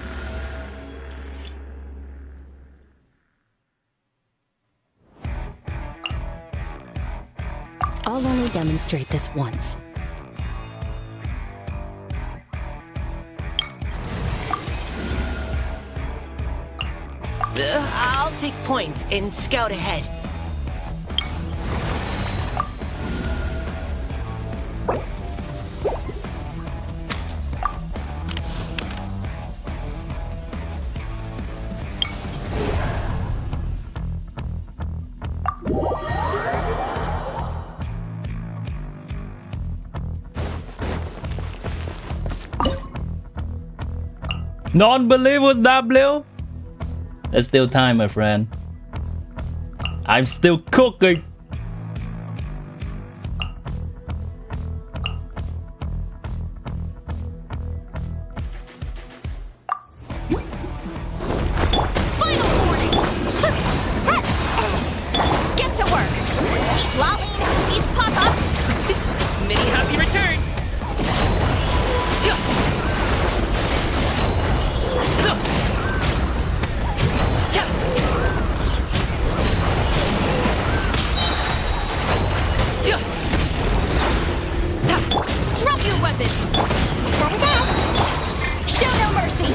Speaker 2: I'll only demonstrate this once.
Speaker 7: I'll take point and scout ahead.
Speaker 1: Non-believers W? There's still time, my friend. I'm still cooking.
Speaker 2: Final warning! Get to work! Eat Lolline, eat Papa!
Speaker 7: Many happy returns!
Speaker 2: Drop your weapons! What is that? Show no mercy!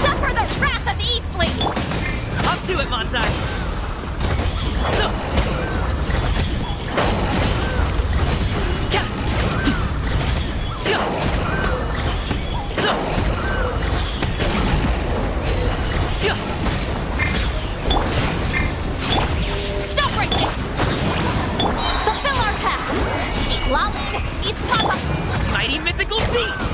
Speaker 2: Suffer the wrath of Eatsley!
Speaker 7: Up to it, Monsai!
Speaker 2: Stop right there! Fulfill our path! Eat Lolline, eat Papa!
Speaker 7: Mighty mythical beast!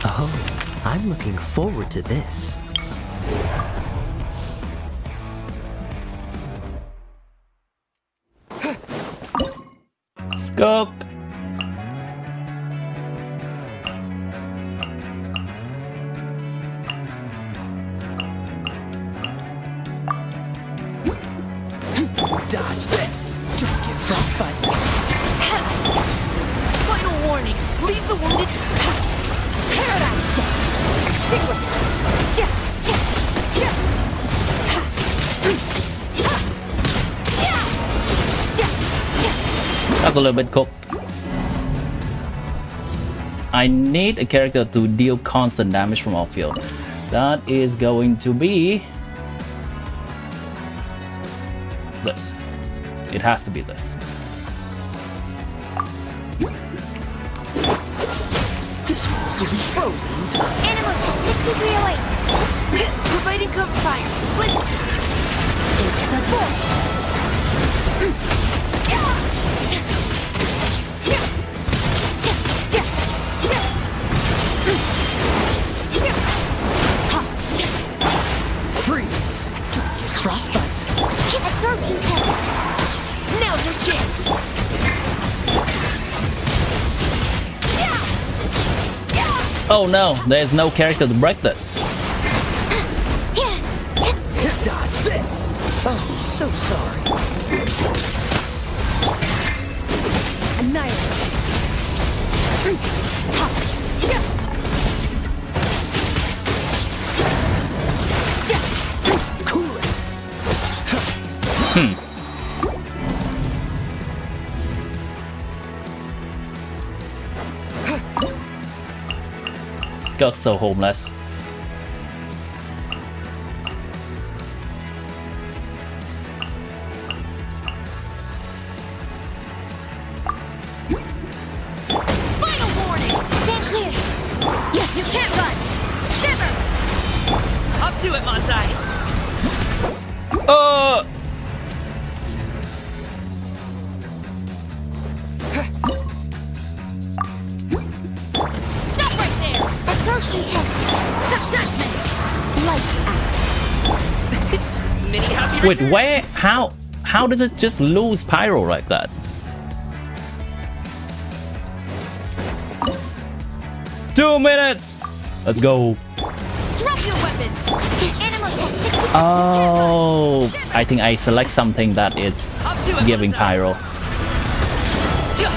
Speaker 7: Oh, I'm looking forward to this.
Speaker 1: Skunk.
Speaker 7: Dodge this! Don't get frostbite! Final warning! Leave the wounded...
Speaker 1: That's a little bit cooked. I need a character to deal constant damage from off-field. That is going to be this. It has to be this.
Speaker 7: This one will be frozen in time.
Speaker 2: Animal test 6308.
Speaker 7: Providing cover fire. Let's
Speaker 2: Into the void.
Speaker 7: freeze. Frostbite.
Speaker 2: Absorption test.
Speaker 7: Now's your chance.
Speaker 1: Oh no, there's no character to break this.
Speaker 7: Dodge this. Oh, so sorry.
Speaker 2: Annihilate.
Speaker 7: Cool it.
Speaker 1: Skull's so homeless.
Speaker 2: Final warning. Stand clear. Yes, you can't run. Shiver.
Speaker 7: Up to it, Montai.
Speaker 2: Stop right there. Absorption test. Subjudgment. Lights out.
Speaker 7: Mini happy
Speaker 1: Wait, where? How does it just lose pyro like that? Two minutes. Let's go.
Speaker 2: Drop your weapons. Animal test 60.
Speaker 1: Oh, I think I select something that is
Speaker 7: Up to it,
Speaker 1: giving
Speaker 7: Montai.
Speaker 1: pyro.
Speaker 2: Yeah.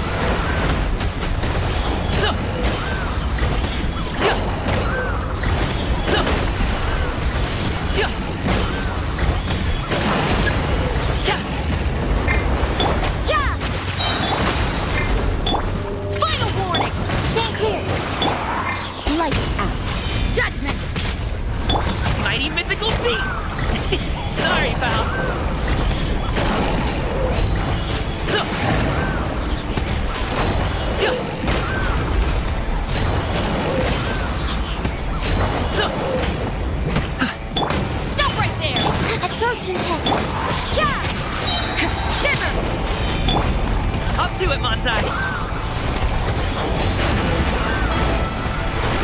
Speaker 2: Final warning. Stand clear. Lights out. Judgment.
Speaker 7: Mighty mythical beast. Sorry, pal.
Speaker 2: Stop right there. Absorption test. Yeah. Shiver.
Speaker 7: Up to it, Montai.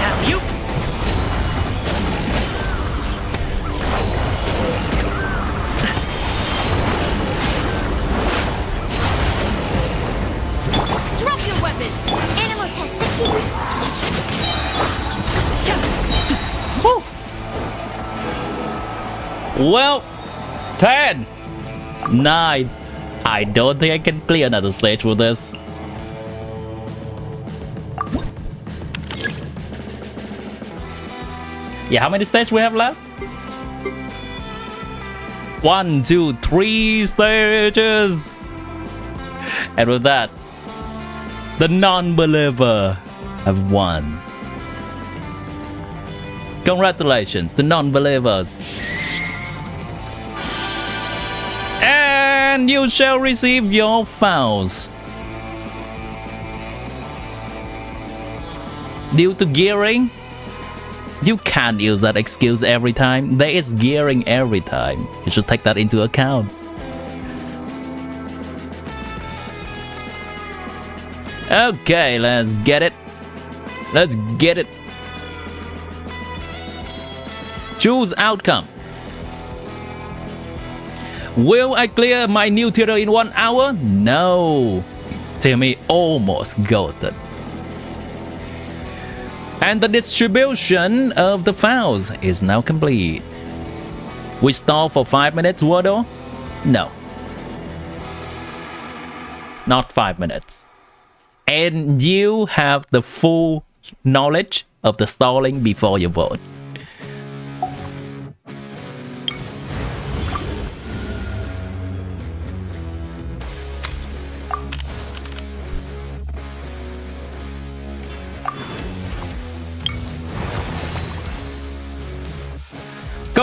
Speaker 7: Alley-oop.
Speaker 2: Drop your weapons. Animal test 63.
Speaker 1: Well, 10, 9. I don't think I can clear another stage with this. Yeah, how many stages we have left? 1, 2, 3 stages. And with that, the non-believer have won. Congratulations, the non-believers. And you shall receive your Fowls. Due to gearing, you can't use that excuse every time. There is gearing every time. You should take that into account. Okay, let's get it. Let's get it. Choose outcome. Will I clear my new theater in 1 hour? No. Timmy almost got it. And the distribution of the Fowls is now complete. We stall for 5 minutes, Wardo? No. Not 5 minutes. And you have the full knowledge of the stalling before you vote.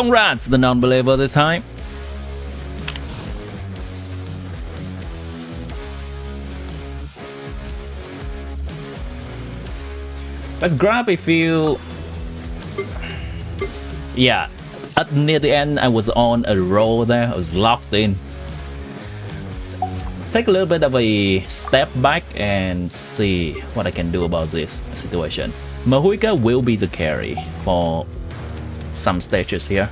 Speaker 1: Congrats, the non-believer this time. Let's grab a few. Yeah, at near the end, I was on a roll there. I was locked in. Take a little bit of a step back and see what I can do about this situation. Mahuika will be the carry for some stages here.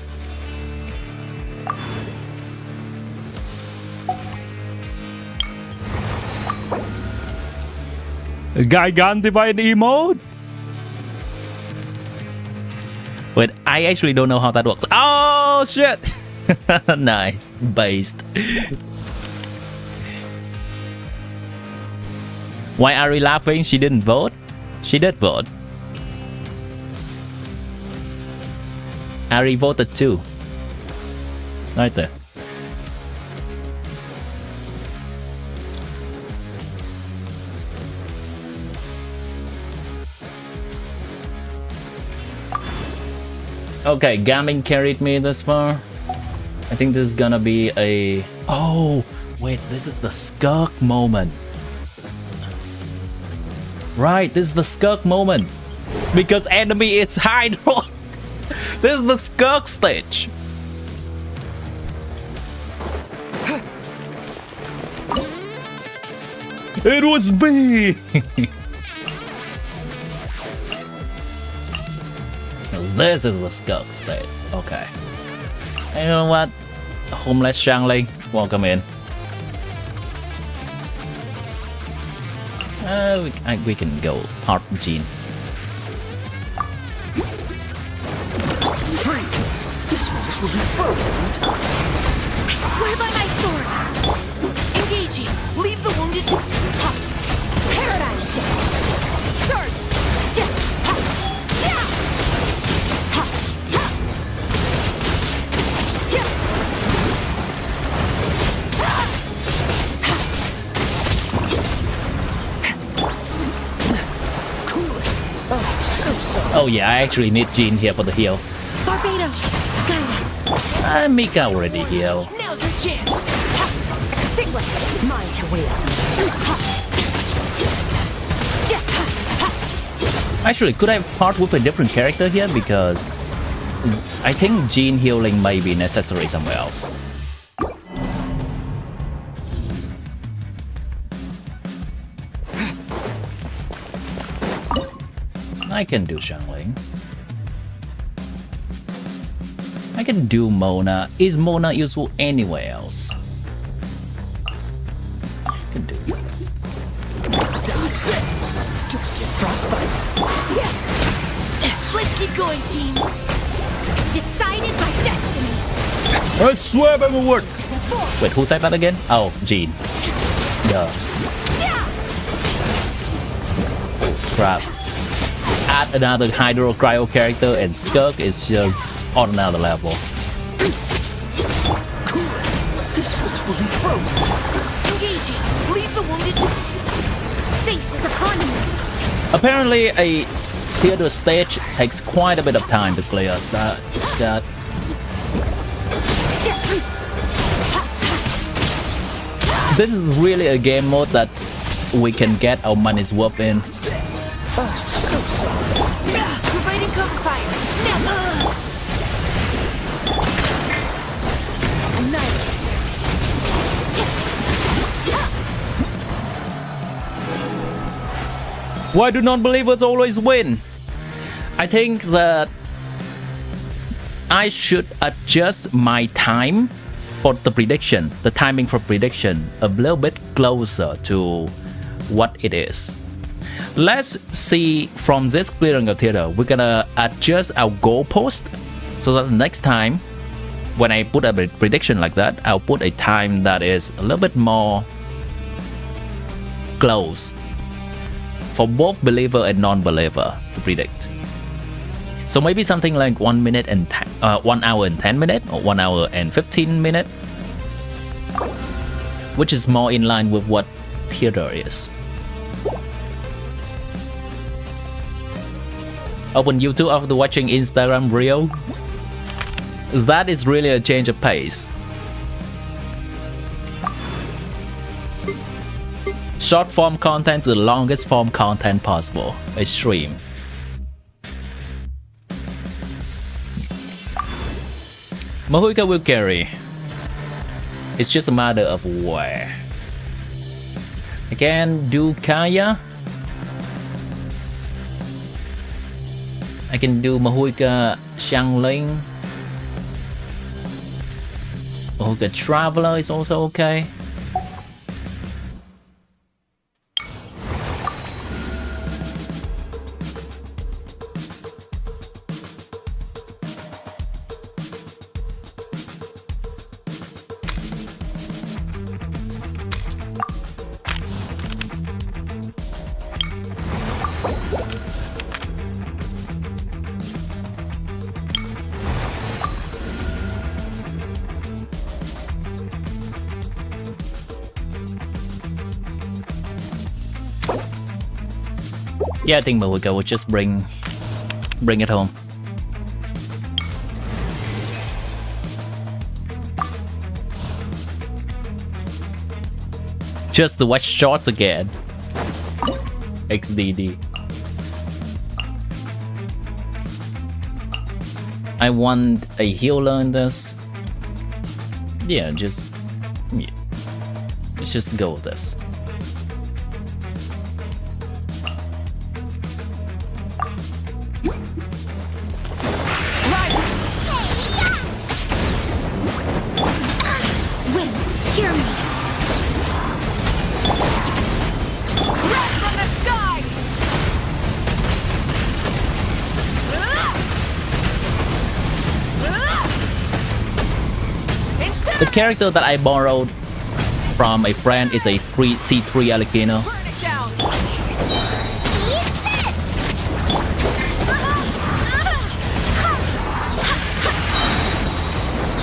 Speaker 1: Gigantified emote? Wait, I actually don't know how that works. Oh shit! Nice, based. Why are we laughing? She didn't vote? She did vote. Ari voted too. Right there. Okay, Gaming carried me this far. I think this is gonna be a... Oh, wait, this is the Skirk moment. Right, this is the Skirk moment. Because enemy is Hydro. This is the Skirk stage. It was me. This is the Skirk stage. Okay. And you know what? Homeless Shangling, welcome in. We can go hard Jean.
Speaker 7: Freeze! This moment will be frozen in time.
Speaker 2: I swear by my sword.
Speaker 7: Engaging! Leave the wounded to...
Speaker 2: Paradigm shift. Surge.
Speaker 1: Oh yeah, I actually need Jean here for the heal.
Speaker 2: Barbados, guide us.
Speaker 1: Mika already healed.
Speaker 7: Now's your chance!
Speaker 2: Extinguish. Mine to wield.
Speaker 1: Actually, could I part with a different character here? Because I think Jean healing may be necessary somewhere else. I can do Shangling. I can do Mona. Is Mona useful anywhere else? I can do.
Speaker 7: Dodge this! Don't get frostbite! Let's keep going, team!
Speaker 2: Decided by destiny.
Speaker 1: I swear by my word! Wait, who said that again? Oh, Jean. Yeah. Crap. Add another Hydro Cryo character and Skirk is just on another level.
Speaker 7: This moment will be frozen! Engaging! Leave the wounded to...
Speaker 2: Fate is upon you.
Speaker 1: Apparently, a theater stage takes quite a bit of time to clear. That this is really a game mode that we can get our money's worth in.
Speaker 7: Oh, so. Providing cover fire. Now.
Speaker 1: Why do non-believers always win? I think that I should adjust my time for the prediction, the timing for prediction, a little bit closer to what it is. Let's see from this clearing of theater, we're gonna adjust our goalpost so that the next time when I put a prediction like that, I'll put a time that is a little bit more close for both believer and non-believer to predict. So maybe something like 1 minute and 1 hour and 10 minutes or 1 hour and 15 minutes, which is more in line with what theater is. Open YouTube after watching Instagram Reel. That is really a change of pace. Short form content to the longest form content possible. A stream. Mahuika will carry. It's just a matter of where. I can do Kaya. I can do Mahuika Xiangling. Mahuika Traveler is also okay. Yeah, I think Mahuika will just bring it home. Just to watch shorts again. XDD. I want a healer in this. Yeah, let's just go with this. The character that I borrowed from a friend is a C3 Alicino.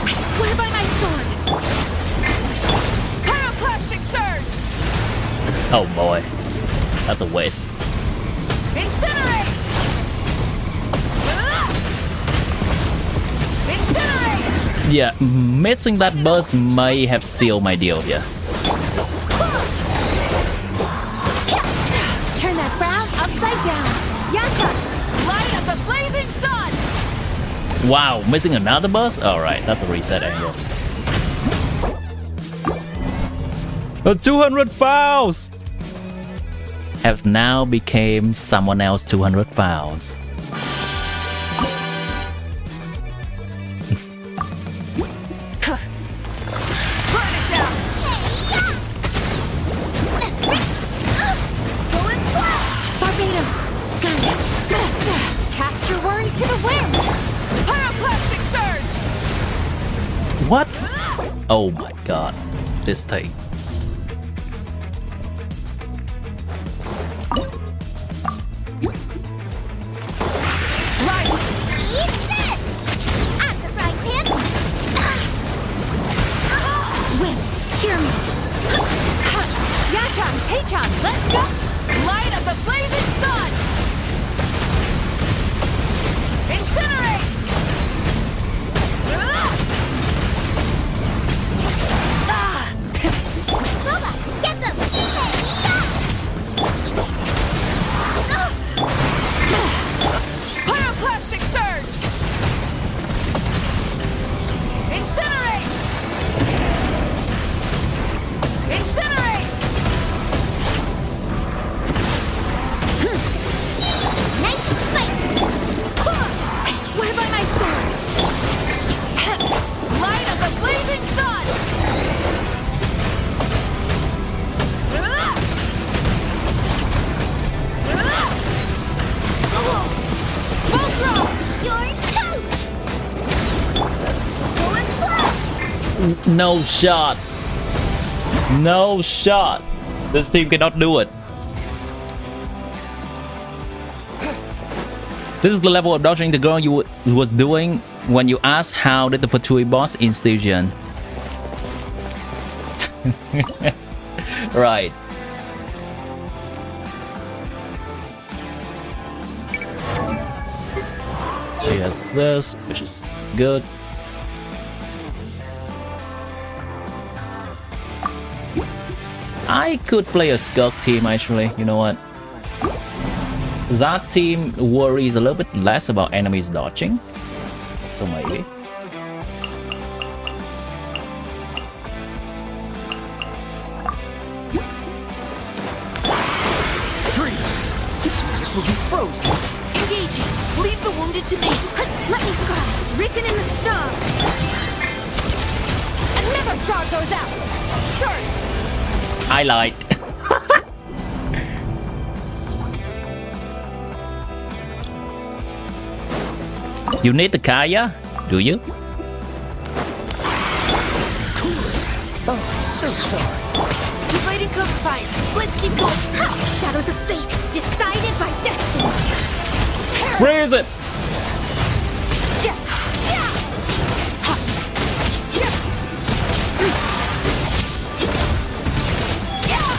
Speaker 2: I swear by my sword. Pyroclastic surge.
Speaker 1: Oh boy, that's a waste.
Speaker 2: Incinerate. Incinerate.
Speaker 1: Yeah, missing that burst may have sealed my deal here.
Speaker 2: Turn that frown upside down. Yaka, light of the blazing sun.
Speaker 1: Wow, missing another burst? Alright, that's a reset angle. 200 fouls! Have now became someone else 200 fouls. What? Oh my god, this thing.
Speaker 2: Right. Eat this! At the frying pan. Wind, hear me. Yachan, Taechan, let's go! Light of the blazing sun! Incinerate! Get them! Pyroclastic surge! Incinerate! Incinerate! Nice and spicy! I swear by my sword! Light of the blazing sun!
Speaker 1: No shot. No shot. This team cannot do it. This is the level of dodging the girl you was doing when you asked how did the Fatui boss in Stygian. Right. She has this, which is good. I could play a Skirk team actually, you know what? That team worries a little bit less about enemies dodging. So maybe.
Speaker 7: Freeze! This one will be frozen. Engaging! Leave the wounded to me!
Speaker 2: Let me scribe. Written in the stars. And never starve those out. Search.
Speaker 1: I lied. You need the Kaya? Do you?
Speaker 7: Oh, so sorry. Dividing cover fire. Let's keep going.
Speaker 2: Ha! Shadows of fate, decided by destiny.
Speaker 1: Freeze it!
Speaker 2: Yeah. Yeah. Ha. Yeah. Yeah.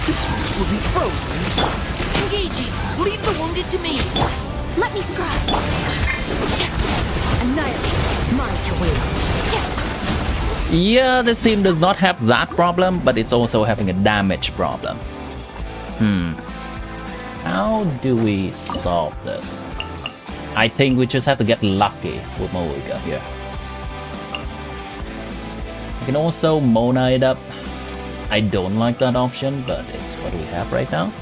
Speaker 7: This one will be frozen in time. Engaging! Leave the wounded to me!
Speaker 2: Let me scribe. Annihilate. Mine to wield.
Speaker 1: Yeah, this team does not have that problem, but it's also having a damage problem. How do we solve this? I think we just have to get lucky with Moika here. We can also Mona it up. I don't like that option, but it's what we have right now.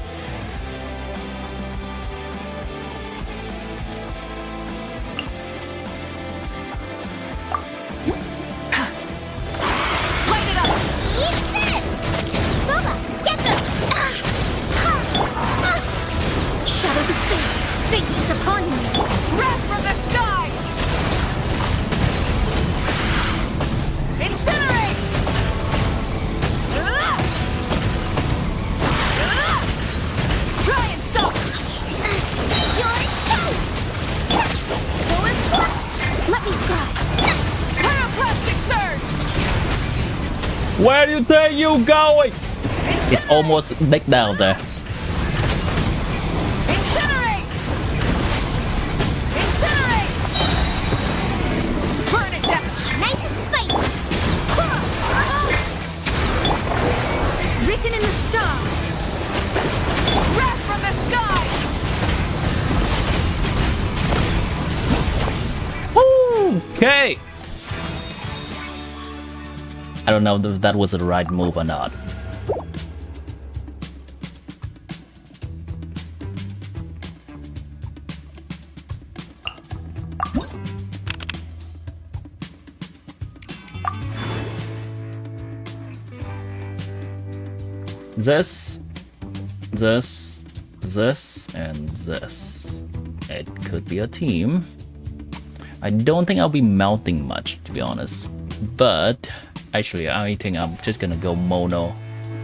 Speaker 1: Where do you think you going? It's almost back down there.
Speaker 2: Incinerate! Incinerate! Burn it down! Nice and spicy! Written in the stars! Wrath from the sky!
Speaker 1: Okay. I don't know if that was the right move or not. This, and this. It could be a team. I don't think I'll be melting much, to be honest. But actually, I think I'm just gonna go mono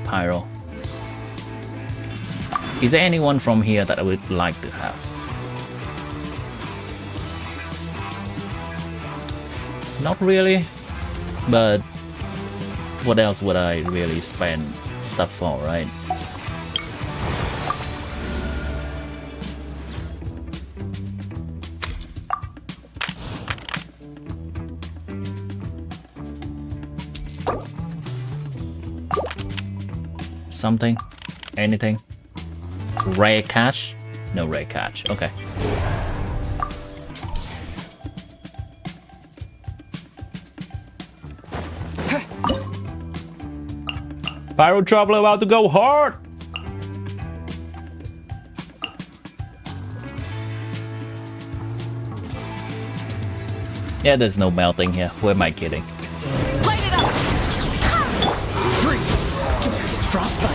Speaker 1: pyro. Is there anyone from here that I would like to have? Not really, but what else would I really spend stuff for, right? Something? Anything? Rare catch? No rare catch. Okay. Pyro Traveler about to go hard! Yeah, there's no melting here. Who am I kidding?
Speaker 2: Light it up!
Speaker 7: Freeze! To frostbite!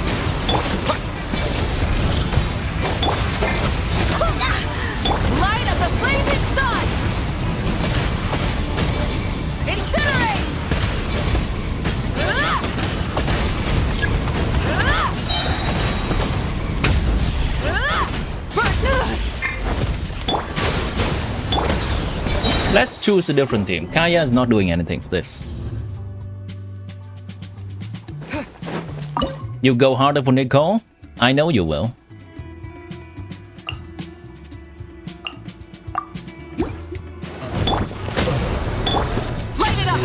Speaker 2: Light up the blazing sun! Incinerate!
Speaker 1: Let's choose a different team. Kaya is not doing anything for this. You go harder for Nicole? I know you will.
Speaker 2: Light it up!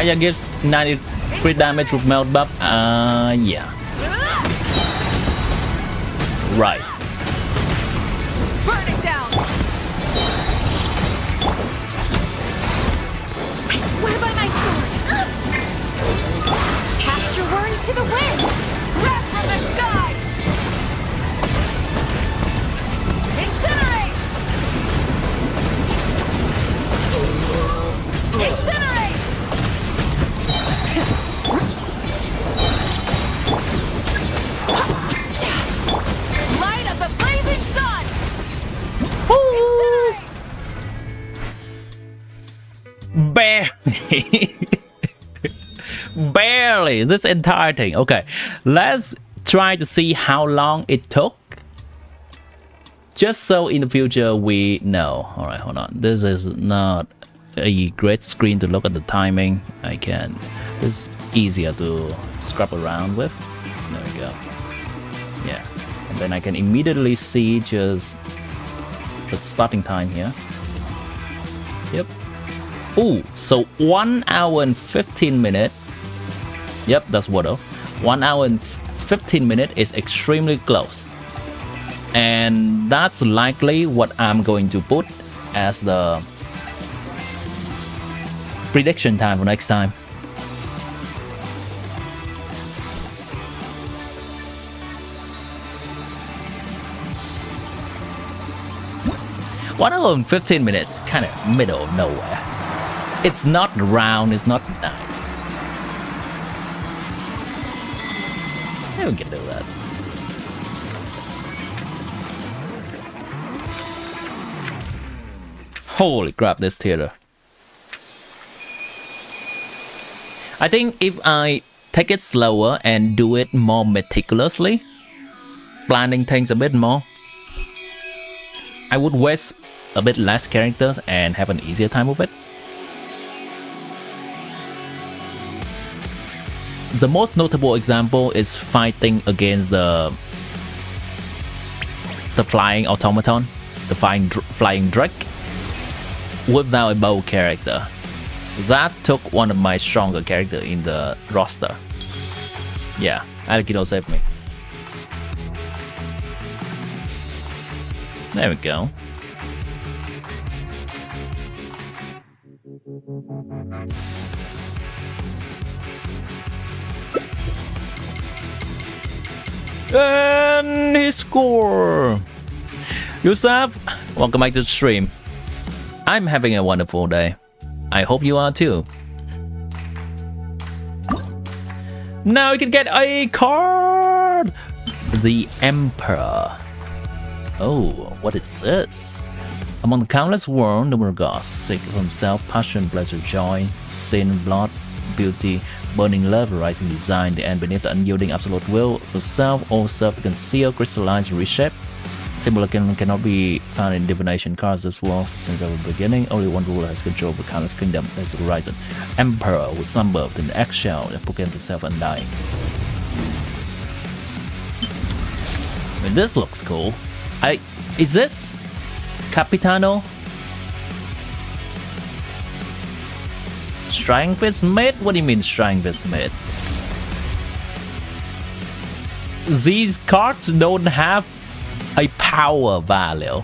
Speaker 1: Fire gives 90 crit damage with melt buff. Yeah. Right.
Speaker 2: Burn it down.
Speaker 7: I swear by my sword.
Speaker 2: Cast your worries to the wind.
Speaker 7: Wrath from the sky.
Speaker 2: Incinerate. Incinerate. Light of the blazing sun. Incinerate.
Speaker 1: Barely. Barely. This entire thing. Okay. Let's try to see how long it took. Just so in the future we know. Alright, hold on. This is not a great screen to look at the timing. This is easier to scrub around with. There we go. Yeah. And then I can immediately see just the starting time here. Yep. Ooh, so 1 hour and 15 minutes. Yep, that's Waddle. 1 hour and 15 minutes is extremely close. And that's likely what I'm going to put as the prediction time for next time. One hour and 15 minutes, kind of middle of nowhere. It's not round, it's not nice. Yeah, we can do that. Holy crap, this theater. I think if I take it slower and do it more meticulously, planning things a bit more, I would waste a bit less characters and have an easier time with it. The most notable example is fighting against the flying automaton, the flying drake, without a bow character. That took one of my stronger characters in the roster. Yeah, Aikido saved me. There we go. And he score. Yusuf, welcome back to the stream. I'm having a wonderful day. I hope you are too. Now we can get a card! The Emperor. Oh, what is this? Among the countless worlds, numerous gods seek for himself passion, pleasure, joy, sin, blood, beauty, burning love, rising design, the end beneath the unyielding absolute will, the self, all self to conceal, crystallize, reshape. Symbolism cannot be found in divination cards this world since our beginning. Only one ruler has control of the countless kingdom, that's the horizon. Emperor who slumber within the eggshell and proclaimed himself undying. I mean, this looks cool. Is this Capitano? Strength is mid? What do you mean strength is mid? These cards don't have a power value.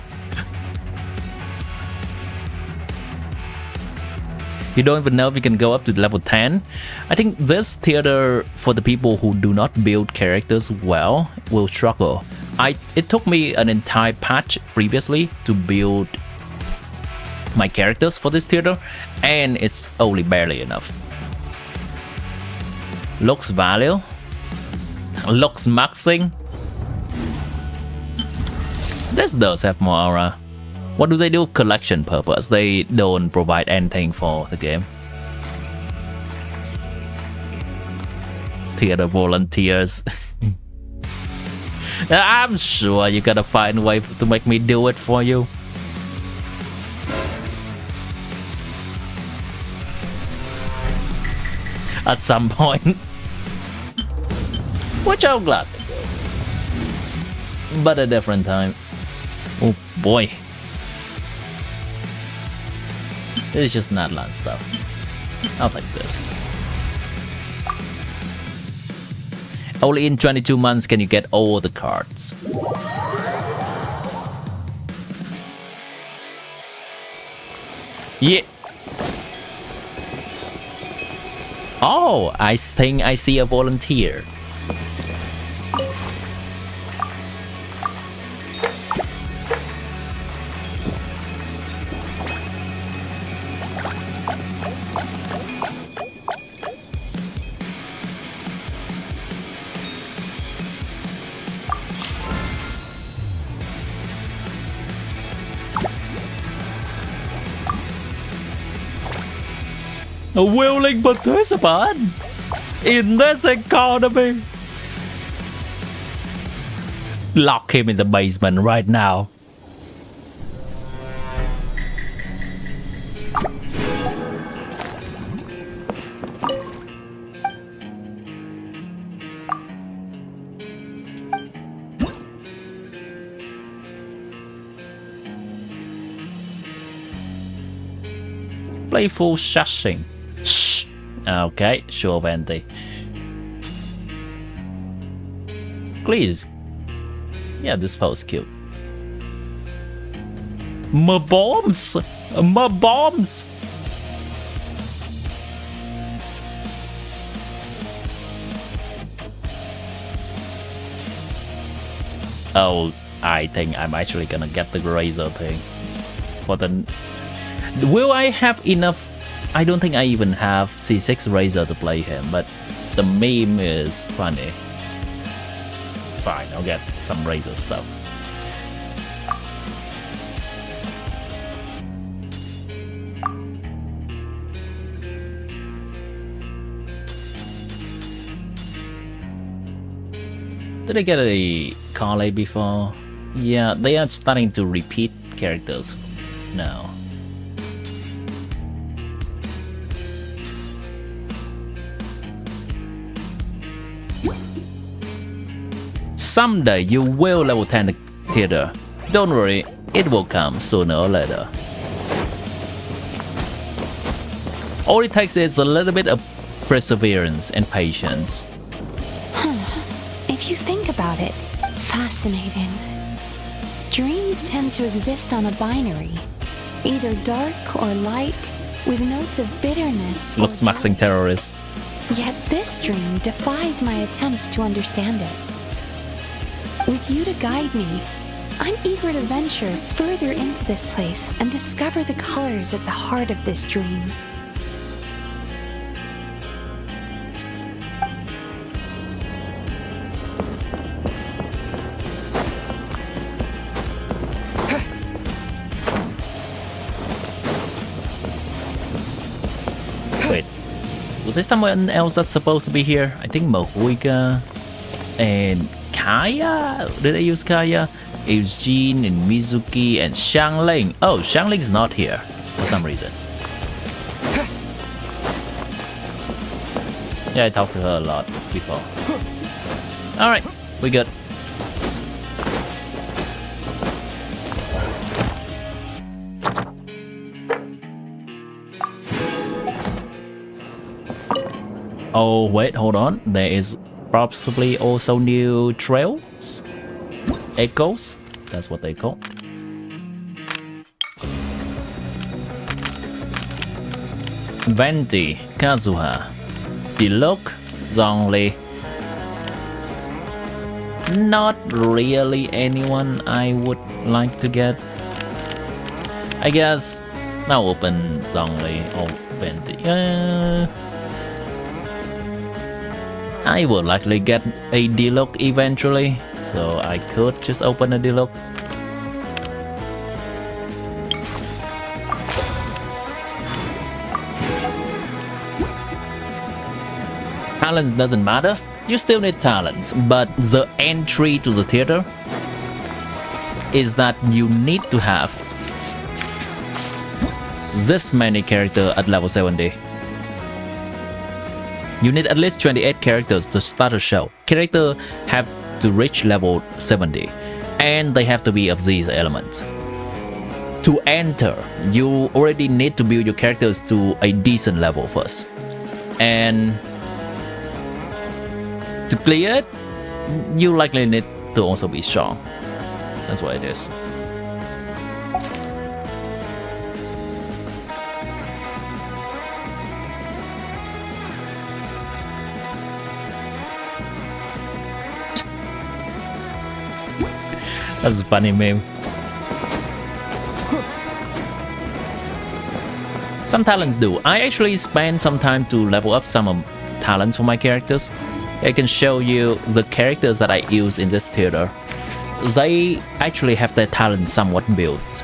Speaker 1: You don't even know if you can go up to level 10. I think this theater, for the people who do not build characters well, will struggle. It took me an entire patch previously to build my characters for this theater, and it's only barely enough. Looks value. Looks maxing. This does have more aura. What do they do? Collection purpose. They don't provide anything for the game. Theater volunteers. I'm sure you gotta find a way to make me do it for you. At some point. Which I'm glad to do. But a different time. Oh boy. This is just not land stuff. I'll take this. Only in 22 months can you get all the cards. Yeah. Oh, I think I see a volunteer. A willing participant in this economy. Lock him in the basement right now. Playful shushing. Shh. Okay, sure, Venti. Please. Yeah, this pose cute. My bombs! My bombs! Oh, I think I'm actually gonna get the razor thing. For the... Will I have enough? I don't think I even have C6 Razor to play him, but the meme is funny. Fine, I'll get some Razor stuff. Did I get a Carly before? Yeah, they are starting to repeat characters now. Someday you will level 10 the theater. Don't worry, it will come sooner or later. All it takes is a little bit of perseverance and patience.
Speaker 8: If you think about it, fascinating. Dreams tend to exist on a binary, either dark or light, with notes of bitterness.
Speaker 1: Looks maxing terrorist.
Speaker 8: Yet this dream defies my attempts to understand it. With you to guide me, I'm eager to venture further into this place and discover the colors at the heart of this dream.
Speaker 1: Wait, was there someone else that's supposed to be here? I think Mahuika and Kaya? Did I use Kaya? Eugene and Mizuki and Xiangling. Oh, Xiangling's not here for some reason. Yeah, I talked to her a lot before. Alright, we good. Oh, wait, hold on. There is possibly also new trails? Echoes? That's what they call. Venti, Kazuha, Diluc, Zhongli. Not really anyone I would like to get. I guess I'll open Zhongli or Venti. I will likely get a Diluc eventually, so I could just open a Diluc. Talents doesn't matter, you still need talents, but the entry to the theater is that you need to have this many characters at level 70. You need at least 28 characters to start a show. Characters have to reach level 70, and they have to be of these elements. To enter, you already need to build your characters to a decent level first. And to To clear it, you likely need to also be strong. That's what it is. That's a funny meme. Some talents do. I actually spend some time to level up some of talents for my characters. I can show you the characters that I use in this theater. They actually have their talents somewhat built.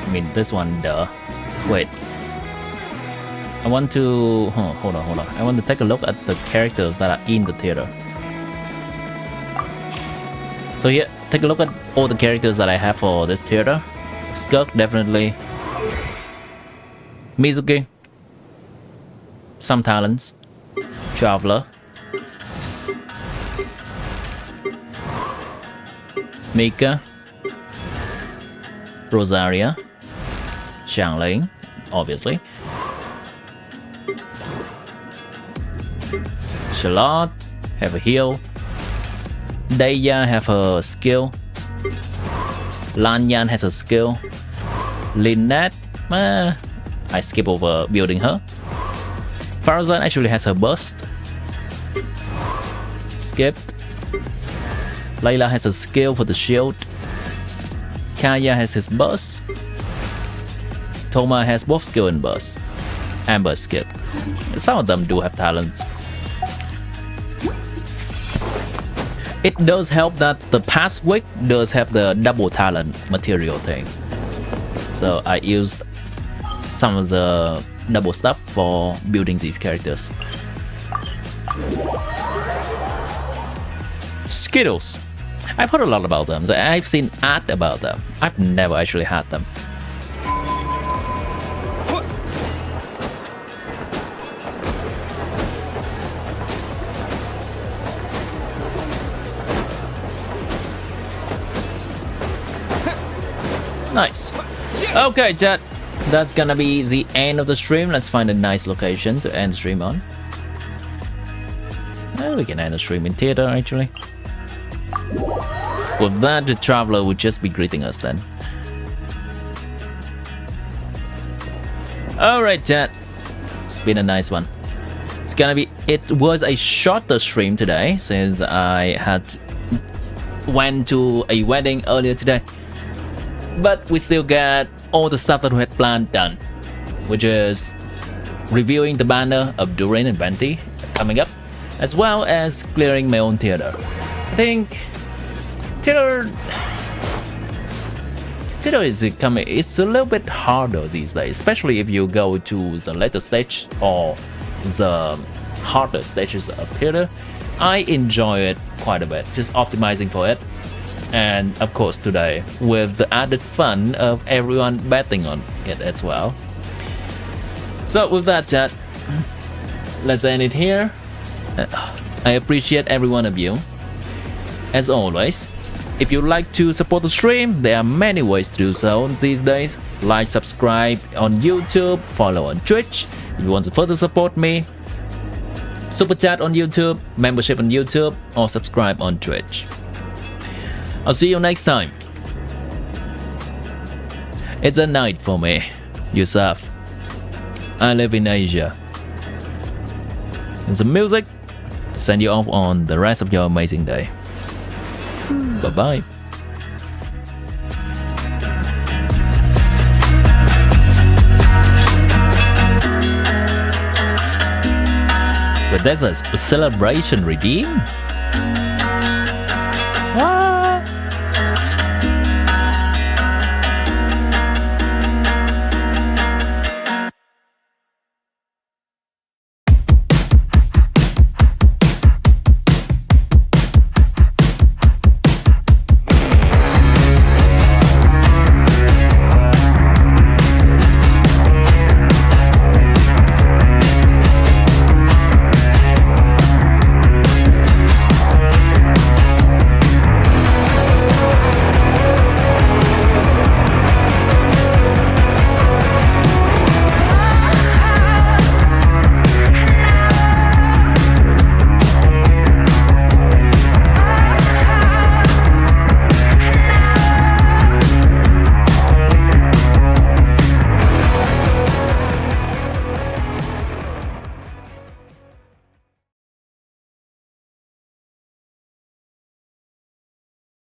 Speaker 1: I mean, this one, duh. Wait. I want to... hold on. I want to take a look at the characters that are in the theater. So here, take a look at all the characters that I have for this theater. Skirk, definitely. Mizuki. Some talents. Traveler. Mika. Rosaria. Xiangling, obviously. Charlotte, have a heal. Daya have her skill. Lanyan has a skill. Lynette, I skip over building her. Farzan actually has her burst. Skipped. Layla has a skill for the shield. Kaya has his burst. Toma has both skill and burst. Amber skip. Some of them do have talents. It does help that the past week does have the double talent material thing. So I used some of the double stuff for building these characters. Skittles. I've heard a lot about them. I've seen art about them. I've never actually had them. Nice. Okay, chat. That's gonna be the end of the stream. Let's find a nice location to end the stream on. Oh, we can end the stream in theater, actually. With that, the traveler would just be greeting us then. Alright, chat. It's been a nice one. It's gonna be... It was a shorter stream today, since I went to a wedding earlier today. But we still got all the stuff that we had planned done, which is reviewing the banner of Durin and Venti coming up, as well as clearing my own theater. I think theater is coming. It's a little bit harder these days, especially if you go to the later stage or the harder stages of theater. I enjoy it quite a bit, just optimizing for it. And of course today with the added fun of everyone betting on it as well. So with that, chat, let's end it here. I appreciate every one of you. As always, if you'd like to support the stream, there are many ways to do so these days. Like, subscribe on YouTube, follow on Twitch. If you want to further support me, super chat on YouTube, membership on YouTube, or subscribe on Twitch. I'll see you next time. It's a night for me, Yusuf. I live in Asia. And some music to send you off on the rest of your amazing day. Bye-bye. But there's a celebration redeem?